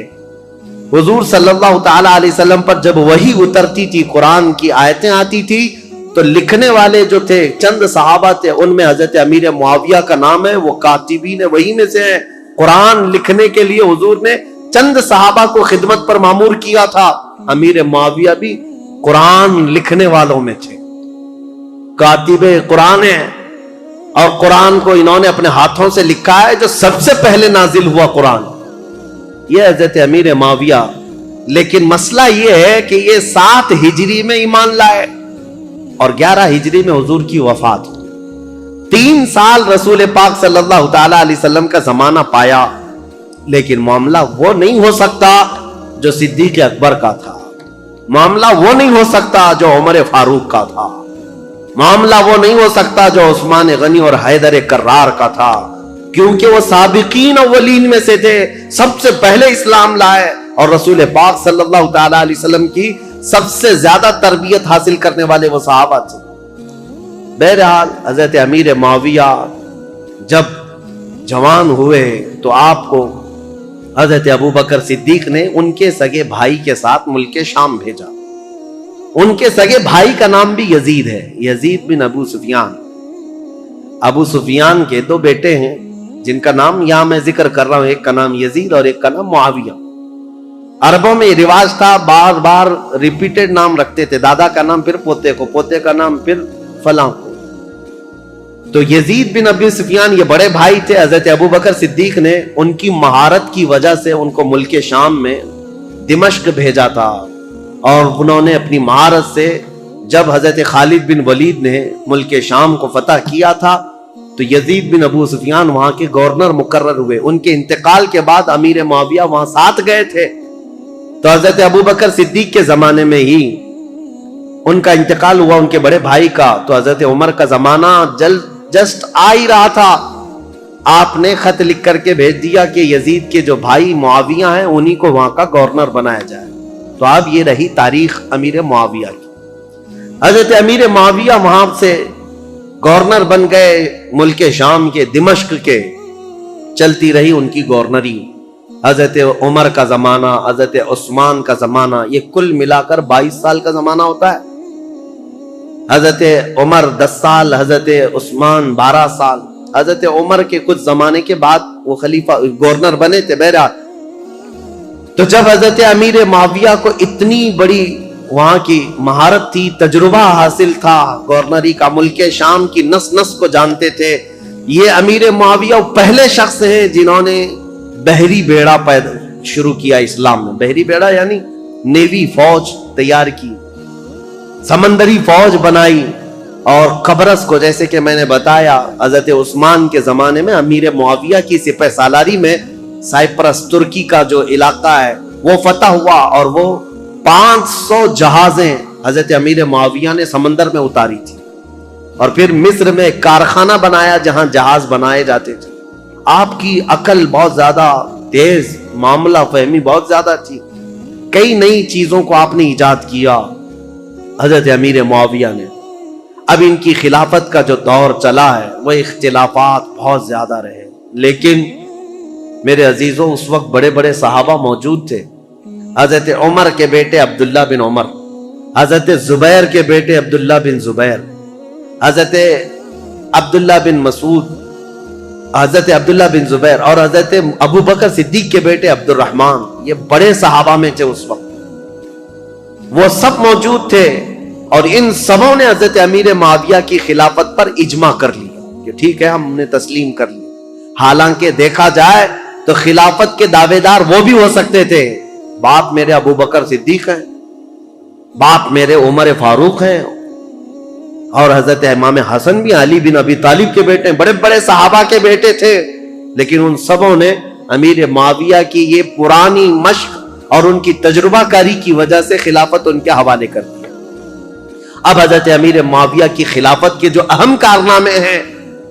حضور صلی اللہ تعالی علیہ وسلم پر جب وحی اترتی تھی، قرآن کی آیتیں آتی تھی، تو لکھنے والے جو تھے چند صحابہ تھے، ان میں حضرت امیر معاویہ کا نام ہے، وہ کاتبین وحی میں سے ہے۔ قرآن لکھنے کے لیے حضور نے چند صحابہ کو خدمت پر مامور کیا تھا، امیر معاویہ بھی قرآن لکھنے والوں میں تھے، کاتب قرآن ہے، اور قرآن کو انہوں نے اپنے ہاتھوں سے لکھا ہے۔ جو سب سے پہلے نازل ہوا قرآن یہ حضرت امیر معاویہ۔ لیکن مسئلہ یہ ہے کہ یہ 7 ہجری میں ایمان لائے اور 11 ہجری میں حضور کی وفات ہوئی۔ 3 سال رسول پاک صلی اللہ تعالی علیہ وسلم کا زمانہ پایا، لیکن معاملہ وہ نہیں ہو سکتا جو صدیق اکبر کا تھا، معاملہ وہ نہیں ہو سکتا جو عمر فاروق کا تھا، معاملہ وہ نہیں ہو سکتا جو عثمان غنی اور حیدر کرار کا تھا، کیونکہ وہ سابقین اولین میں سے تھے، سب سے پہلے اسلام لائے، اور رسول پاک صلی اللہ تعالی علیہ وسلم کی سب سے زیادہ تربیت حاصل کرنے والے وہ صحابہ تھے۔ بہرحال حضرت امیر معاویہ جب جوان ہوئے تو آپ کو حضرت ابوبکر صدیق نے ان کے سگے بھائی کے ساتھ ملک شام بھیجا۔ ان کے سگے بھائی کا نام بھی یزید ہے، یزید بن ابو سفیان۔ ابو سفیان کے 2 بیٹے ہیں جن کا نام یہاں میں ذکر کر رہا ہوں، ایک کا نام یزید اور ایک کا نام معاویہ۔ عربوں میں یہ رواج تھا، بار بار ریپیٹڈ نام رکھتے تھے، دادا کا نام پھر پوتے کو، پوتے کا نام پھر فلاں کو۔ تو یزید بن ابی سفیان یہ بڑے بھائی تھے، حضرت ابوبکر صدیق نے ان کی مہارت کی وجہ سے ان کو ملک شام میں دمشق بھیجا تھا، اور انہوں نے اپنی مہارت سے جب حضرت خالد بن ولید نے ملک شام کو فتح کیا تھا تو یزید بن ابو سفیان وہاں کے گورنر مقرر ہوئے۔ ان کے انتقال کے بعد امیر معاویہ وہاں ساتھ گئے تھے، تو حضرت ابوبکر صدیق کے زمانے میں ہی ان کا انتقال ہوا، ان کے بڑے بھائی کا۔ تو حضرت عمر کا زمانہ جسٹ آ ہی رہا تھا، آپ نے خط لکھ کر کے بھیج دیا کہ یزید کے جو بھائی معاویہ ہیں انہی کو وہاں کا گورنر بنایا جائے۔ تو اب یہ رہی تاریخ امیر معاویہ کی۔ حضرت امیر معاویہ وہاں سے گورنر بن گئے ملک شام کے، دمشق کے، چلتی رہی ان کی گورنری۔ حضرت عمر کا زمانہ، حضرت عثمان کا زمانہ، یہ کل ملا کر 22 سال کا زمانہ ہوتا ہے۔ حضرت عمر 10 سال، حضرت عثمان 12 سال۔ حضرت عمر کے کچھ زمانے کے بعد وہ خلیفہ گورنر بنے تھے بہرحال. تو جب حضرت امیر معاویہ کو اتنی بڑی وہاں کی مہارت تھی، تجربہ حاصل تھا، گورنری کا، ملک شام کی نس نس کو جانتے تھے، یہ امیر معاویہ پہلے شخص ہیں جنہوں نے بحری بیڑا پیدا شروع کیا اسلام میں. بحری بیڑا یعنی نیوی، فوج تیار کی، سمندری فوج بنائی. اور قبرص کو، جیسے کہ میں نے بتایا، حضرت عثمان کے زمانے میں امیر معاویہ کی سپہ سالاری میں سائپرس، ترکی کا جو علاقہ ہے وہ فتح ہوا، اور وہ 500 جہازیں حضرت امیر معاویہ نے سمندر میں اتاری تھی. اور پھر مصر میں ایک کارخانہ بنایا جہاں جہاز بنائے جاتے تھے. آپ کی عقل بہت زیادہ تیز، معاملہ فہمی بہت زیادہ تھی، کئی نئی چیزوں کو آپ نے ایجاد کیا حضرت امیر معاویہ نے. اب ان کی خلافت کا جو دور چلا ہے وہ اختلافات بہت زیادہ رہے، لیکن میرے عزیزوں اس وقت بڑے بڑے صحابہ موجود تھے. حضرت عمر کے بیٹے عبداللہ بن عمر، حضرت زبیر کے بیٹے عبداللہ بن زبیر، حضرت عبداللہ بن مسعود، حضرت عبداللہ بن زبیر، اور حضرت ابو بکر صدیق کے بیٹے عبد الرحمن. یہ بڑے صحابہ میں تھے اس وقت، وہ سب موجود تھے. اور ان سبوں نے حضرت امیر معاویہ کی خلافت پر اجماع کر لیا کہ ٹھیک ہے، ہم نے تسلیم کر لیا. حالانکہ دیکھا جائے تو خلافت کے دعوے دار وہ بھی ہو سکتے تھے. باپ میرے ابو بکر صدیق ہیں، باپ میرے عمر فاروق ہیں، اور حضرت امام حسن بھی علی بن ابی طالب کے بیٹے ہیں، بڑے بڑے صحابہ کے بیٹے تھے. لیکن ان سبوں نے امیر معاویہ کی یہ پرانی مشق اور ان کی تجربہ کاری کی وجہ سے خلافت ان کے حوالے کر دی. اب حضرت امیر معاویہ کی خلافت کے جو اہم کارنامے ہیں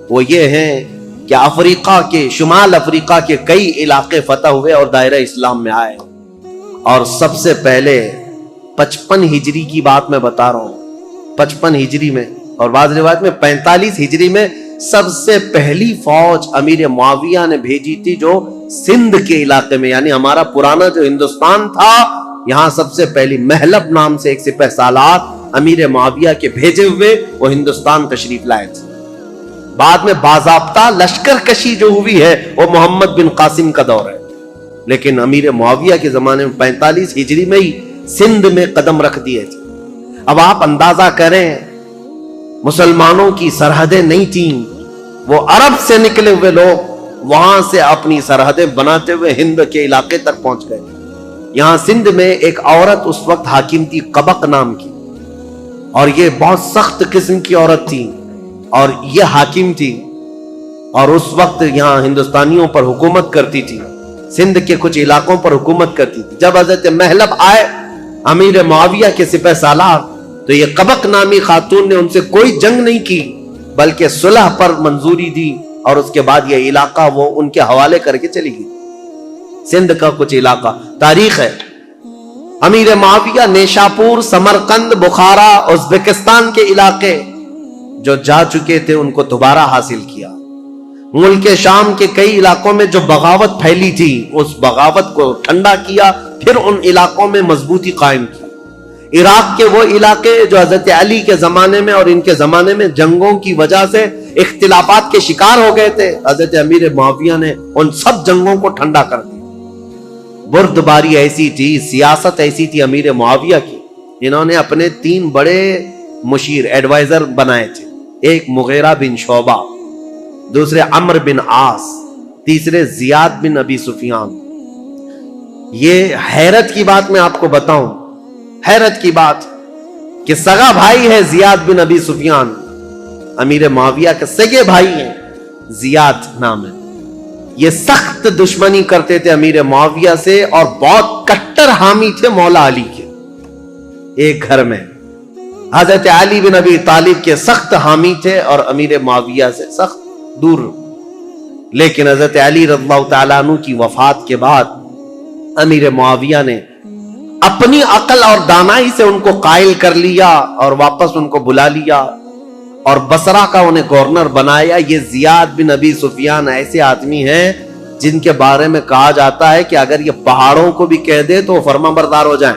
وہ یہ ہیں کہ افریقہ کے، شمال افریقہ کے کئی علاقے فتح ہوئے اور دائرہ اسلام میں آئے. اور سب سے پہلے 55 ہجری کی بات میں بتا رہا ہوں، 55 ہجری میں، اور بعض روایت میں 45 ہجری میں سب سے پہلی فوج امیر معاویہ نے بھیجی تھی جو سندھ کے علاقے میں، یعنی ہمارا پرانا جو ہندوستان تھا، یہاں سب سے پہلی محلب نام سے ایک سپہ سالار امیر معاویہ کے بھیجے ہوئے وہ ہندوستان تشریف لائے تھے. بعد میں باضابطہ لشکر کشی جو ہوئی ہے وہ محمد بن قاسم کا دور ہے، لیکن امیر معاویہ کے زمانے میں 45 ہجری میں ہی سندھ میں قدم رکھ دیے تھے. اب آپ اندازہ کریں، مسلمانوں کی سرحدیں نہیں تھیں، وہ عرب سے نکلے ہوئے لوگ وہاں سے اپنی سرحدیں بناتے ہوئے ہند کے علاقے تک پہنچ گئے. یہاں سندھ میں ایک عورت اس وقت حاکم تھی، قبق نام کی، اور یہ بہت سخت قسم کی عورت تھی، اور یہ حاکم تھی، اور اس وقت یہاں ہندوستانیوں پر حکومت کرتی تھی، سندھ کے کچھ علاقوں پر حکومت کرتی تھی. جب حضرت محلب آئے امیر معاویہ کے سپہ سالار، تو یہ قبق نامی خاتون نے ان سے کوئی جنگ نہیں کی بلکہ صلح پر منظوری دی، اور اس کے بعد یہ علاقہ وہ ان کے حوالے کر کے چلی گئی. سندھ کا کچھ علاقہ تاریخ ہے. امیر معاویہ نیشاپور، سمرقند، بخارا، ازبکستان کے علاقے جو جا چکے تھے ان کو دوبارہ حاصل کیا. ملک شام کے کئی علاقوں میں جو بغاوت پھیلی تھی اس بغاوت کو ٹھنڈا کیا، پھر ان علاقوں میں مضبوطی قائم کی. عراق کے وہ علاقے جو حضرت علی کے زمانے میں اور ان کے زمانے میں جنگوں کی وجہ سے اختلافات کے شکار ہو گئے تھے، حضرت امیر معاویہ نے ان سب جنگوں کو ٹھنڈا کر دیا. بردباری ایسی تھی، سیاست ایسی تھی امیر معاویہ کی، انہوں نے اپنے 3 بڑے مشیر ایڈوائزر بنائے تھے. ایک مغیرہ بن شعبہ، دوسرے عمرو بن عاص، تیسرے زیاد بن ابی سفیان. یہ حیرت کی بات میں آپ کو بتاؤں، حیرت کی بات کہ سگا بھائی ہے زیاد بن ابی سفیان، امیر معاویہ کے سگے بھائی ہیں، زیاد نام ہے. یہ سخت دشمنی کرتے تھے امیر معاویہ سے اور بہت کٹر حامی تھے مولا علی کے. ایک گھر میں حضرت علی بن ابی طالب کے سخت حامی تھے اور امیر معاویہ سے سخت دور. لیکن حضرت علی رضی اللہ تعالیٰ عنہ کی وفات کے بعد امیر معاویہ نے اپنی عقل اور دانائی سے ان کو قائل کر لیا اور واپس ان کو بلا لیا اور بصرہ کا انہیں گورنر بنایا. یہ زیاد بن ابی سفیان ایسے آدمی ہیں جن کے بارے میں کہا جاتا ہے کہ اگر یہ پہاڑوں کو بھی کہہ دے تو فرما بردار ہو جائیں.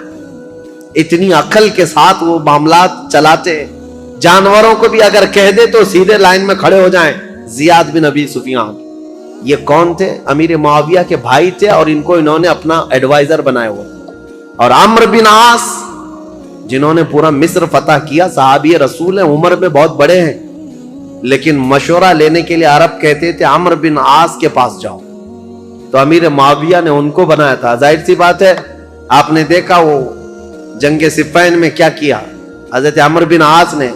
اتنی عقل کے ساتھ وہ معاملات چلاتے. جانوروں کو بھی اگر کہہ دے تو سیدھے لائن میں کھڑے ہو جائیں. زیاد بن ابی سفیان. یہ کون تھے؟ امیر معاویہ کے بھائی تھے اور ان کو انہوں نے اپنا ایڈوائزر بنایا ہوا. اور عمرو بن عاص جنہوں نے پورا مصر فتح کیا، صحابی رسول ہیں، عمر میں بہت بڑے ہیں، لیکن مشورہ لینے کے لیے عرب کہتے تھے عمرو بن عاص کے پاس جاؤ. تو امیر معاویہ نے ان کو بنایا تھا. ظاہر سی بات ہے، آپ نے دیکھا وہ جنگ صفین میں کیا کیا. حضرت عمرو بن عاص نے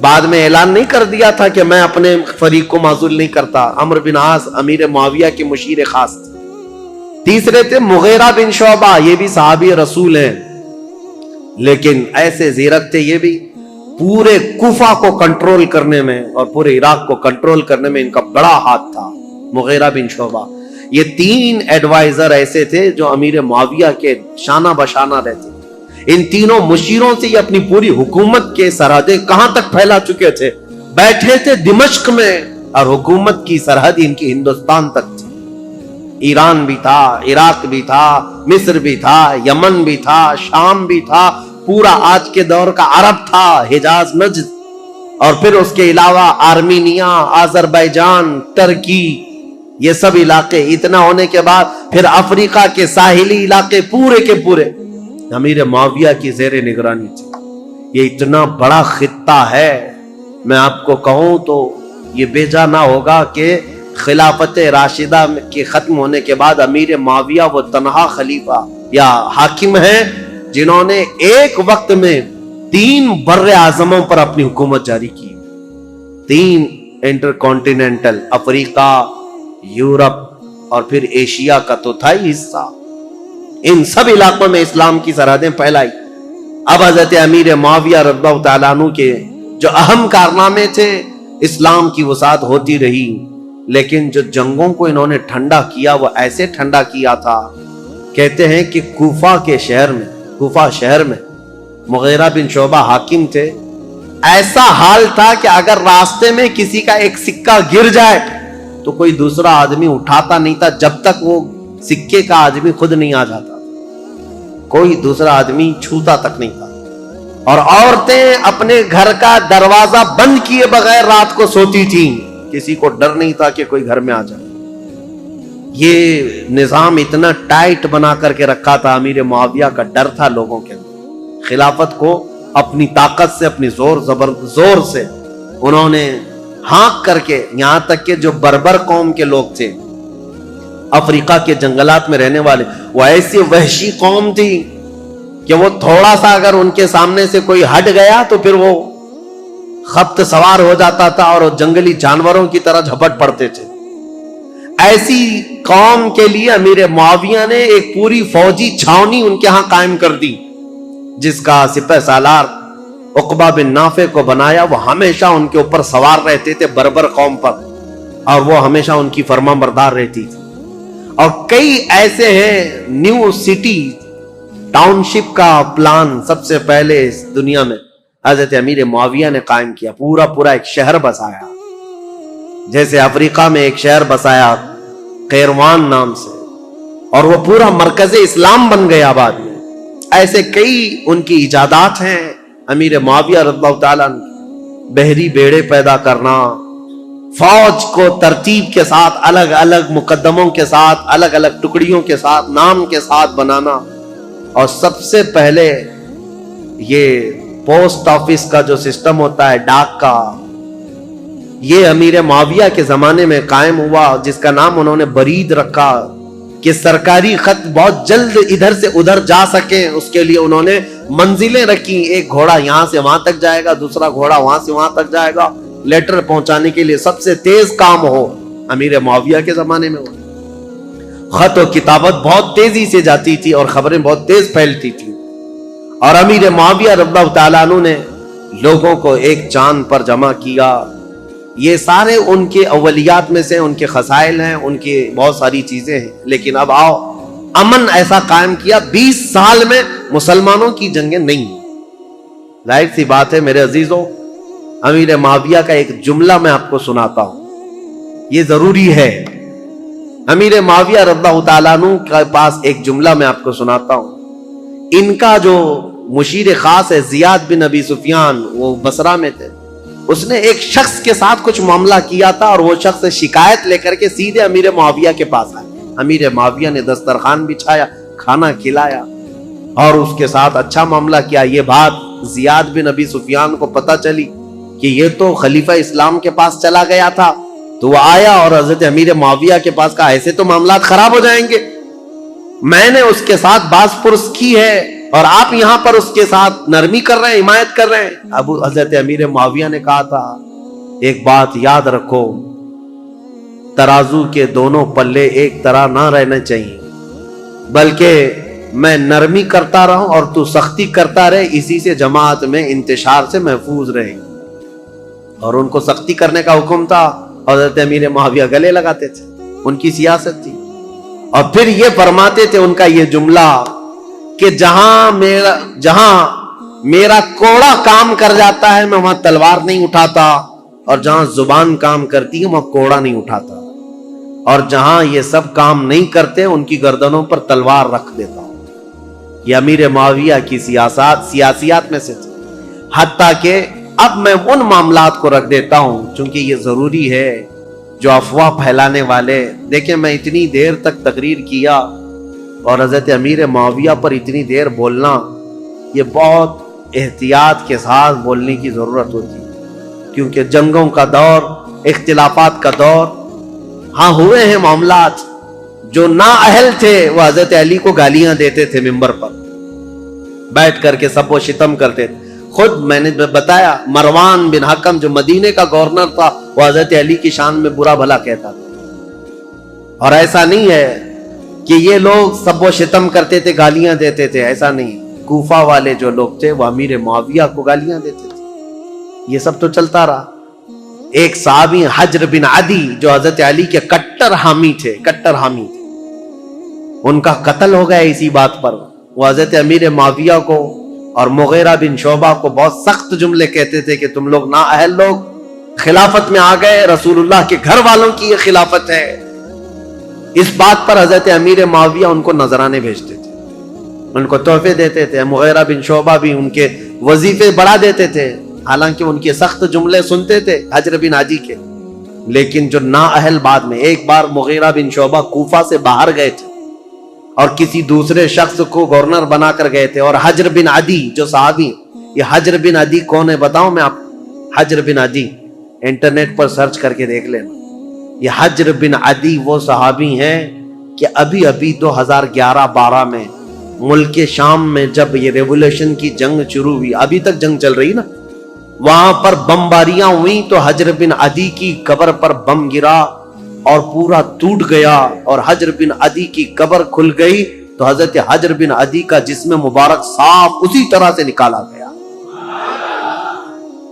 بعد میں اعلان نہیں کر دیا تھا کہ میں اپنے فریق کو معزول نہیں کرتا. عمرو بن عاص امیر معاویہ کے مشیر خاص تھے. تیسرے تھے مغیرہ بن شعبہ، یہ بھی صحابی رسول ہیں، لیکن ایسے زیرک تھے، یہ بھی پورے کوفہ کو کنٹرول کرنے میں اور پورے عراق کو کنٹرول کرنے میں ان کا بڑا ہاتھ تھا. مغیرہ بن شعبہ، یہ تین ایڈوائزر ایسے تھے جو امیر معاویہ کے شانہ بشانہ رہتے. ان تینوں مشیروں سے یہ اپنی پوری حکومت کے سرحدیں کہاں تک پھیلا چکے تھے. بیٹھے تھے دمشق میں اور حکومت کی سرحد ان کی ہندوستان تک تھی. ایران بھی تھا، عراق بھی تھا، مصر بھی تھا، یمن بھی تھا، شام بھی تھا، پورا آج کے دور کا عرب تھا، حجاز، نجد، اور پھر اس کے علاوہ آرمینیا، آذربائیجان، ترکی، یہ سب علاقے. اتنا ہونے کے بعد پھر افریقہ کے ساحلی علاقے پورے کے پورے امیر معاویہ کی زیر نگرانی تھی. یہ اتنا بڑا خطہ ہے، میں آپ کو کہوں تو یہ بے جا نہ ہوگا کہ خلافت راشدہ کے ختم ہونے کے بعد امیر معاویہ وہ تنہا خلیفہ یا حاکم ہیں جنہوں نے ایک وقت میں 3 بر اعظموں پر اپنی حکومت جاری کی. 3 انٹر کانٹیننٹل، افریقہ، یورپ اور پھر ایشیا کا تو تھا ہی حصہ. ان سب علاقوں میں اسلام کی سرحدیں پھیلائی. اب حضرت امیر معاویہ رضی اللہ تعالیٰ عنہ کے جو اہم کارنامے تھے، اسلام کی وسعت ہوتی رہی، لیکن جو جنگوں کو انہوں نے ٹھنڈا کیا وہ ایسے ٹھنڈا کیا تھا. کہتے ہیں کہ کوفہ شہر میں مغیرہ بن شعبہ حاکم تھے. ایسا حال تھا کہ اگر راستے میں کسی کا ایک سکہ گر جائے تو کوئی دوسرا آدمی اٹھاتا نہیں تھا جب تک وہ سکے کا آدمی خود نہیں آ جاتا. کوئی دوسرا آدمی چھوتا تک نہیں تھا. اور عورتیں اپنے گھر کا دروازہ بند کیے بغیر رات کو سوتی تھیں. کسی کو ڈر نہیں تھا کہ کوئی گھر میں آ جائے. یہ نظام اتنا ٹائٹ بنا کر کے رکھا تھا. امیر معاویہ کا ڈر تھا لوگوں کے اندر. خلافت کو اپنی طاقت سے، اپنی زور سے انہوں نے ہانک کر کے، یہاں تک کہ جو بربر قوم کے لوگ تھے، افریقہ کے جنگلات میں رہنے والے، وہ ایسی وحشی قوم تھی کہ وہ تھوڑا سا اگر ان کے سامنے سے کوئی ہٹ گیا تو پھر وہ خبط سوار ہو جاتا تھا اور جنگلی جانوروں کی طرح جھپٹ پڑتے تھے. ایسی قوم کے لیے امیر معاویہ نے ایک پوری فوجی چھاونی ان کے ہاں قائم کر دی، جس کا سپہ سالار عقبہ بن نافع کو بنایا. وہ ہمیشہ ان کے اوپر سوار رہتے تھے بربر قوم پر، اور وہ ہمیشہ ان کی فرما بردار رہتی تھی. اور کئی ایسے ہیں، نیو سٹی ٹاؤن شپ کا پلان سب سے پہلے اس دنیا میں حضرت امیر معاویہ نے قائم کیا. پورا ایک شہر بسایا. جیسے افریقہ میں ایک شہر بسایا قیروان نام سے، اور وہ پورا مرکز اسلام بن گیا بعد میں. ایسے کئی ان کی ایجادات ہیں امیر معاویہ رضی اللہ تعالیٰ عنہ. بحری بیڑے پیدا کرنا، فوج کو ترتیب کے ساتھ، الگ الگ مقدموں کے ساتھ، الگ الگ ٹکڑیوں کے ساتھ، نام کے ساتھ بنانا. اور سب سے پہلے یہ پوسٹ آفس کا جو سسٹم ہوتا ہے، ڈاک کا، یہ امیر معاویہ کے زمانے میں قائم ہوا، جس کا نام انہوں نے برید رکھا کہ سرکاری خط بہت جلد ادھر سے ادھر جا سکیں. اس کے لیے انہوں نے منزلیں رکھی. ایک گھوڑا یہاں سے وہاں تک جائے گا، دوسرا گھوڑا وہاں سے وہاں تک جائے گا. لیٹر پہنچانے کے لیے سب سے تیز کام ہو امیر معاویہ کے زمانے میں ہو. خط و کتابت بہت تیزی سے جاتی تھی اور خبریں بہت تیز پھیلتی تھی. اور امیر معاویہ رضی اللہ تعالیٰ عنہ نے لوگوں کو ایک چاند پر جمع کیا. یہ سارے ان کے اولیات میں سے، ان کے خصائل ہیں، ان کی بہت ساری چیزیں ہیں. لیکن اب آؤ، امن ایسا قائم کیا. 20 سال میں مسلمانوں کی جنگیں نہیں. ظاہر سی بات ہے میرے عزیزوں، امیر معاویہ کا ایک جملہ میں آپ کو سناتا ہوں، یہ ضروری ہے. امیر معاویہ رضی اللہ تعالیٰ عنہ کے پاس ایک جملہ میں آپ کو سناتا ہوں. ان کا جو مشیر خاص ہے زیاد بن ابی سفیان، وہ بصرہ میں تھے. اس نے ایک شخص کے ساتھ کچھ معاملہ کیا تھا اور وہ شخص شکایت لے کر کے سیدھے امیر معاویہ کے پاس آیا. امیر معاویہ نے دسترخوان بچھایا, کھانا کھلایا اور اس کے ساتھ اچھا معاملہ کیا. یہ بات زیاد بن ابی سفیان کو پتہ چلی کہ یہ تو خلیفہ اسلام کے پاس چلا گیا تھا, تو وہ آیا اور حضرت امیر معاویہ کے پاس کہا ایسے تو معاملات خراب ہو جائیں گے, میں نے اس کے ساتھ باز پرس کی ہے اور آپ یہاں پر اس کے ساتھ نرمی کر رہے ہیں, حمایت کر رہے ہیں. ابو حضرت امیر معاویہ نے کہا تھا ایک بات یاد رکھو, ترازو کے دونوں پلے ایک طرح نہ رہنے چاہیے, بلکہ میں نرمی کرتا رہوں اور تو سختی کرتا رہے, اسی سے جماعت میں انتشار سے محفوظ رہے. اور ان کو سختی کرنے کا حکم تھا, حضرت امیر معاویہ گلے لگاتے تھے, ان کی سیاست تھی. اور پھر یہ فرماتے تھے ان کا یہ جملہ کہ جہاں میرا کوڑا کام کر جاتا ہے میں وہاں تلوار نہیں اٹھاتا, اور جہاں زبان کام کرتی ہے وہاں کوڑا نہیں اٹھاتا, اور جہاں یہ سب کام نہیں کرتے ان کی گردنوں پر تلوار رکھ دیتا ہوں. یہ امیر معاویہ کی سیاسیات میں سے تھی. حتیٰ کہ اب میں ان معاملات کو رکھ دیتا ہوں چونکہ یہ ضروری ہے, جو افواہ پھیلانے والے, دیکھیں میں اتنی دیر تک تقریر کیا اور حضرت امیر معاویہ پر اتنی دیر بولنا, یہ بہت احتیاط کے ساتھ بولنے کی ضرورت ہوتی ہے, کیونکہ جنگوں کا دور, اختلافات کا دور. ہاں ہوئے ہیں معاملات, جو نااہل تھے وہ حضرت علی کو گالیاں دیتے تھے ممبر پر بیٹھ کر کے, سب وہ شتم کرتے تھے. خود میں نے بتایا مروان بن حکم جو مدینے کا گورنر تھا وہ حضرت علی کی شان میں برا بھلا کہتا تھا. اور ایسا نہیں ہے کہ یہ لوگ سب وہ شتم کرتے تھے, گالیاں دیتے تھے, ایسا نہیں. کوفہ والے جو لوگ تھے وہ امیر معاویہ کو گالیاں دیتے تھے. یہ سب تو چلتا رہا. ایک صحابی حجر بن عدی جو حضرت علی کے کٹر حامی تھے, ان کا قتل ہو گیا اسی بات پر. وہ حضرت امیر معاویہ کو اور مغیرہ بن شعبہ کو بہت سخت جملے کہتے تھے کہ تم لوگ نااہل لوگ خلافت میں آ گئے, رسول اللہ کے گھر والوں کی یہ خلافت ہے. اس بات پر حضرت امیر معاویہ ان کو نذرانے بھیجتے تھے, ان کو تحفے دیتے تھے. مغیرہ بن شعبہ بھی ان کے وظیفے بڑھا دیتے تھے, حالانکہ ان کے سخت جملے سنتے تھے حجر بن عدی کے. لیکن جو نااہل بعد میں, ایک بار مغیرہ بن شعبہ کوفہ سے باہر گئے تھے اور کسی دوسرے شخص کو گورنر بنا کر گئے تھے, اور حجر بن عدی جو صحابی, یہ حجر بن عدی کون ہے بتاؤں میں آپ کو. حجر بن عدی انٹرنیٹ پر سرچ کر کے دیکھ لینا. یہ حجر بن عدی وہ صحابی ہیں کہ ابھی 2011-12 میں ملک شام میں جب یہ ریولوشن کی جنگ شروع ہوئی, ابھی تک جنگ چل رہی نا, وہاں پر بمباریاں ہوئیں تو حجر بن عدی کی قبر پر بم گرا اور پورا ٹوٹ گیا, اور حجر بن عدی کی قبر کھل گئی تو حضرت حجر بن عدی کا جسم مبارک صاف اسی طرح سے نکالا گیا.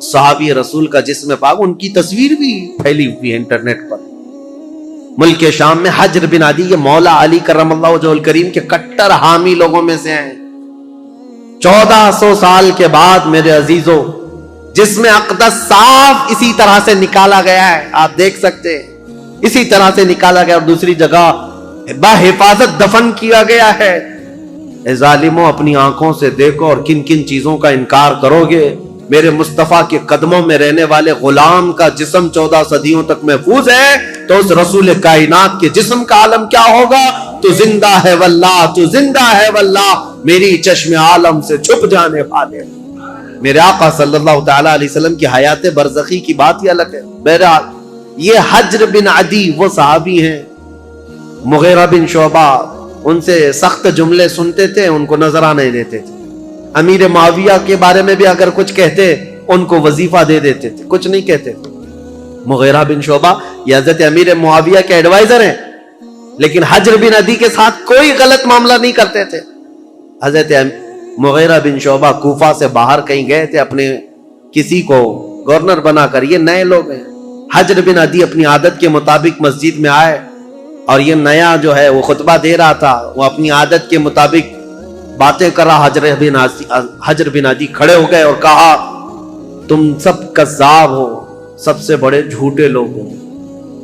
صحابی رسول کا جسم پاک, ان کی تصویر بھی پھیلی ہوئی ہے انٹرنیٹ پر. ملک شام میں حجر بن عدی یہ مولا علی کرم اللہ وجہہ الکریم کے کٹر حامی لوگوں میں سے ہیں. 1400 سال کے بعد میرے عزیزوں جسم اقدس صاف اسی طرح سے نکالا گیا ہے, آپ دیکھ سکتے ہیں, اسی طرح سے نکالا گیا, اور دوسری جگہ بحفاظت دفن کیا گیا ہے. اے ظالموں, اپنی آنکھوں سے دیکھو اور کن کن چیزوں کا انکار کرو گے. میرے مصطفیٰ کے قدموں میں رہنے والے غلام کا جسم 14 صدیوں تک محفوظ ہے, تو اس رسول کائنات کے جسم کا عالم کیا ہوگا. تو زندہ ہے واللہ, تو زندہ ہے واللہ, میری چشم عالم سے چھپ جانے والے. میرے آقا صلی اللہ تعالی علیہ وسلم کی حیات برزخی کی بات ہی الگ ہے. بہرحال یہ حجر بن عدی وہ صحابی ہیں. مغیرہ بن شعبہ ان سے سخت جملے سنتے تھے, ان کو نذرانے دیتے تھے. امیر معاویہ کے بارے میں بھی اگر کچھ کہتے ان کو وظیفہ دے دیتے تھے, کچھ نہیں کہتے تھے. مغیرہ بن شعبہ یہ حضرت امیر معاویہ کے ایڈوائزر ہیں, لیکن حجر بن عدی کے ساتھ کوئی غلط معاملہ نہیں کرتے تھے. حضرت مغیرہ بن شعبہ کوفہ سے باہر کہیں گئے تھے اپنے کسی کو گورنر بنا کر, یہ نئے لوگ ہیں. حجر بن عدی اپنی عادت کے مطابق مسجد میں آئے, اور یہ نیا جو ہے وہ خطبہ دے رہا تھا, وہ اپنی عادت کے مطابق باتیں کر رہا. حجر بن عدی کھڑے ہو گئے اور کہا تم سب کذاب ہو, سب سے بڑے جھوٹے لوگ ہو.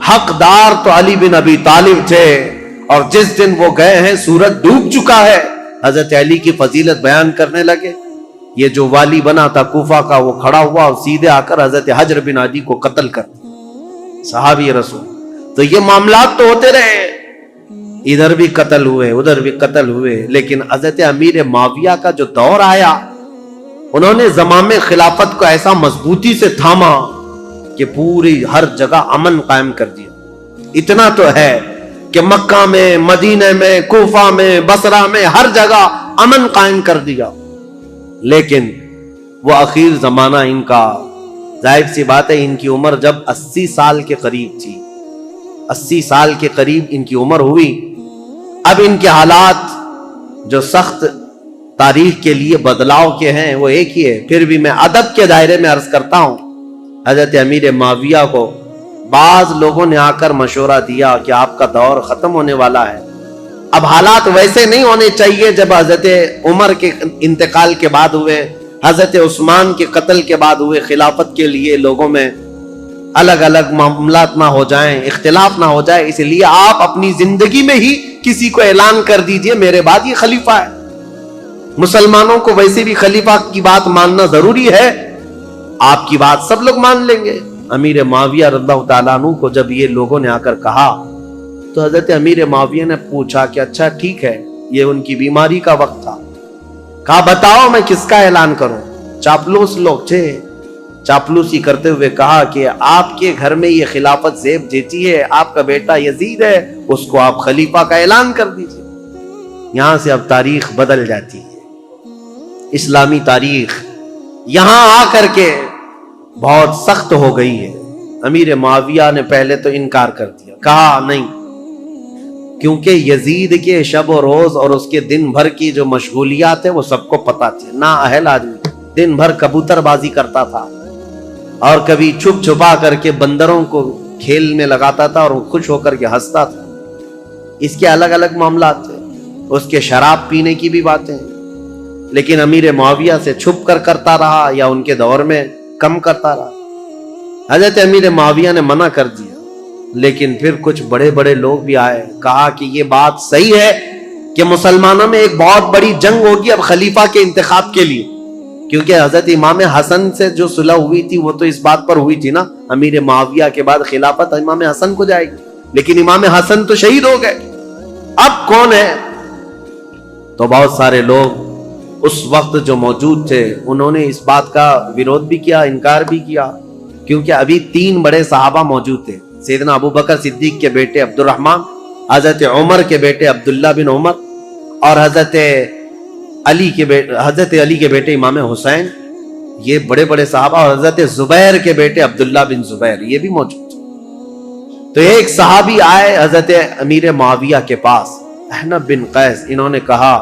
حقدار تو علی بن ابی طالب تھے, اور جس دن وہ گئے ہیں سورج ڈوب چکا ہے. حضرت علی کی فضیلت بیان کرنے لگے. یہ جو والی بنا تھا کوفہ کا وہ کھڑا ہوا اور سیدھے آ کر حضرت حجر بن عدی کو قتل کر دیا، صحابی رسول۔ تو یہ معاملات تو ہوتے رہے، ادھر بھی قتل ہوئے ادھر بھی قتل ہوئے، لیکن حضرت امیر معاویہ کا جو دور آیا انہوں نے زمام خلافت کو ایسا مضبوطی سے تھاما کہ پوری ہر جگہ امن قائم کر دیا۔ اتنا تو ہے کہ مکہ میں، مدینہ میں، کوفہ میں، بصرہ میں، ہر جگہ امن قائم کر دیا۔ لیکن وہ اخیر زمانہ ان کا، ظاہر سی بات ہے ان کی عمر جب 80 سال کے قریب تھی، 80 سال کے قریب ان کی عمر ہوئی، اب ان کے حالات جو سخت تاریخ کے لیے بدلاؤ کے ہیں وہ ایک ہی ہے۔ پھر بھی میں ادب کے دائرے میں عرض کرتا ہوں، حضرت امیر معاویہ کو بعض لوگوں نے آ کر مشورہ دیا کہ آپ کا دور ختم ہونے والا ہے، اب حالات ویسے نہیں ہونے چاہیے جب حضرت عمر کے انتقال کے بعد ہوئے، حضرت عثمان کے قتل کے بعد ہوئے، خلافت کے لیے لوگوں میں الگ الگ معاملات نہ ہو جائیں، اختلاف نہ ہو جائے، اس لیے آپ اپنی زندگی میں ہی کسی کو اعلان کر دیجئے میرے بعد یہ خلیفہ ہے۔ مسلمانوں کو ویسے بھی خلیفہ کی بات ماننا ضروری ہے، آپ کی بات سب لوگ مان لیں گے۔ امیر معاویہ رضی اللہ تعالیٰ عنہ کو جب یہ لوگوں نے آ کر کہا تو حضرت امیر معاویہ نے پوچھا کہ اچھا ٹھیک ہے، یہ ان کی بیماری کا وقت تھا، کہا بتاؤ میں کس کا اعلان کروں؟ چاپلوس لوگ تھے، چاپلوسی کرتے ہوئے کہا کہ آپ کے گھر میں یہ خلافت زیب جیتی ہے، آپ کا بیٹا یزید ہے، اس کو آپ خلیفہ کا اعلان کر دیجئے۔ یہاں سے اب تاریخ بدل جاتی ہے، اسلامی تاریخ یہاں آ کر کے بہت سخت ہو گئی ہے۔ امیر معاویہ نے پہلے تو انکار کر دیا، کہا نہیں، کیونکہ یزید کے شب و روز اور اس کے دن بھر کی جو مشغولیات ہیں وہ سب کو پتا تھے، نا اہل آدمی، دن بھر کبوتر بازی کرتا تھا اور کبھی چھپ چھپا کر کے بندروں کو کھیل میں لگاتا تھا اور خوش ہو کر کے ہنستا تھا، اس کے الگ الگ معاملات تھے، اس کے شراب پینے کی بھی باتیں، لیکن امیر معاویہ سے چھپ کر کرتا رہا یا ان کے دور میں کم کرتا رہا۔ حضرت امیر معاویہ نے منع کر دیا، لیکن پھر کچھ بڑے بڑے لوگ بھی آئے، کہا کہ یہ بات صحیح ہے کہ مسلمانوں میں ایک بہت بڑی جنگ ہوگی اب خلیفہ کے انتخاب کے لیے، کیونکہ حضرت امام حسن سے جو صلح ہوئی تھی وہ تو اس بات پر ہوئی تھی نا، امیر معاویہ کے بعد خلافت امام حسن کو جائے گی، لیکن امام حسن تو شہید ہو گئے، اب کون ہے؟ تو بہت سارے لوگ اس وقت جو موجود تھے انہوں نے اس بات کا ویرودھ بھی کیا، انکار بھی کیا، کیونکہ ابھی 3 بڑے صحابہ موجود تھے، سیدنا ابو بکر صدیق کے بیٹے عبد الرحمن، حضرت عمر کے بیٹے عبداللہ بن عمر، اور حضرت علی کے بیٹے امام حسین، یہ بڑے بڑے صحابہ، اور حضرت زبیر کے بیٹے عبداللہ بن زبیر یہ بھی موجود تھے۔ تو ایک صحابی آئے حضرت امیر معاویہ کے پاس، احنف بن قیس، انہوں نے کہا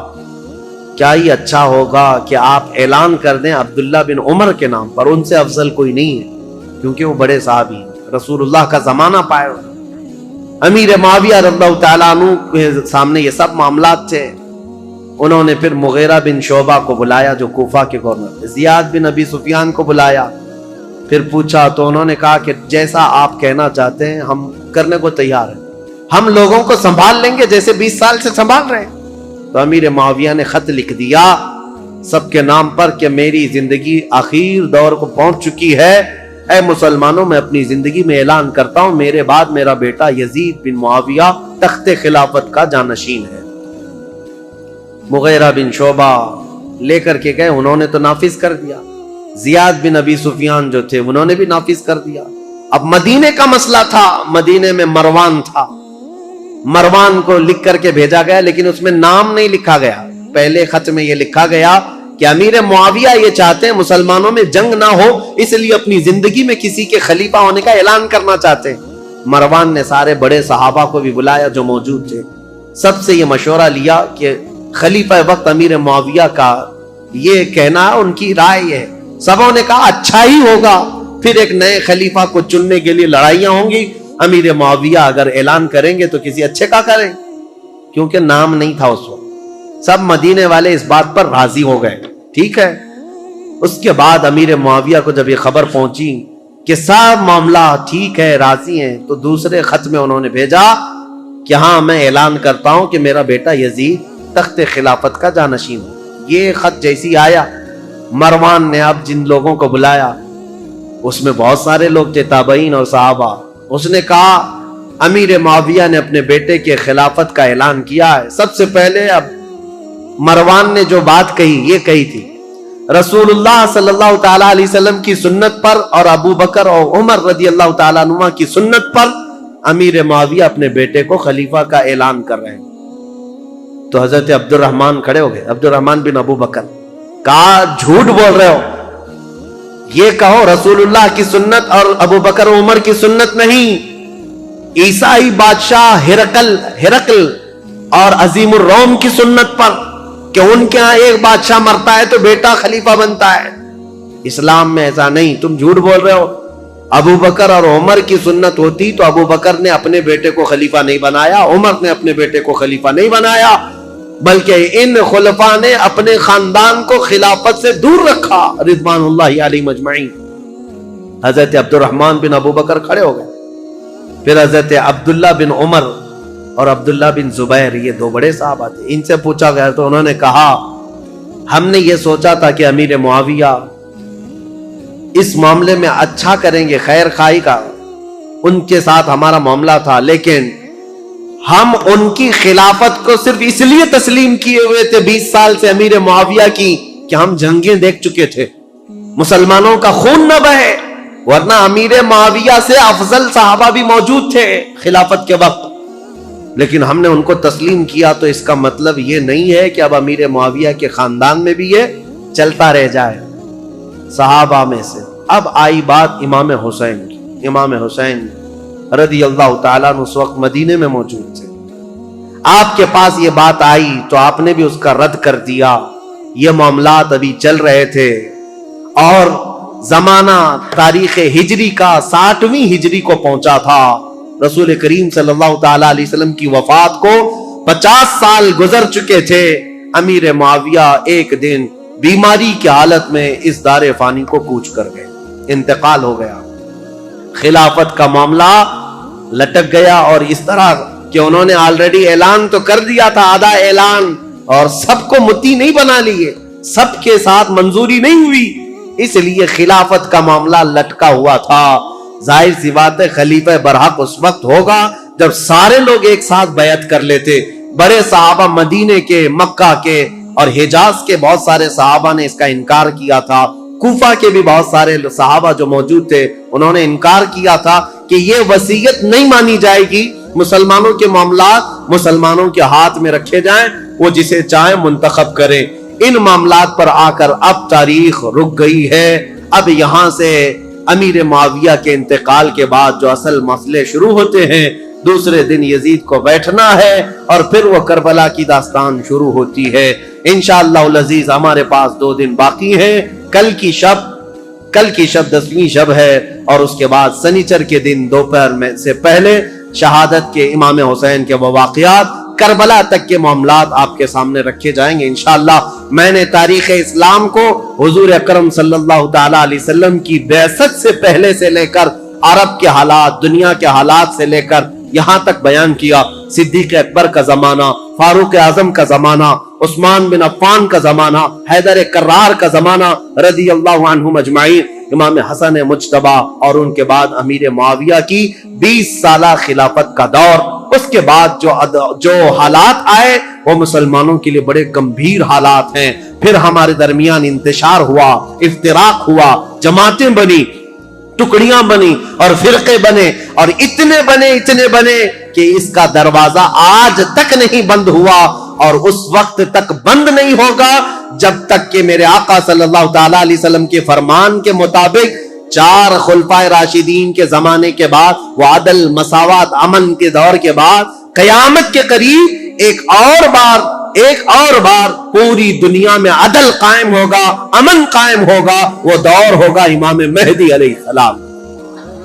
کیا یہ اچھا ہوگا کہ آپ اعلان کر دیں عبداللہ بن عمر کے نام پر، ان سے افضل کوئی نہیں ہے، کیونکہ وہ بڑے صحابی ہیں، رسول اللہ کا زمانہ پائے ہوئے۔ امیر معاویہ رضی اللہ تعالیٰ عنہ کے سامنے یہ سب معاملات تھے۔ انہوں نے پھر مغیرہ بن شعبہ کو بلایا جو کوفہ کے گورنر تھے، زیاد بن ابی سفیان کو بلایا، پھر پوچھا تو انہوں نے کہا کہ جیسا آپ کہنا چاہتے ہیں ہم کرنے کو تیار ہیں، ہم لوگوں کو سنبھال لیں گے جیسے 20 سال سے سنبھال رہے ہیں۔ تو امیر معاویہ نے خط لکھ دیا سب کے نام پر کہ میری زندگی آخر دور کو پہنچ چکی ہے، اے مسلمانوں میں اپنی زندگی میں اعلان کرتا ہوں میرے بعد میرا بیٹا یزید بن معاویہ تخت خلافت کا جانشین ہے۔ مغیرہ بن شعبہ لے کر کے گئے، انہوں نے تو نافذ کر دیا، زیاد بن ابی سفیان جو تھے انہوں نے بھی نافذ کر دیا۔ اب مدینے کا مسئلہ تھا، مدینے میں مروان تھا، مروان کو لکھ کر کے بھیجا گیا، لیکن اس میں نام نہیں لکھا گیا، پہلے خط میں یہ لکھا گیا کہ امیر معاویہ یہ چاہتے ہیں مسلمانوں میں جنگ نہ ہو، اس لیے اپنی زندگی میں کسی کے خلیفہ ہونے کا اعلان کرنا چاہتے ہیں۔ مروان نے سارے بڑے صحابہ کو بھی بلایا جو موجود تھے، سب سے یہ مشورہ لیا کہ خلیفہ وقت امیر معاویہ کا یہ کہنا ان کی رائے ہے، سبوں نے کہا اچھا ہی ہوگا، پھر ایک نئے خلیفہ کو چننے کے لیے لڑائیاں ہوں گی، امیر معاویہ اگر اعلان کریں گے تو کسی اچھے کا کریں، کیونکہ نام نہیں تھا اس وقت۔ سب مدینے والے اس بات پر راضی ہو گئے، ٹھیک ہے۔ اس کے بعد امیر معاویہ کو جب یہ خبر پہنچی کہ سب معاملہ ٹھیک ہے، راضی ہیں، تو دوسرے خط میں انہوں نے بھیجا کہ ہاں میں اعلان کرتا ہوں کہ میرا بیٹا یزید تخت خلافت کا جانشین ہے۔ یہ خط جیسی آیا مروان نے اب جن لوگوں کو بلایا اس میں بہت سارے لوگ تھے، تابعین اور صحابہ. اس نے کہا امیر معاویہ نے اپنے بیٹے کے خلافت کا اعلان کیا ہے. سب سے پہلے اب مروان نے جو بات کہی یہ کہی تھی، رسول اللہ صلی اللہ تعالی علیہ وسلم کی سنت پر اور ابو بکر اور عمر رضی اللہ تعالیٰ عنہ کی سنت پر امیر معاویہ اپنے بیٹے کو خلیفہ کا اعلان کر رہے ہیں. تو حضرت عبد الرحمن کھڑے ہو گئے، عبد الرحمن بن ابو بکر. کہا جھوٹ بول رہے ہو، یہ کہو رسول اللہ کی سنت اور ابو بکر و عمر کی سنت نہیں. عیسائی بادشاہ ہرقل اور عظیم الروم کی سنت پر کہ ان کے ہاں ایک بادشاہ مرتا ہے تو بیٹا خلیفہ بنتا ہے. اسلام میں ایسا نہیں، تم جھوٹ بول رہے ہو. ابو بکر اور عمر کی سنت ہوتی تو ابو بکر نے اپنے بیٹے کو خلیفہ نہیں بنایا، عمر نے اپنے بیٹے کو خلیفہ نہیں بنایا، بلکہ ان خلفاء نے اپنے خاندان کو خلافت سے دور رکھا رضوان اللہ علیہ مجمعین. حضرت عبد الرحمن بن ابو بکر کھڑے ہو گئے. پھر حضرت عبداللہ بن عمر اور عبداللہ بن زبیر، یہ دو بڑے صحابہ تھے، ان سے پوچھا گیا تو انہوں نے کہا ہم نے یہ سوچا تھا کہ امیر معاویہ اس معاملے میں اچھا کریں گے، خیر خواہی کا ان کے ساتھ ہمارا معاملہ تھا، لیکن ہم ان کی خلافت کو صرف اس لیے تسلیم کیے ہوئے تھے 20 سال سے امیر معاویہ کی کہ ہم جنگیں دیکھ چکے تھے، مسلمانوں کا خون نہ بہے، ورنہ امیر معاویہ سے افضل صحابہ بھی موجود تھے خلافت کے وقت، لیکن ہم نے ان کو تسلیم کیا. تو اس کا مطلب یہ نہیں ہے کہ اب امیر معاویہ کے خاندان میں بھی یہ چلتا رہ جائے. صحابہ میں سے اب آئی بات امام حسین کی. امام حسین رضی اللہ تعالیٰ عنہ اس وقت مدینے میں موجود تھے. آپ کے پاس یہ بات آئی تو آپ نے بھی اس کا رد کر دیا. یہ معاملات ابھی چل رہے تھے اور زمانہ تاریخ ہجری کا 60ویں ہجری کو پہنچا تھا. رسول کریم صلی اللہ تعالی علیہ وسلم کی وفات کو 50 سال گزر چکے تھے. امیر معاویہ ایک دن بیماری کی حالت میں اس دار فانی کو کوچ کر گئے، انتقال ہو گیا. خلافت کا معاملہ لٹک گیا اور اس طرح کہ انہوں نے آلریڈی اعلان تو کر دیا تھا، آدھا اعلان، اور سب کو متی نہیں بنا لیے، سب کے ساتھ منظوری نہیں ہوئی، اس لیے خلافت کا معاملہ لٹکا ہوا تھا. ظاہر سی بات ہے خلیفہ برحق اس وقت ہوگا جب سارے لوگ ایک ساتھ بیعت کر لیتے. بڑے صحابہ مدینے کے، مکہ کے اور حجاز کے بہت سارے صحابہ نے اس کا انکار کیا تھا. کوفہ کے بھی بہت سارے صحابہ جو موجود تھے انہوں نے انکار کیا تھا کہ یہ وصیت نہیں مانی جائے گی، مسلمانوں کے معاملات مسلمانوں کے ہاتھ میں رکھے جائیں، وہ جسے چاہیں منتخب کریں. ان معاملات پر آ کر اب تاریخ رک گئی ہے. اب یہاں سے امیر معاویہ کے انتقال کے بعد جو اصل مسئلے شروع ہوتے ہیں. دوسرے دن یزید کو بیٹھنا ہے اور پھر وہ کربلا کی داستان شروع ہوتی ہے. انشاءاللہ العزیز ہمارے پاس 2 دن باقی ہیں. کل کی شب 10ویں شب ہے اور اس کے بعد سنیچر کے دن دوپہر میں سے پہلے شہادت کے امام حسین کے وہ واقعات، کربلا تک کے معاملات آپ کے سامنے رکھے جائیں گے انشاءاللہ. میں نے تاریخ اسلام کو حضور اکرم صلی اللہ تعالی علیہ وسلم کی بعثت سے پہلے سے لے کر عرب کے حالات، دنیا کے حالات سے لے کر یہاں تک بیان کیا. صدیق اکبر کا زمانہ، فاروق اعظم کا زمانہ، عثمان بن عفان کا زمانہ، حیدر کرار کا زمانہ رضی اللہ عنہم اجمعین، امام حسن مجتبی، اور ان کے بعد امیر معاویہ کی 20 سالہ خلافت کا دور. اس کے بعد جو حالات آئے وہ مسلمانوں کے لیے بڑے گمبھیر حالات ہیں. پھر ہمارے درمیان انتشار ہوا، افتراق ہوا، جماعتیں بنی، ٹکڑیاں بنی اور فرقے بنے، اور اتنے بنے کہ اس کا دروازہ آج تک نہیں بند ہوا اور اس وقت تک بند نہیں ہوگا جب تک کہ میرے آقا صلی اللہ تعالی علیہ وسلم کے فرمان کے مطابق 4 خلفائے راشدین کے زمانے کے بعد، وہ عدل، مساوات، امن کے دور کے بعد، قیامت کے قریب ایک اور بار پوری دنیا میں عدل قائم ہوگا، امن قائم ہوگا. وہ دور ہوگا امام مہدی علیہ السلام.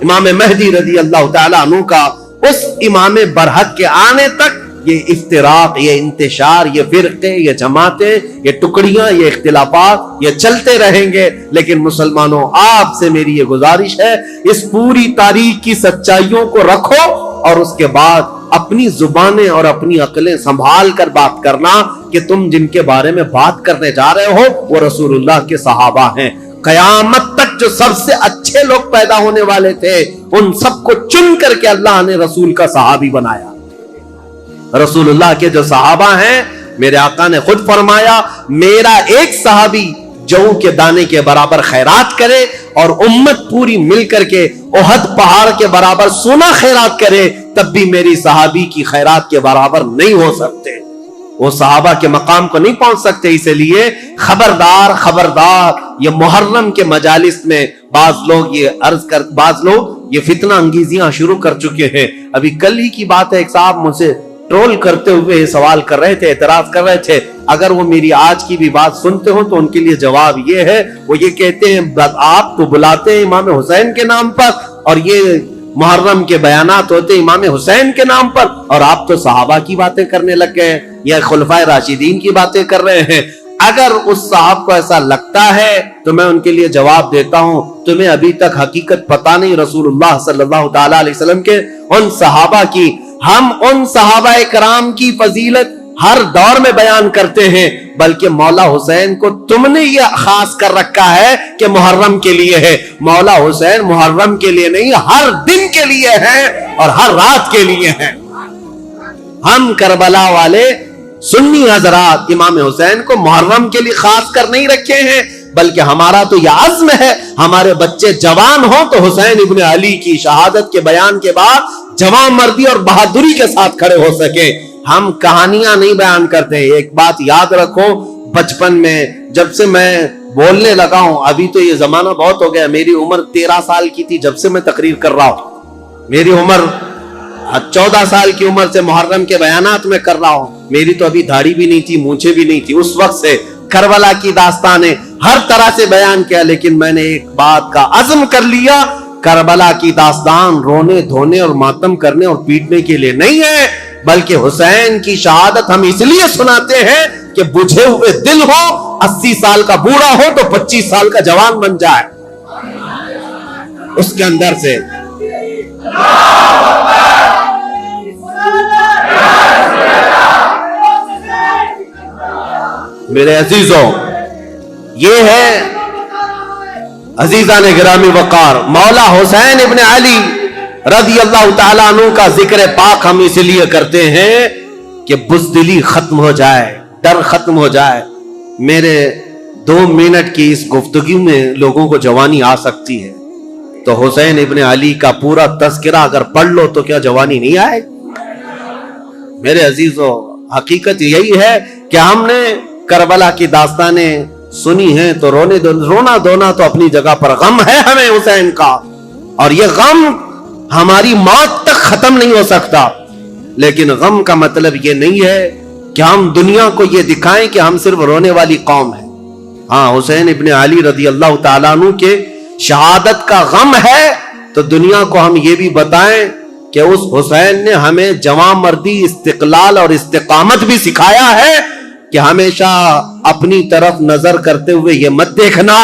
امام مہدی رضی اللہ تعالیٰ عنہ کا اس امام برحق کے آنے تک یہ افتراق، یہ انتشار، یہ فرقے، یہ جماعتیں، یہ ٹکڑیاں، یہ اختلافات یہ چلتے رہیں گے. لیکن مسلمانوں، آپ سے میری یہ گزارش ہے، اس پوری تاریخ کی سچائیوں کو رکھو اور اس کے بعد اپنی زبانیں اور اپنی عقلیں سنبھال کر بات کرنا کہ تم جن کے بارے میں بات کرنے جا رہے ہو وہ رسول اللہ کے صحابہ ہیں. قیامت تک جو سب سے اچھے لوگ پیدا ہونے والے تھے ان سب کو چن کر کے اللہ نے رسول کا صحابی بنایا. رسول اللہ کے جو صحابہ ہیں میرے آقا نے خود فرمایا میرا ایک صحابی جو کے دانے کے برابر خیرات کرے اور امت پوری مل کر کے احد پہاڑ کے برابر سونا خیرات کرے تب بھی میری صحابی کی خیرات کے برابر نہیں ہو سکتے. وہ صحابہ کے مقام کو نہیں پہنچ سکتے. اس لیے خبردار خبردار یہ محرم کے مجالس میں بعض لوگ یہ فتنہ انگیزیاں شروع کر چکے ہیں. ابھی کل ہی کی بات ہے, ایک صاحب مجھ سے ٹرول کرتے ہوئے سوال کر رہے تھے, اعتراض کر رہے تھے. اگر وہ میری آج کی بھی بات سنتے ہو تو ان کے لیے جواب یہ ہے, وہ یہ کہتے ہیں آپ تو بلاتے ہیں امام حسین کے نام پر اور یہ محرم کے بیانات ہوتے ہیں امام حسین کے نام پر, اور آپ تو صحابہ کی باتیں کرنے لگ گئے ہیں یا خلفائے راشدین کی باتیں کر رہے ہیں. اگر اس صاحب کو ایسا لگتا ہے تو میں ان کے لیے جواب دیتا ہوں, تمہیں ابھی تک حقیقت پتا نہیں رسول اللہ صلی اللہ تعالی علیہ وسلم کے ان صحابہ کی. ہم ان صحابہ کرام کی فضیلت ہر دور میں بیان کرتے ہیں, بلکہ مولا حسین کو تم نے یہ خاص کر رکھا ہے کہ محرم کے لیے ہے. مولا حسین محرم کے لیے نہیں, ہر دن کے لیے ہے اور ہر رات کے لیے ہے. ہم کربلا والے سنی حضرات امام حسین کو محرم کے لیے خاص کر نہیں رکھے ہیں, بلکہ ہمارا تو یہ عزم ہے ہمارے بچے جوان ہوں تو حسین ابن علی کی شہادت کے بیان کے بعد جوان مردی اور بہادری کے ساتھ کھڑے ہو سکے. ہم کہانیاں نہیں بیان کرتے. ایک بات یاد رکھو, بچپن میں جب سے میں بولنے لگا ہوں, ابھی تو یہ زمانہ بہت ہو گیا, میری عمر 13 سال کی تھی جب سے میں تقریر کر رہا ہوں. میری عمر 14 سال کی عمر سے محرم کے بیانات میں کر رہا ہوں. میری تو ابھی داڑھی بھی نہیں تھی, مونچھیں بھی نہیں تھی. اس وقت سے کربلا کی داستانیں ہر طرح سے بیان کیا, لیکن میں نے ایک بات کا عزم کر لیا, کربلا کی داستان رونے دھونے اور ماتم کرنے اور پیٹنے کے لیے نہیں ہے, بلکہ حسین کی شہادت ہم اس لیے سناتے ہیں کہ بجھے ہوئے دل ہو, 80 سال کا بوڑھا ہو تو 25 سال کا جوان بن جائے اس کے اندر سے. میرے عزیزوں, یہ ہے عزیزان گرامی وقار مولا حسین ابن علی رضی اللہ تعالیٰ عنہ کا ذکر پاک ہم اس لیے کرتے ہیں کہ بزدلی ختم ہو جائے, ڈر ختم ہو جائے. میرے 2 منٹ کی اس گفتگو میں لوگوں کو جوانی آ سکتی ہے, تو حسین ابن علی کا پورا تذکرہ اگر پڑھ لو تو کیا جوانی نہیں آئے؟ میرے عزیزوں, حقیقت یہی ہے کہ ہم نے کربلا کی داستانیں سنی ہیں تو رونا دھونا تو اپنی جگہ پر, غم ہے ہمیں حسین کا, اور یہ غم ہماری موت تک ختم نہیں ہو سکتا. لیکن غم کا مطلب یہ نہیں ہے کہ ہم دنیا کو یہ دکھائیں کہ ہم صرف رونے والی قوم ہیں. ہاں, حسین ابن علی رضی اللہ تعالیٰ عنہ کے شہادت کا غم ہے تو دنیا کو ہم یہ بھی بتائیں کہ اس حسین نے ہمیں جواں مردی, استقلال اور استقامت بھی سکھایا ہے کہ ہمیشہ اپنی طرف نظر کرتے ہوئے یہ مت دیکھنا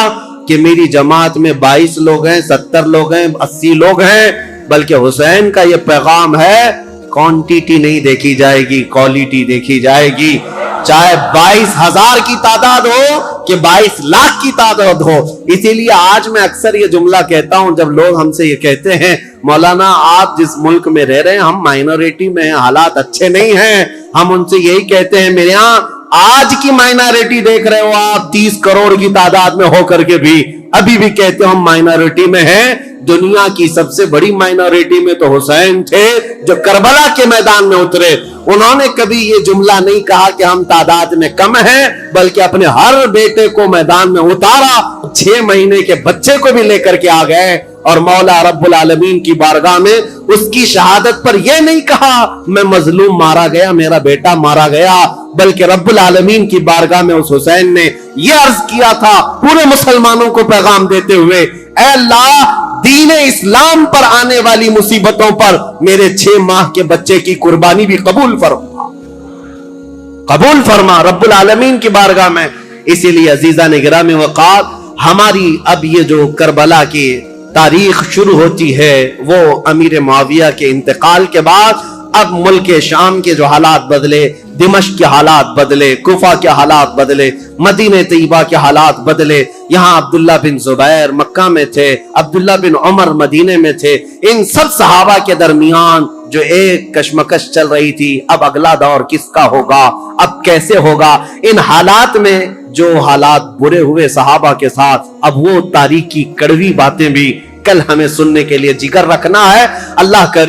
کہ میری جماعت میں 22 لوگ ہیں, 70 لوگ ہیں, 80 لوگ ہیں, بلکہ حسین کا یہ پیغام ہے کوانٹیٹی نہیں دیکھی جائے گی, کوالٹی دیکھی جائے گی. چاہے 22,000 کی تعداد ہو کہ 22 لاکھ کی تعداد ہو. اسی لیے آج میں اکثر یہ جملہ کہتا ہوں جب لوگ ہم سے یہ کہتے ہیں مولانا آپ جس ملک میں رہ رہے ہیں ہم مائنورٹی میں ہیں, حالات اچھے نہیں ہیں, ہم ان سے یہی کہتے ہیں میرے ہاں آج کی مائنورٹی دیکھ رہے ہو آپ 30 کروڑ کی تعداد میں ہو کر کے بھی ابھی بھی کہتے ہو ہم مائنورٹی میں ہیں. دنیا کی سب سے بڑی مائنورٹی میں تو حسین تھے جو کربلا کے میدان میں اترے. انہوں نے کبھی یہ جملہ نہیں کہا کہ ہم تعداد میں کم ہیں, بلکہ اپنے ہر بیٹے کو میدان میں اتارا, 6 مہینے کے بچے کو بھی لے کر کے آ گئے, اور مولا رب العالمین کی بارگاہ میں اس کی شہادت پر یہ نہیں کہا میں مظلوم مارا گیا, میرا بیٹا مارا گیا, بلکہ رب العالمین کی بارگاہ میں اس حسین نے یہ عرض کیا تھا پورے مسلمانوں کو پیغام دیتے ہوئے, اے اللہ دین اسلام پر آنے والی مصیبتوں پر میرے 6 ماہ کے بچے کی قربانی بھی قبول فرما رب العالمین کی بارگاہ میں. اسی لیے عزیزان گرامی وقار ہماری اب یہ جو کربلا کی تاریخ شروع ہوتی ہے وہ امیر معاویہ کے انتقال کے بعد اب ملک شام کے جو حالات بدلے، دمشق کے حالات بدلے، کوفہ کے حالات بدلے، مدینہ طیبہ کے حالات بدلے. یہاں عبداللہ بن زبیر مکہ میں تھے، عبداللہ بن عمر مدینہ میں تھے. ان سب صحابہ کے درمیان جو ایک کشمکش چل رہی تھی، اب اگلا دور کس کا ہوگا، اب کیسے ہوگا. ان حالات میں جو حالات برے ہوئے صحابہ کے ساتھ، اب وہ تاریخ کی کڑوی باتیں بھی کل ہمیں سننے کے لیے جگر رکھنا ہے. اللہ کر